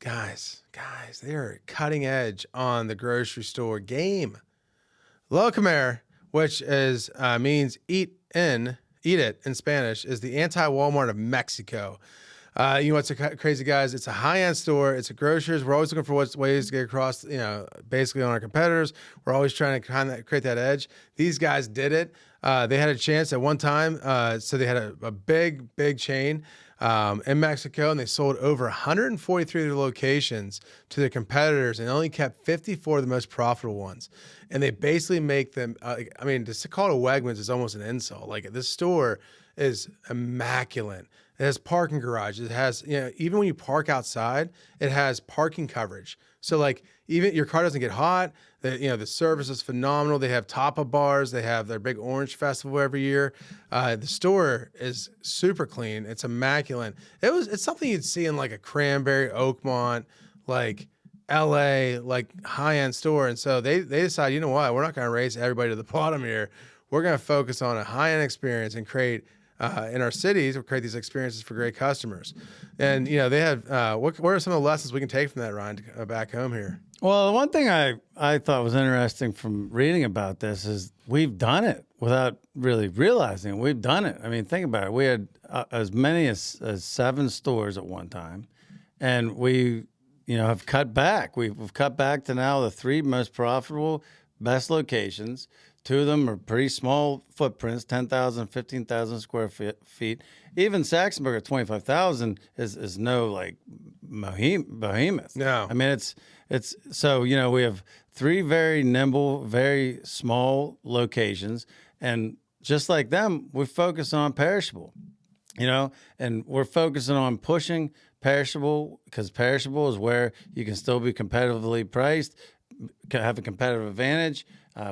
guys, they are cutting edge on the grocery store game. La Comer, which is means eat it in Spanish, is the anti-Walmart of Mexico. What's crazy, guys? It's a high-end store. It's a grocer's. We're always looking for ways to get across, basically on our competitors. We're always trying to kind of create that edge. These guys did it. They had a chance at one time. So they had a big chain in Mexico, and they sold over 143 of their locations to their competitors and only kept 54 of the most profitable ones. And they basically make them, to call it a Wegmans is almost an insult. Like, this store is immaculate. It has parking garages. It has, even when you park outside, it has parking coverage. So like even your car doesn't get hot. The service is phenomenal. They have tapa bars. They have their big orange festival every year. The store is super clean. It's immaculate. It's something you'd see in like a Cranberry, Oakmont, like LA, like high-end store. And so they decide, you know what, we're not going to race everybody to the bottom here. We're going to focus on a high-end experience and create in our cities, we'll create these experiences for great customers. And, they have, what are some of the lessons we can take from that, Ryan, to, back home here? Well, the one thing I thought was interesting from reading about this is we've done it without really realizing it. We've done it. I mean, think about it. We had as many as 7 stores at one time, and we, have cut back. We've cut back to now the 3 most profitable, best locations. 2 of them are pretty small footprints, 10,000, 15,000 square feet. Even Saxonburg at 25,000 is no like behemoth. No. I mean, it's so, we have 3 very nimble, very small locations. And just like them, we focus on perishable, and we're focusing on pushing perishable because perishable is where you can still be competitively priced, have a competitive advantage.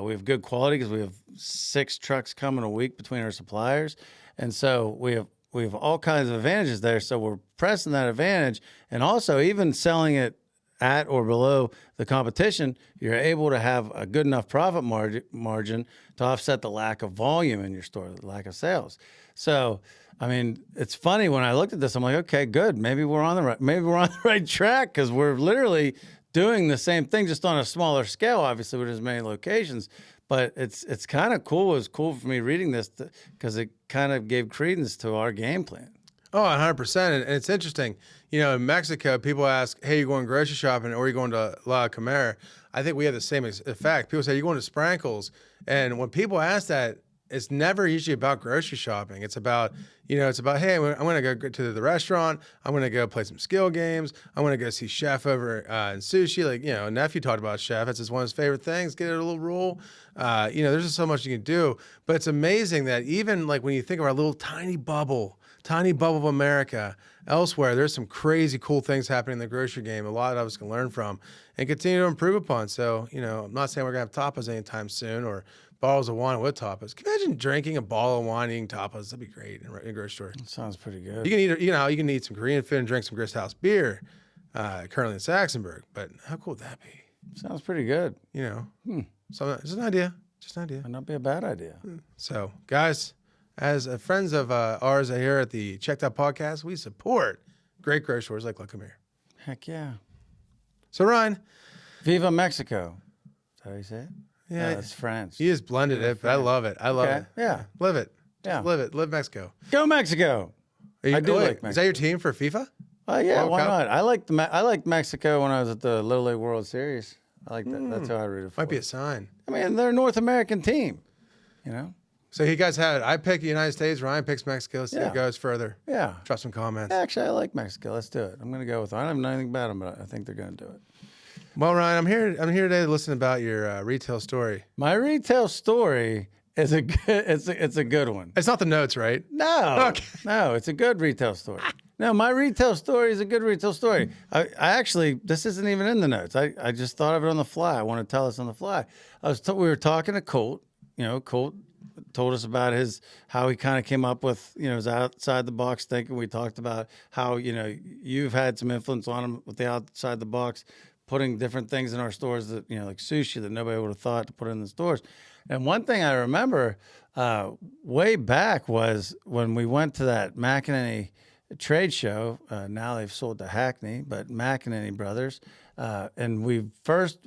We have good quality because we have 6 trucks coming a week between our suppliers. And so we have all kinds of advantages there. So we're pressing that advantage, and also even selling it at or below the competition, you're able to have a good enough profit margin to offset the lack of volume in your store, the lack of sales. So, I mean, it's funny when I looked at this, I'm like, okay, good. Maybe we're on the right track because we're literally doing the same thing, just on a smaller scale, obviously, with as many locations. But it's kind of cool. It was cool for me reading this because it kind of gave credence to our game plan. Oh, 100%. And it's interesting. In Mexico, people ask, hey, you going grocery shopping or are you going to La Comer? I think we have the same effect. People say, you're going to Sprankles. And when people ask that, it's never usually about grocery shopping. It's about, hey, I'm going to go to the restaurant. I'm going to go play some skill games. I'm going to go see Chef over in Sushi. Like, Nephew talked about Chef. That's just one of his favorite things. Get it a little roll. There's just so much you can do. But it's amazing that even like when you think of our little tiny bubble of America, elsewhere, there's some crazy cool things happening in the grocery game. A lot of us can learn from and continue to improve upon. So, I'm not saying we're going to have tapas anytime soon or bottles of wine with tapas. Can you imagine drinking a bottle of wine, eating tapas? That'd be great in a grocery store. That sounds pretty good. You can eat some Korean food and drink some Grist House beer, currently in Saxonburg. But how cool would that be? Sounds pretty good. So it's an idea. Just an idea. Might not be a bad idea. So, guys, as friends of ours here at the Checked Out Podcast, we support great grocery stores like La Comer. Heck yeah. So, Ryan. Viva Mexico. Is that how you say it? Yeah. It's French. You just blended it, but I love it. I love it. Yeah. Live it. Yeah. Just live it. Live Mexico. Go Mexico. I do like Mexico. Is that your team for FIFA? Yeah, World why Cup? not? I liked Mexico when I was at the Little League World Series. I like that. That's how I rooted for. Might be a sign. I mean, they're a North American team, So you guys had it. I pick the United States. Ryan picks Mexico. See who goes further. Yeah. Drop some comments. Actually, I like Mexico. Let's do it. I'm going to go with it. I don't know anything about them, but I think they're going to do it. Well, Ryan, I'm here today to listen about your retail story. My retail story is a good. It's a good one. It's not the notes, right? No. Okay. No, it's a good retail story. No, my retail story is a good retail story. I actually, this isn't even in the notes. I just thought of it on the fly. I want to tell us on the fly. We were talking to Colt. Colt told us about how he kind of came up with, his outside the box thinking. We talked about how, you've had some influence on him with the outside the box, putting different things in our stores that, like sushi that nobody would have thought to put in the stores. And one thing I remember way back was when we went to that McEnany trade show. Now they've sold to Hackney, but McEnany Brothers. And we first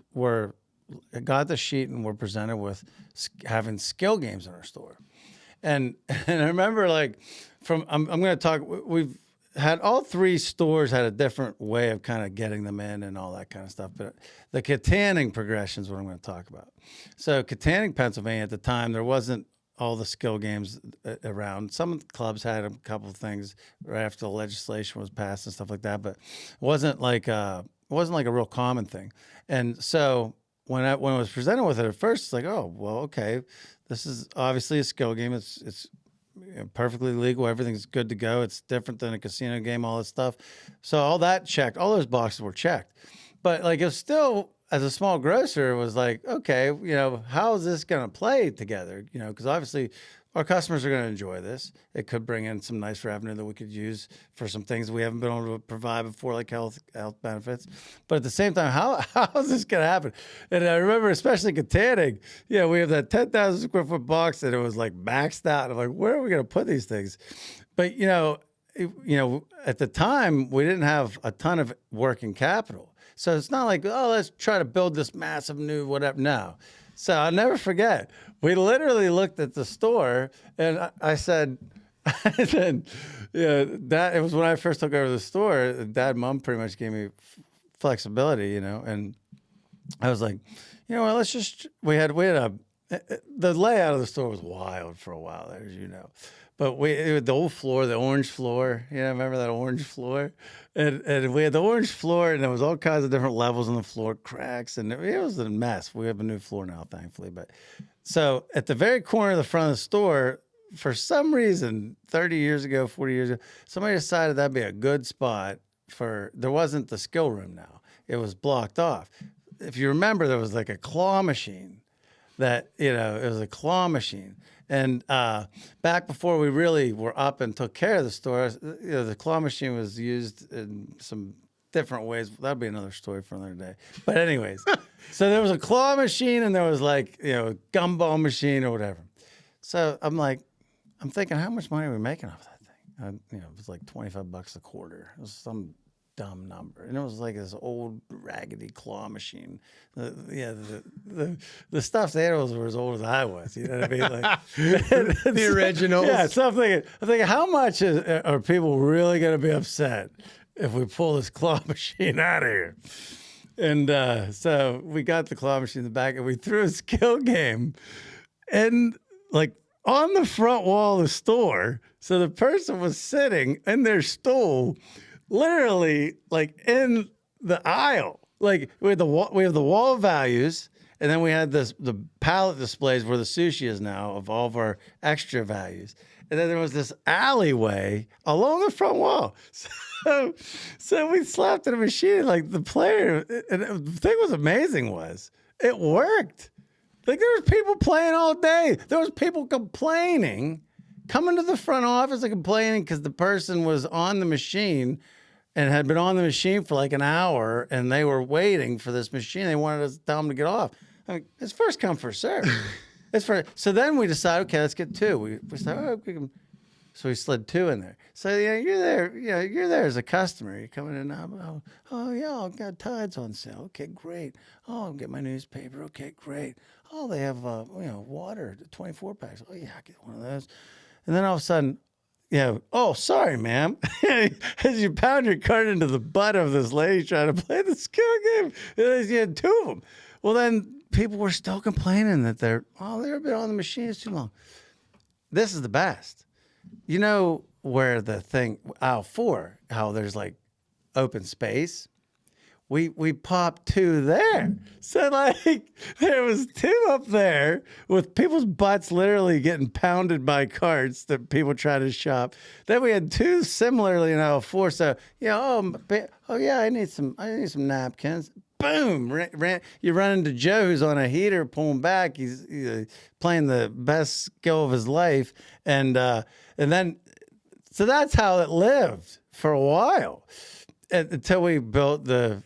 got the sheet and were presented with having skill games in our store. And I remember I'm going to talk, we've had all 3 stores had a different way of kind of getting them in and all that kind of stuff. But the Katanning progression is what I'm going to talk about. So Katanning, Pennsylvania, at the time, there wasn't all the skill games around. Some of the clubs had a couple of things right after the legislation was passed and stuff like that, but it wasn't like a real common thing. And so when I was presented with it at first, it's like, oh, well, okay, this is obviously a skill game. It's perfectly legal. Everything's good to go. It's different than a casino game, all this stuff. So all that checked. All those boxes were checked. But like, it's still, as a small grocer, it was like, okay, how is this going to play together? Because obviously our customers are going to enjoy this. It could bring in some nice revenue that we could use for some things we haven't been able to provide before, like health benefits. But at the same time, how is this going to happen? And I remember, especially Katanning, we have that 10,000 square foot box and it was like maxed out. I'm like, where are we going to put these things? But, at the time, we didn't have a ton of working capital. So it's not like, oh, let's try to build this massive new whatever. No. So I'll never forget. We literally looked at the store, and I said, Dad, it was when I first took over the store. Dad, Mom pretty much gave me flexibility, and I was like, well, let's just. We had the layout of the store was wild for a while there, as you know. But it was the old floor, the orange floor. Remember that orange floor? And we had the orange floor, and there was all kinds of different levels on the floor, cracks, and it was a mess. We have a new floor now, thankfully. But so at the very corner of the front of the store, for some reason, 30 years ago, 40 years ago, somebody decided that'd be a good spot there wasn't the skill room now. It was blocked off. If you remember, there was like a claw machine it was a claw machine. And back before we really were up and took care of the store, the claw machine was used in some different ways. That'd be another story for another day. But anyways, so there was a claw machine and there was like, gumball machine or whatever. So I'm thinking, how much money are we making off that thing? It was like $25 a quarter. It was some dumb number, and it was like this old raggedy claw machine. The stuffed animals were as old as I was. You know what I mean? Like the originals. Yeah. So I'm thinking, how much are people really going to be upset if we pull this claw machine out of here? And so we got the claw machine in the back, and we threw a skill game, and like on the front wall of the store. So the person was sitting in their stool, literally like in the aisle. Like we have the wall of values, and then we had the pallet displays where the sushi is now of all of our extra values. And then there was this alleyway along the front wall. So we slapped in a machine, like the player, and the thing was amazing was it worked. Like there was people playing all day. There was people complaining, coming to the front office and complaining because the person was on the machine and had been on the machine for like an hour, and they were waiting for this machine. They wanted us to tell them to get off. I mean, it's first come, first serve. So then we decided, okay, let's get two. We said, so we slid two in there. So you're there. You're there as a customer. You're coming in now. Oh yeah, I've got Tides on sale. Okay, great. Oh, I'll get my newspaper. Okay, great. Oh, they have water, 24 packs. Oh yeah, I get one of those. And then all of a sudden, oh, sorry, ma'am. As you pound your cart into the butt of this lady trying to play the skill game, you had two of them. Well, then people were still complaining that they've been on the machine too long. This is the best. You know where the thing, aisle 4, how there's like open space? We popped two there. So like there was two up there with people's butts literally getting pounded by carts that people try to shop. Then we had two similarly in aisle 4. So I need some napkins. Boom! You run into Joe, who's on a heater pulling back. He's playing the best skill of his life, and then so that's how it lived for a while until we built the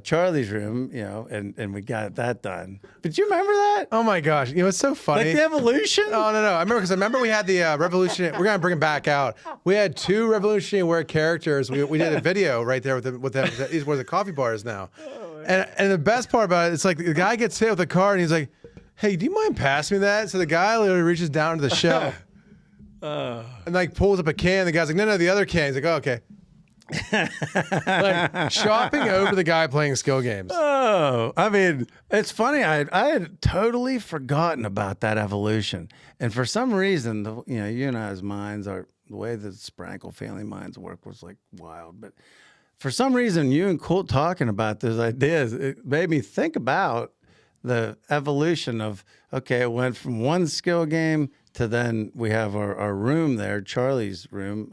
Charlie's room, and we got that done. But do you remember that? Oh my gosh. It's so funny. Like the evolution? Oh, no. I remember we had the Revolutionary. We're going to bring it back out. We had two Revolutionary War characters. We did a video right there with these where the coffee bar is now. And the best part about it, it's like the guy gets hit with a car and he's like, hey, do you mind passing me that? So the guy literally reaches down to the shelf and like pulls up a can. The guy's like, no, the other can. He's like, oh, okay. Like shopping over the guy playing skill games. Oh, I mean, it's funny. I had totally forgotten about that evolution, and for some reason, you and I's minds are the way the Sprankle family minds work was like wild. But for some reason, you and Colt talking about those ideas, it made me think about the evolution of it went from one skill game to then we have our room there, Charlie's room.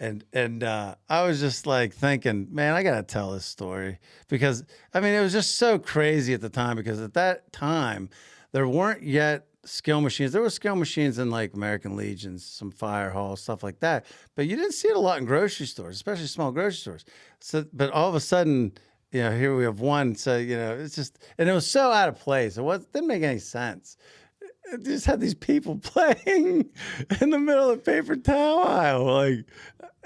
And I was just like thinking, man, I got to tell this story because, I mean, it was just so crazy at the time because at that time, there weren't yet skill machines. There were skill machines in like American Legions, some fire halls, stuff like that. But you didn't see it a lot in grocery stores, especially small grocery stores. So, but all of a sudden, here we have one. So, it's just, and it was so out of place. Didn't make any sense. It just had these people playing in the middle of the paper towel aisle. Like,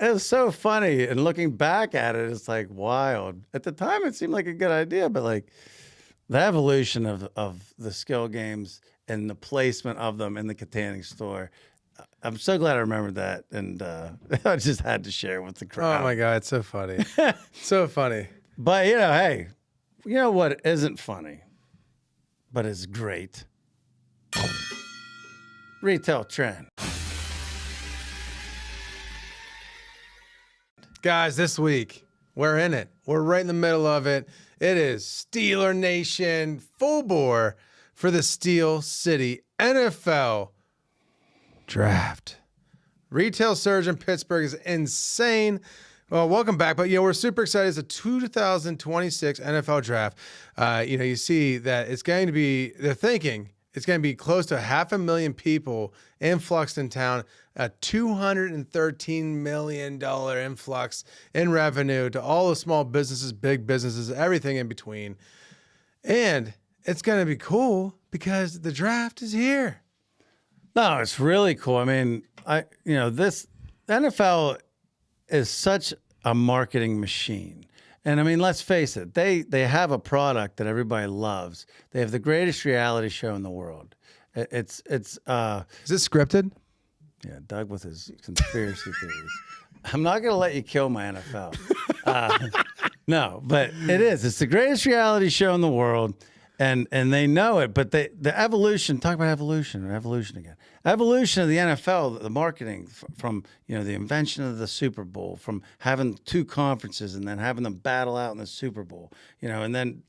it was so funny. And looking back at it, it's like wild. At the time, it seemed like a good idea, but like the evolution of the skill games and the placement of them in the Catania store. I'm so glad I remembered that. And I just had to share with the crowd. Oh my God, it's so funny. So funny. But, hey, you know what isn't funny, but it's great? Retail trend. Guys, this week, we're in it. We're right in the middle of it. It is Steeler Nation full bore for the Steel City NFL draft. Retail surge in Pittsburgh is insane. Well, welcome back. But, we're super excited. It's a 2026 NFL draft. You see that it's going to be, they're thinking it's going to be close to 500,000 people influxed in town, a $213 million influx in revenue to all the small businesses, big businesses, everything in between. And it's going to be cool because the draft is here. No, it's really cool. I mean, this NFL is such a marketing machine. And I mean, let's face it, they have a product that everybody loves. They have the greatest reality show in the world. Is this scripted? Yeah, Doug with his conspiracy theories. I'm not going to let you kill my NFL. No, but it is. It's the greatest reality show in the world. And they know it, but the evolution, talk about evolution again. Evolution of the NFL, the marketing from, the invention of the Super Bowl, from having two conferences and then having them battle out in the Super Bowl, and then,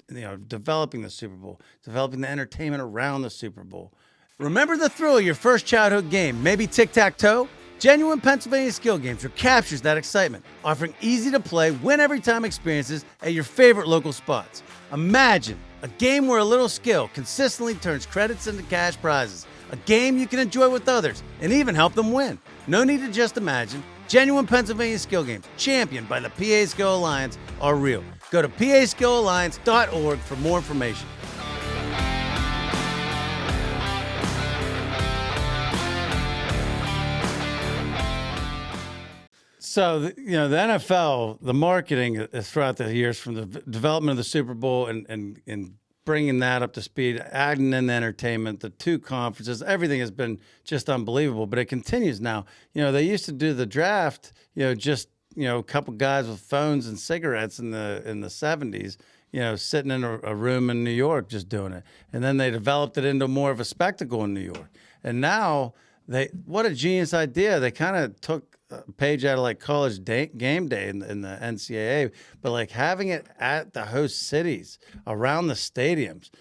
developing the Super Bowl, developing the entertainment around the Super Bowl. Remember the thrill of your first childhood game, maybe tic-tac-toe? Genuine Pennsylvania skill games captures that excitement, offering easy-to-play, win-every-time experiences at your favorite local spots. Imagine a game where a little skill consistently turns credits into cash prizes. A game you can enjoy with others and even help them win. No need to just imagine. Genuine Pennsylvania skill games, championed by the PA Skill Alliance, are real. Go to paskillalliance.org for more information. So, the NFL, the marketing is throughout the years from the development of the Super Bowl and bringing that up to speed, adding in the entertainment, the two conferences, everything has been just unbelievable. But it continues now. They used to do the draft, just, a couple guys with phones and cigarettes in the 70s, sitting in a room in New York just doing it. And then they developed it into more of a spectacle in New York. And now, what a genius idea. They kind of took a page out of like college game day in the NCAA, but like having it at the host cities around the stadiums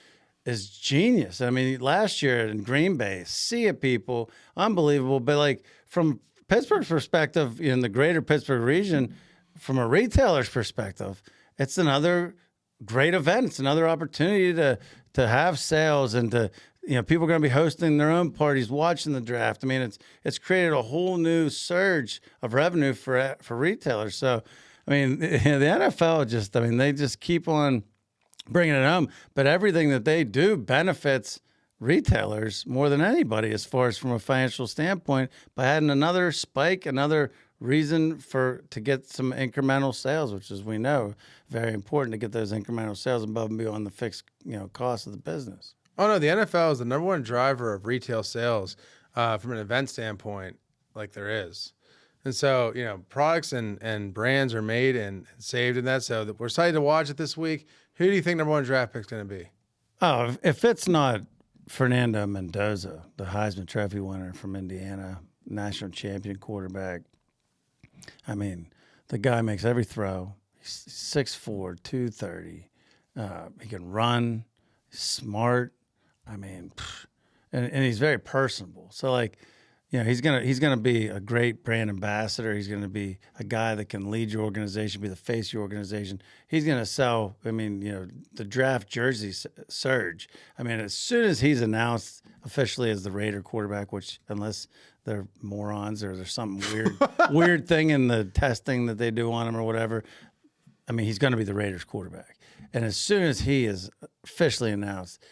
is genius. I mean, last year in Green Bay, sea of people, unbelievable. But like from Pittsburgh's perspective, in the greater Pittsburgh region, from a retailer's perspective, it's another great event. It's another opportunity to have sales and to, people are going to be hosting their own parties, watching the draft. I mean, it's created a whole new surge of revenue for retailers. So, I mean, the NFL they just keep on bringing it home. But everything that they do benefits retailers more than anybody, as far as from a financial standpoint, by adding another spike, another reason to get some incremental sales, which, as we know, very important to get those incremental sales above and beyond the fixed, cost of the business. Oh, no, the NFL is the number one driver of retail sales from an event standpoint, like there is. And so, products and brands are made and saved in that. So we're excited to watch it this week. Who do you think number one draft pick is going to be? Oh, if it's not Fernando Mendoza, the Heisman Trophy winner from Indiana, national champion quarterback, I mean, the guy makes every throw. He's 6'4", 230. He can run, he's smart. I mean, and he's very personable. So like, you know, he's gonna be a great brand ambassador. He's gonna be a guy that can lead your organization, be the face of your organization. He's gonna sell. I mean, you know, the draft jersey surge. I mean, as soon as he's announced officially as the Raider quarterback, which unless they're morons or there's some weird thing in the testing that they do on him or whatever, I mean, he's gonna be the Raiders quarterback. And as soon as he is officially announced,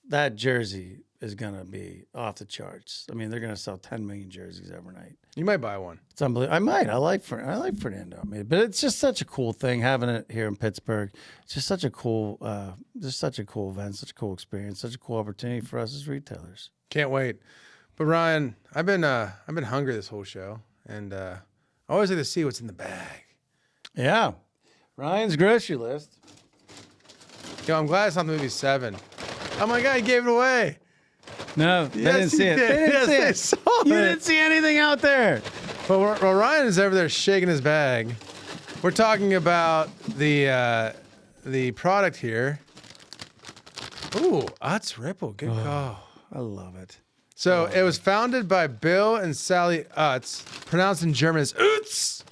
that jersey is going to be off the charts. I mean, they're going to sell 10 million jerseys overnight. You might buy one. It's unbelievable. I might. I like Fernando. I mean, but it's just such a cool thing having it here in Pittsburgh. It's just such a cool event, such a cool experience, such a cool opportunity for us as retailers. Can't wait. But Ryan, I've been hungry this whole show, and I always like to see what's in the bag. Yeah, Ryan's grocery list. Yo, I'm glad it's not the movie 7. Oh my God, he gave it away. No, they didn't see it. They didn't see it. Saw You it. didn't see anything out there. But while Ryan is over there shaking his bag, we're talking about the product here. Ooh, Utz Ripple. Good call. I love it. So it was founded by Bill and Sally Utz, pronounced in German as Utz.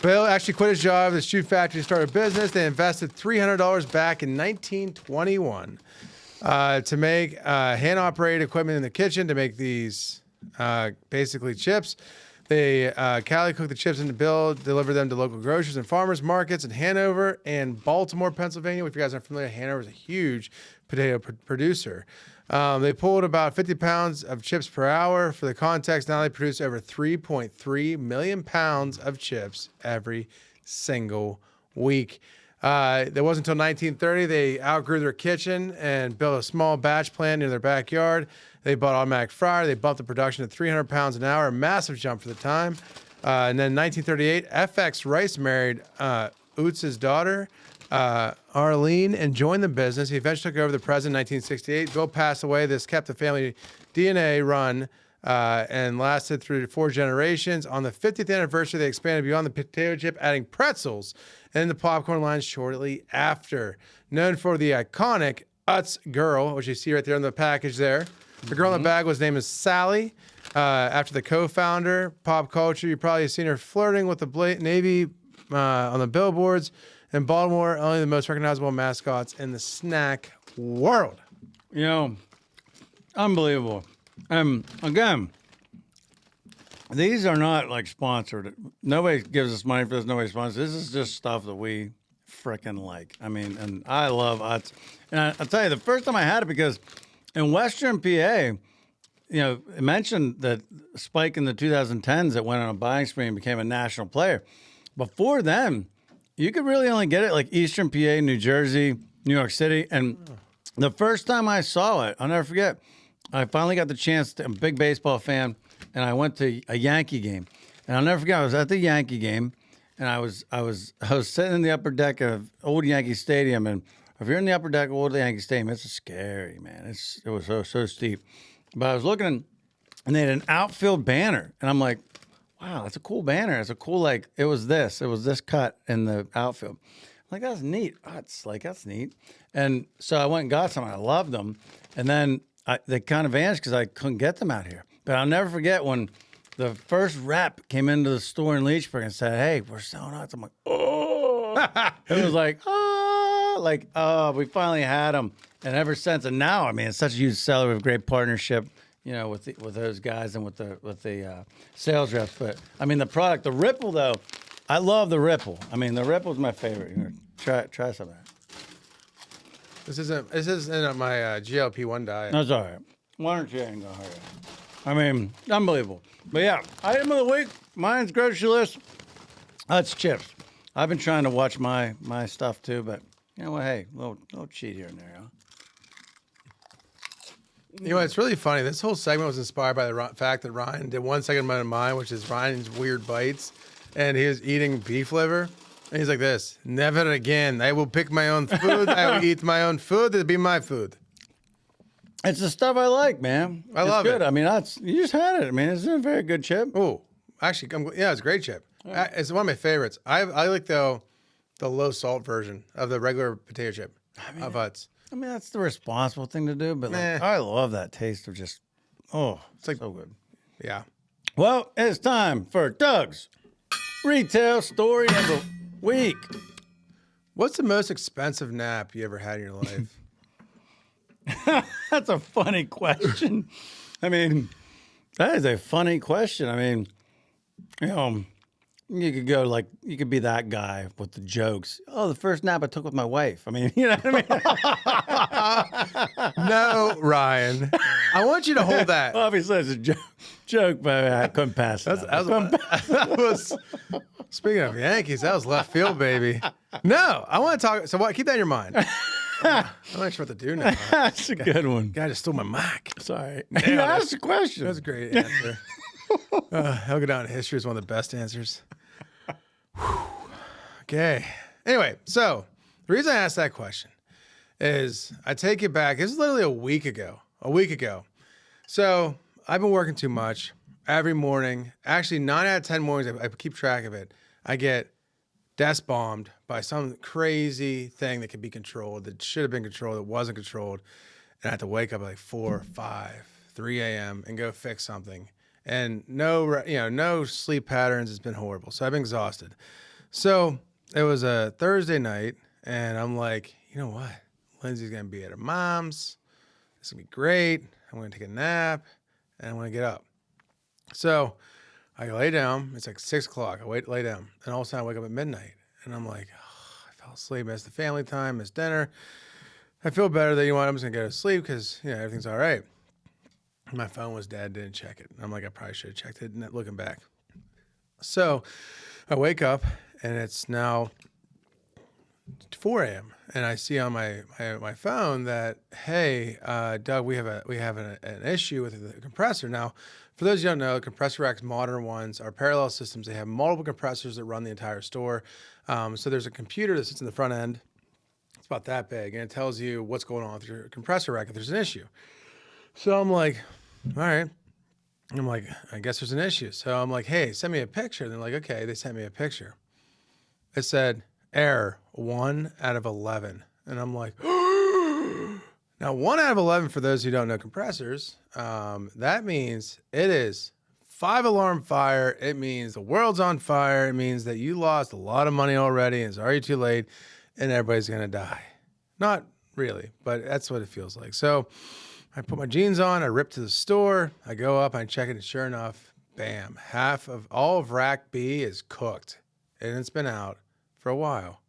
Bill actually quit his job at the shoe factory to start a business. They invested $300 back in 1921 to make hand-operated equipment in the kitchen to make these basically chips. They Cali cooked the chips into Bill, delivered them to local grocers and farmers markets in Hanover and Baltimore, Pennsylvania. If you guys aren't familiar, Hanover is a huge potato producer. They pulled about 50 pounds of chips per hour. For the context, now they produce over 3.3 million pounds of chips every single week. It wasn't until 1930 they outgrew their kitchen and built a small batch plant near their backyard. They bought automatic fryer. They bumped the production to 300 pounds an hour, a massive jump for the time. And then in 1938, FX Rice married Utz's daughter, Arlene, and joined the business. He eventually took over the president in 1968. Bill passed away. This kept the family DNA run and lasted through 4 generations. On the 50th anniversary, they expanded beyond the potato chip, adding pretzels and the popcorn line shortly after. Known for the iconic Utz girl, which you see right there on the package there. The girl in the bag was named as Sally, after the co-founder. Pop culture, you probably have seen her flirting with the Navy on the billboards. In Baltimore, only the most recognizable mascots in the snack world. You know, unbelievable. Again, these are not like sponsored. Nobody gives us money for this. Nobody sponsors. This is just stuff that we freaking like. I mean, and I love Utz. And I'll tell you, the first time I had it, because in Western PA, you know, it mentioned that Spike in the 2010s that went on a buying spree and became a national player. Before then, you could really only get it like Eastern PA, New Jersey, New York City. And the first time I saw it, I'll never forget, I finally got the chance to, I'm a big baseball fan, and I went to a Yankee game. And I'll never forget, I was at the Yankee game, and I was sitting in the upper deck of old Yankee Stadium. And if you're in the upper deck of old Yankee Stadium, it's scary, man. It was so steep. But I was looking, and they had an outfield banner. And I'm like, wow, that's a cool banner. It's a cool, like, it was this cut in the outfield. I'm like, that's neat. That's neat. And so I went and got some. I loved them. And then they kind of vanished because I couldn't get them out here. But I'll never forget when the first rep came into the store in Leechburg and said, hey, we're selling Utz. I'm like, oh. It was like, oh, we finally had them. And ever since, and now, I mean, it's such a huge seller. We have a great partnership, you know, with those guys and with the sales reps. But I mean, the product, the Ripple though, I love the Ripple. I mean, the Ripple's my favorite. Try some of that. This isn't my GLP-1 diet. That's all right. Why don't you ain't gonna hurt it? I mean, unbelievable. But yeah, item of the week, mine's grocery list. That's chips. I've been trying to watch my stuff too, but you know what? Hey, little cheat here and there, huh? You know, it's really funny. This whole segment was inspired by the fact that Ryan did one segment of mine, which is Ryan's weird bites, and he was eating beef liver. And he's like this, never again. I will pick my own food. I will eat my own food. It'll be my food. It's the stuff I like, man. I love good. it. I mean, you just had it. I mean, it's a very good chip. Oh, actually, yeah, it's a great chip. Yeah. It's one of my favorites. I like, though, the low salt version of the regular potato chip of Utz. I mean, that's the responsible thing to do, but like, I love that taste of just, Oh, It's like so good. yeah. Well, it's time for Doug's retail story of the week. What's the most expensive nap you ever had in your life? That's a funny question. I mean, that is a funny question. I mean, you know, you could go like, you could be that guy with the jokes. Oh, the first nap I took with my wife. I mean, you know what I mean? No, Ryan. I want you to hold that. Obviously, it's a joke, but I couldn't pass it. That was speaking of Yankees, that was left field, baby. No, I want to talk. So what? Keep that in your mind. I'm not sure what to do now. That's a good one. Guy just stole my mic. Sorry. You asked the question. That was a great answer. I'll go down in history as one of the best answers. Whew. Okay. Anyway, so the reason I asked that question is I take it back. This is literally a week ago. So I've been working too much every morning. Actually, 9 out of 10 mornings, I keep track of it. I get desk bombed by some crazy thing that can be controlled, that should have been controlled, that wasn't controlled. And I have to wake up at like 4, 5, 3 a.m. and go fix something. And no sleep patterns. It's been horrible. So I've been exhausted. So it was a Thursday night, and I'm like, you know what? Lindsay's going to be at her mom's. It's going to be great. I'm going to take a nap, and I'm going to get up. So I lay down. It's like 6 o'clock. I lay down, and all of a sudden I wake up at midnight, and I'm like, oh, I fell asleep. Missed the family time. Missed dinner. I feel better that, you know what, I'm just going to go to sleep because, everything's all right. My phone was dead. Didn't check it. I'm like, I probably should have checked it. Looking back. So I wake up, and it's now 4 a.m. and I see on my phone that, hey, Doug, we have an issue with the compressor. Now, for those who don't know, compressor racks, modern ones, are parallel systems. They have multiple compressors that run the entire store. So there's a computer that sits in the front end. It's about that big, and it tells you what's going on with your compressor rack if there's an issue. So I'm like, all right. I'm like, I guess there's an issue. So I'm like, hey, send me a picture. And they're like, okay. They sent me a picture. It said, error, 1 out of 11. And I'm like, now 1 out of 11, for those who don't know compressors, that means it is 5-alarm fire. It means the world's on fire. It means that you lost a lot of money already and it's already too late and everybody's going to die. Not really, but that's what it feels like. So I put my jeans on, I rip to the store, I go up, I check it, and sure enough, bam, all of rack B is cooked. And it's been out for a while.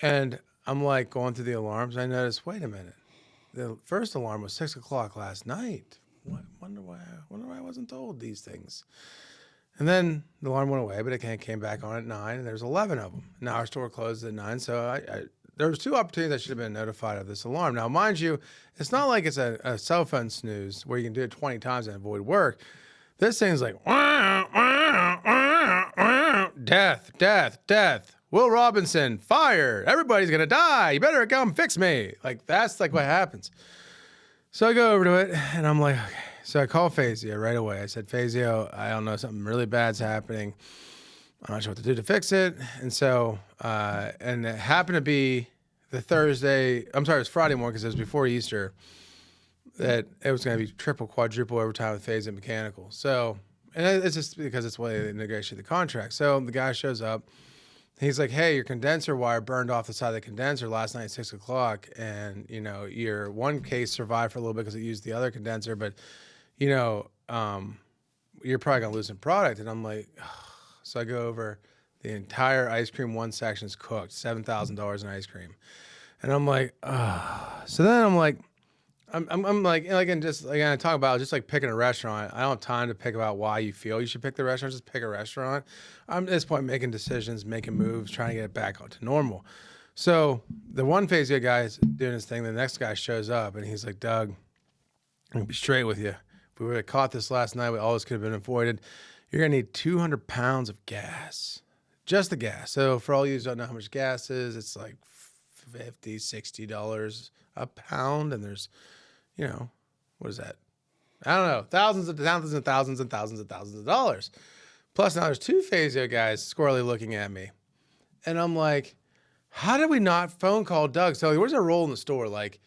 And I'm like going through the alarms, and I noticed, wait a minute. The first alarm was 6 o'clock last night. Wonder why I wasn't told these things. And then the alarm went away, but it came back on at 9, and there's 11 of them. Now our store closes at 9, so there was 2 opportunities I should have been notified of this alarm. Now, mind you, it's not like it's a cell phone snooze where you can do it 20 times and avoid work. This thing's like, death, death, death. Will Robinson, fire. Everybody's going to die. You better come fix me. Like, that's like what happens. So I go over to it, and I'm like, okay. So I call Fazio right away. I said, Fazio, I don't know, something really bad's happening. I'm not sure what to do to fix it. And so, and it happened to be it was Friday morning because it was before Easter, that it was going to be triple, quadruple overtime with Fazio Mechanical. So, and it's just because it's the way they negotiate the contract. So the guy shows up. He's like, hey, your condenser wire burned off the side of the condenser last night at 6 o'clock. And, your one case survived for a little bit because it used the other condenser. But, you're probably going to lose some product. And I'm like, oh. So I go over the entire ice cream, one section is cooked, $7,000 in ice cream. And I'm like, oh. So then I'm like, I'm like, and just like I talk about just like picking a restaurant. I don't have time to pick about why you feel you should pick the restaurant. Just pick a restaurant. I'm at this point making decisions, making moves, trying to get it back to normal. So the one Fazio guy is doing his thing. The next guy shows up and he's like, Doug, I'm gonna be straight with you. If we would have caught this last night, all this could have been avoided. You're gonna need 200 pounds of gas, just the gas. So for all you who don't know how much gas is, it's like $50, $60 a pound, and there's, what is that? I don't know, thousands and thousands and thousands and thousands and thousands of dollars. Plus now there's 2 Fazio guys squarely looking at me. And I'm like, how did we not phone call Doug? So where's our role in the store? Like,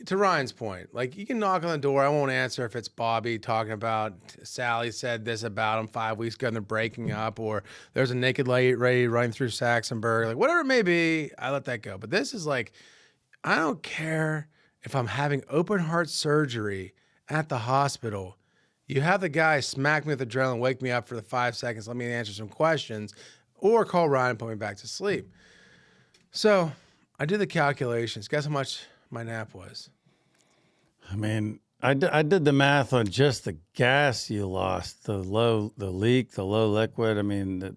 to Ryan's point, like you can knock on the door. I won't answer if it's Bobby talking about Sally said this about him 5 weeks ago and they're breaking up, or there's a naked lady running through Saxonburg, like whatever it may be. I let that go. But this is like, I don't care if I'm having open heart surgery at the hospital. You have the guy smack me with adrenaline, wake me up for the 5 seconds, let me answer some questions, or call Ryan and put me back to sleep. So I did the calculations. Guess how much my nap was? I mean, I did the math on just the gas you lost, the leak, the low liquid. I mean,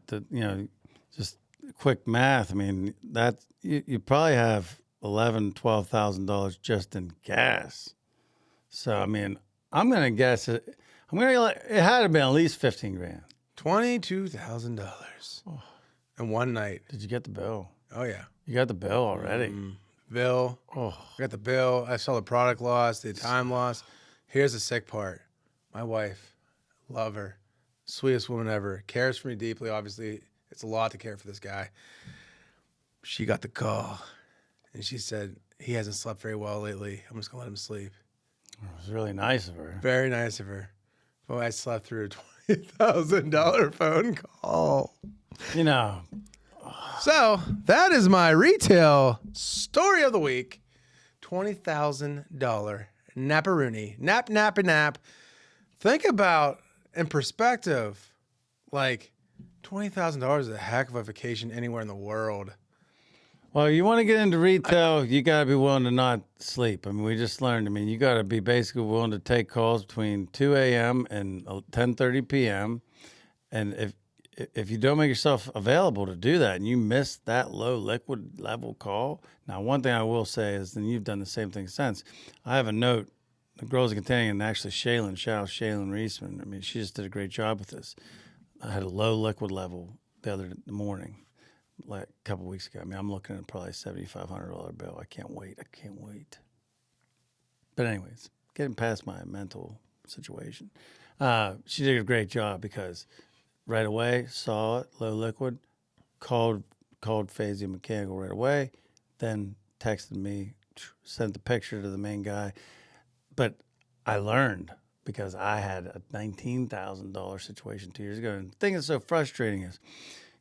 just quick math. I mean, that you probably have $11,000-$12,000 just in gas. So I mean, I'm gonna guess it. It had to be at least 15 grand. $22,000 in one night. Did you get the bill? Oh yeah, You got the bill already. bill. Oh, I got the bill. I saw the product loss, the time loss. Here's the sick part. My wife, love her, sweetest woman ever, cares for me deeply. Obviously, it's a lot to care for this guy. She got the call, and she said, he hasn't slept very well lately. I'm just going to let him sleep. it was really nice of her. Very nice of her. But I slept through a $20,000 phone call. You know, So that is my retail story of the week. $20,000 naparoonie. Nap. Think about, in perspective, like $20,000 is a heck of a vacation anywhere in the world. well, you want to get into retail, you got to be willing to not sleep. I mean, we just learned. I mean, you got to be basically willing to take calls between 2 a.m. and 10:30 p.m. And if you don't make yourself available to do that and you miss that low liquid level call, now one thing I will say is, and you've done the same thing since, I have a note, the girls are containing, and actually Shaylin, shout out Shaylin Reisman. I mean, she just did a great job with this. I had a low liquid level the other morning, like a couple weeks ago. I mean, I'm looking at probably a $7,500 bill. I can't wait. But anyways, getting past my mental situation. She did a great job because right away, saw it, low liquid, called Phasio Mechanical right away, then texted me, sent the picture to the main guy. But I learned because I had a $19,000 situation 2 years ago. And the thing that's so frustrating is,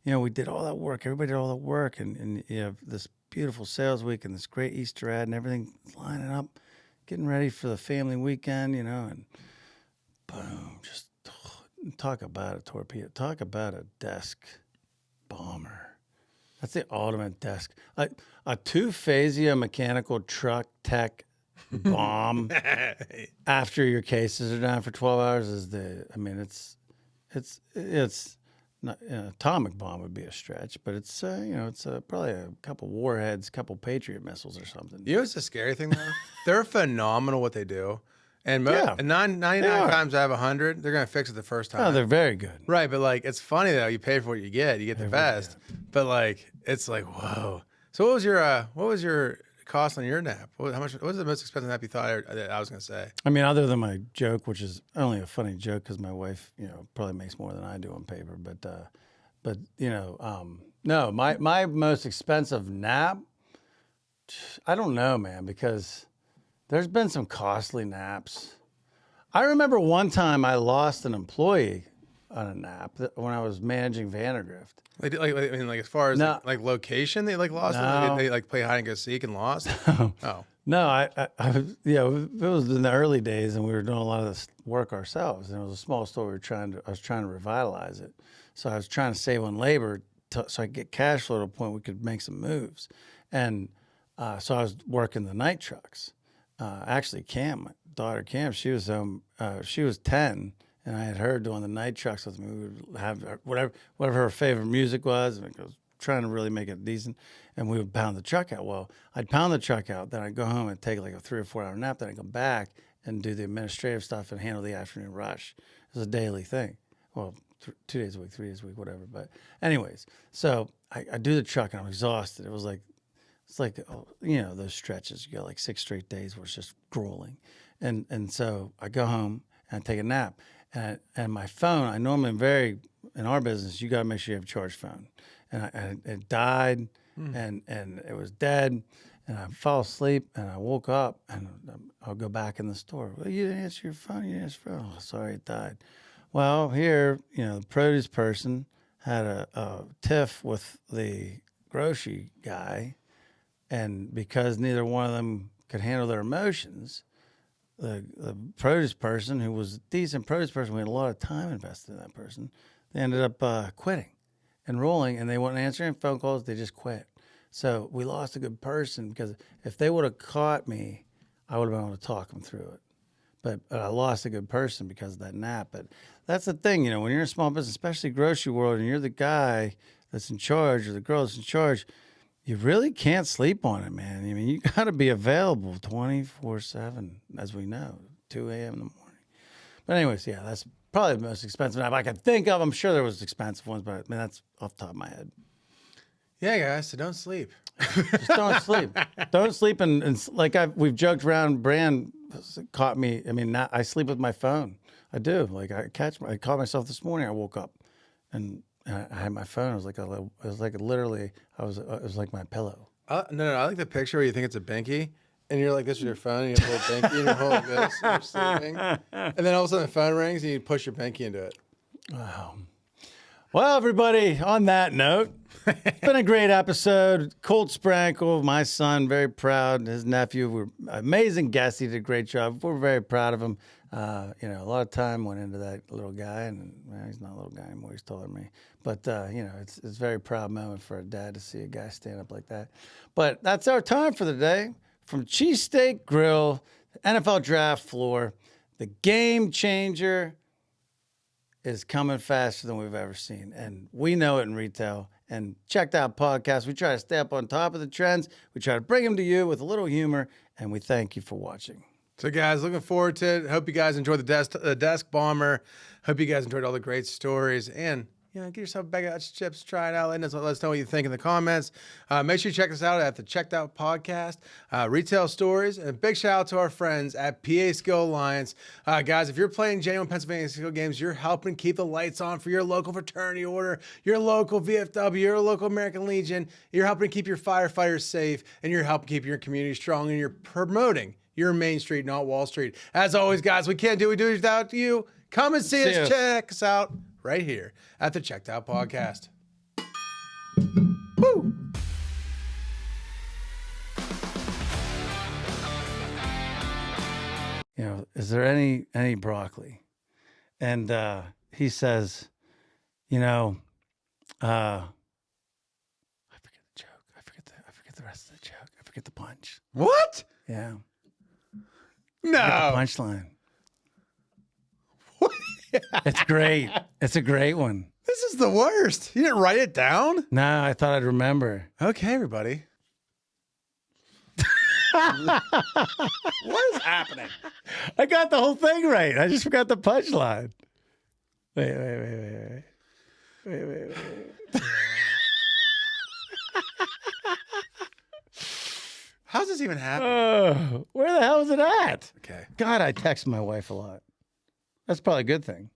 we did all that work. Everybody did all that work. And you have this beautiful sales week and this great Easter ad and everything lining up, getting ready for the family weekend, and boom, just talk about a torpedo. Talk about a desk bomber. That's the ultimate desk. A two-phasio mechanical truck tech bomb after your cases are done for 12 hours it's not, an atomic bomb would be a stretch, but it's probably a couple warheads, couple Patriot missiles or something. You know what's the scary thing, though? They're phenomenal what they do. And Yeah, 99 times out of 100, they're going to fix it the first time. Oh, they're very good. Right, but like it's funny though. You pay for what you get. You get the best. But like it's like whoa. So what was your cost on your nap? What was the most expensive nap you thought I was going to say? I mean, other than my joke, which is only a funny joke because my wife, probably makes more than I do on paper. But no, my most expensive nap, I don't know, man, because there's been some costly naps. I remember one time I lost an employee on a nap when I was managing Vandergrift. Like as far as No. like location, they like lost. No. They like play hide and go seek and lost. Oh, No, I it was in the early days, and we were doing a lot of this work ourselves. And it was a small store. I was trying to revitalize it, so I was trying to save on labor so I could get cash flow to a point we could make some moves. And so I was working the night trucks. Actually, Cam, my daughter Cam, she was 10, and I had her doing the night trucks with me. We would have whatever her favorite music was, and I was trying to really make it decent. And we would pound the truck out. Well, I'd pound the truck out, then I'd go home and take like a 3 or 4 hour nap. Then I'd come back and do the administrative stuff and handle the afternoon rush. It was a daily thing. Well, 2 days a week, 3 days a week, whatever. But anyways, so I do the truck and I'm exhausted. It's like those stretches. You got like 6 straight days where it's just grueling. And so I go home and I take a nap. And my phone, I normally in our business, you got to make sure you have a charged phone. And it died and it was dead. And I fell asleep, and I woke up, and I'll go back in the store. Well, you didn't answer your phone. You didn't answer your phone. Oh, sorry, it died. Well, here, the produce person had a tiff with the grocery guy, and because neither one of them could handle their emotions, the produce person, who was a decent produce person, we had a lot of time invested in that person, they ended up quitting, enrolling, and they weren't answering phone calls. They just quit. So we lost a good person, because if they would have caught me, I would have been able to talk them through it. But I lost a good person because of that nap. But that's the thing, when you're in a small business, especially grocery world, and you're the guy that's in charge or the girl that's in charge, you really can't sleep on it, man. I mean, you got to be available 24/7, as we know, 2 a.m. in the morning. But anyways, yeah, that's probably the most expensive nap I can think of. I'm sure there was expensive ones, but I mean, that's off the top of my head. Yeah, guys, so don't sleep. Just don't sleep. Don't sleep. And like we've joked around, Brand caught me. I mean, I sleep with my phone. I do. Like I caught myself this morning. I woke up and I had my phone. It was like literally, it was like my pillow. No, I like the picture where you think it's a binky, and you're like this with your phone, and you have a little binky, and you're holding this, and you're sleeping. And then all of a sudden the phone rings, and you push your binky into it. Wow. Well, everybody, on that note, it's been a great episode. Colt Sprankle, my son, very proud. His nephew, we're amazing guest. He did a great job. We're very proud of him. A lot of time went into that little guy, and he's not a little guy anymore. He's taller than me. But, it's a very proud moment for a dad to see a guy stand up like that. But that's our time for the day. From Cheesesteak Grill, the NFL Draft Floor, the game changer is coming faster than we've ever seen. And we know it in retail. And Checked Out Podcast, we try to stay up on top of the trends. We try to bring them to you with a little humor. And we thank you for watching. So, guys, looking forward to it. Hope you guys enjoyed the desk bomber. Hope you guys enjoyed all the great stories. And, get yourself a bag of chips, try it out. Let us know what you think in the comments. Make sure you check us out at the Checked Out Podcast, Retail Stories, and a big shout out to our friends at PA Skill Alliance. Guys, if you're playing genuine Pennsylvania skill games, you're helping keep the lights on for your local fraternity order, your local VFW, your local American Legion. You're helping keep your firefighters safe, and you're helping keep your community strong, and you're promoting your Main Street, not Wall Street. As always, guys, we can't do what we do without you. Come and see us. Check us out right here at the Checked Out Podcast. Woo! Is there any broccoli? And he says, I forget the joke. I forget the rest of the joke. I forget the punch. What? Yeah. No. Punchline. It's great. It's a great one. This is the worst. You didn't write it down? No, I thought I'd remember. Okay, everybody. What is happening? I got the whole thing right. I just forgot the punchline. Wait. How's this even happen? Where the hell is it at? Okay. God, I text my wife a lot. That's probably a good thing.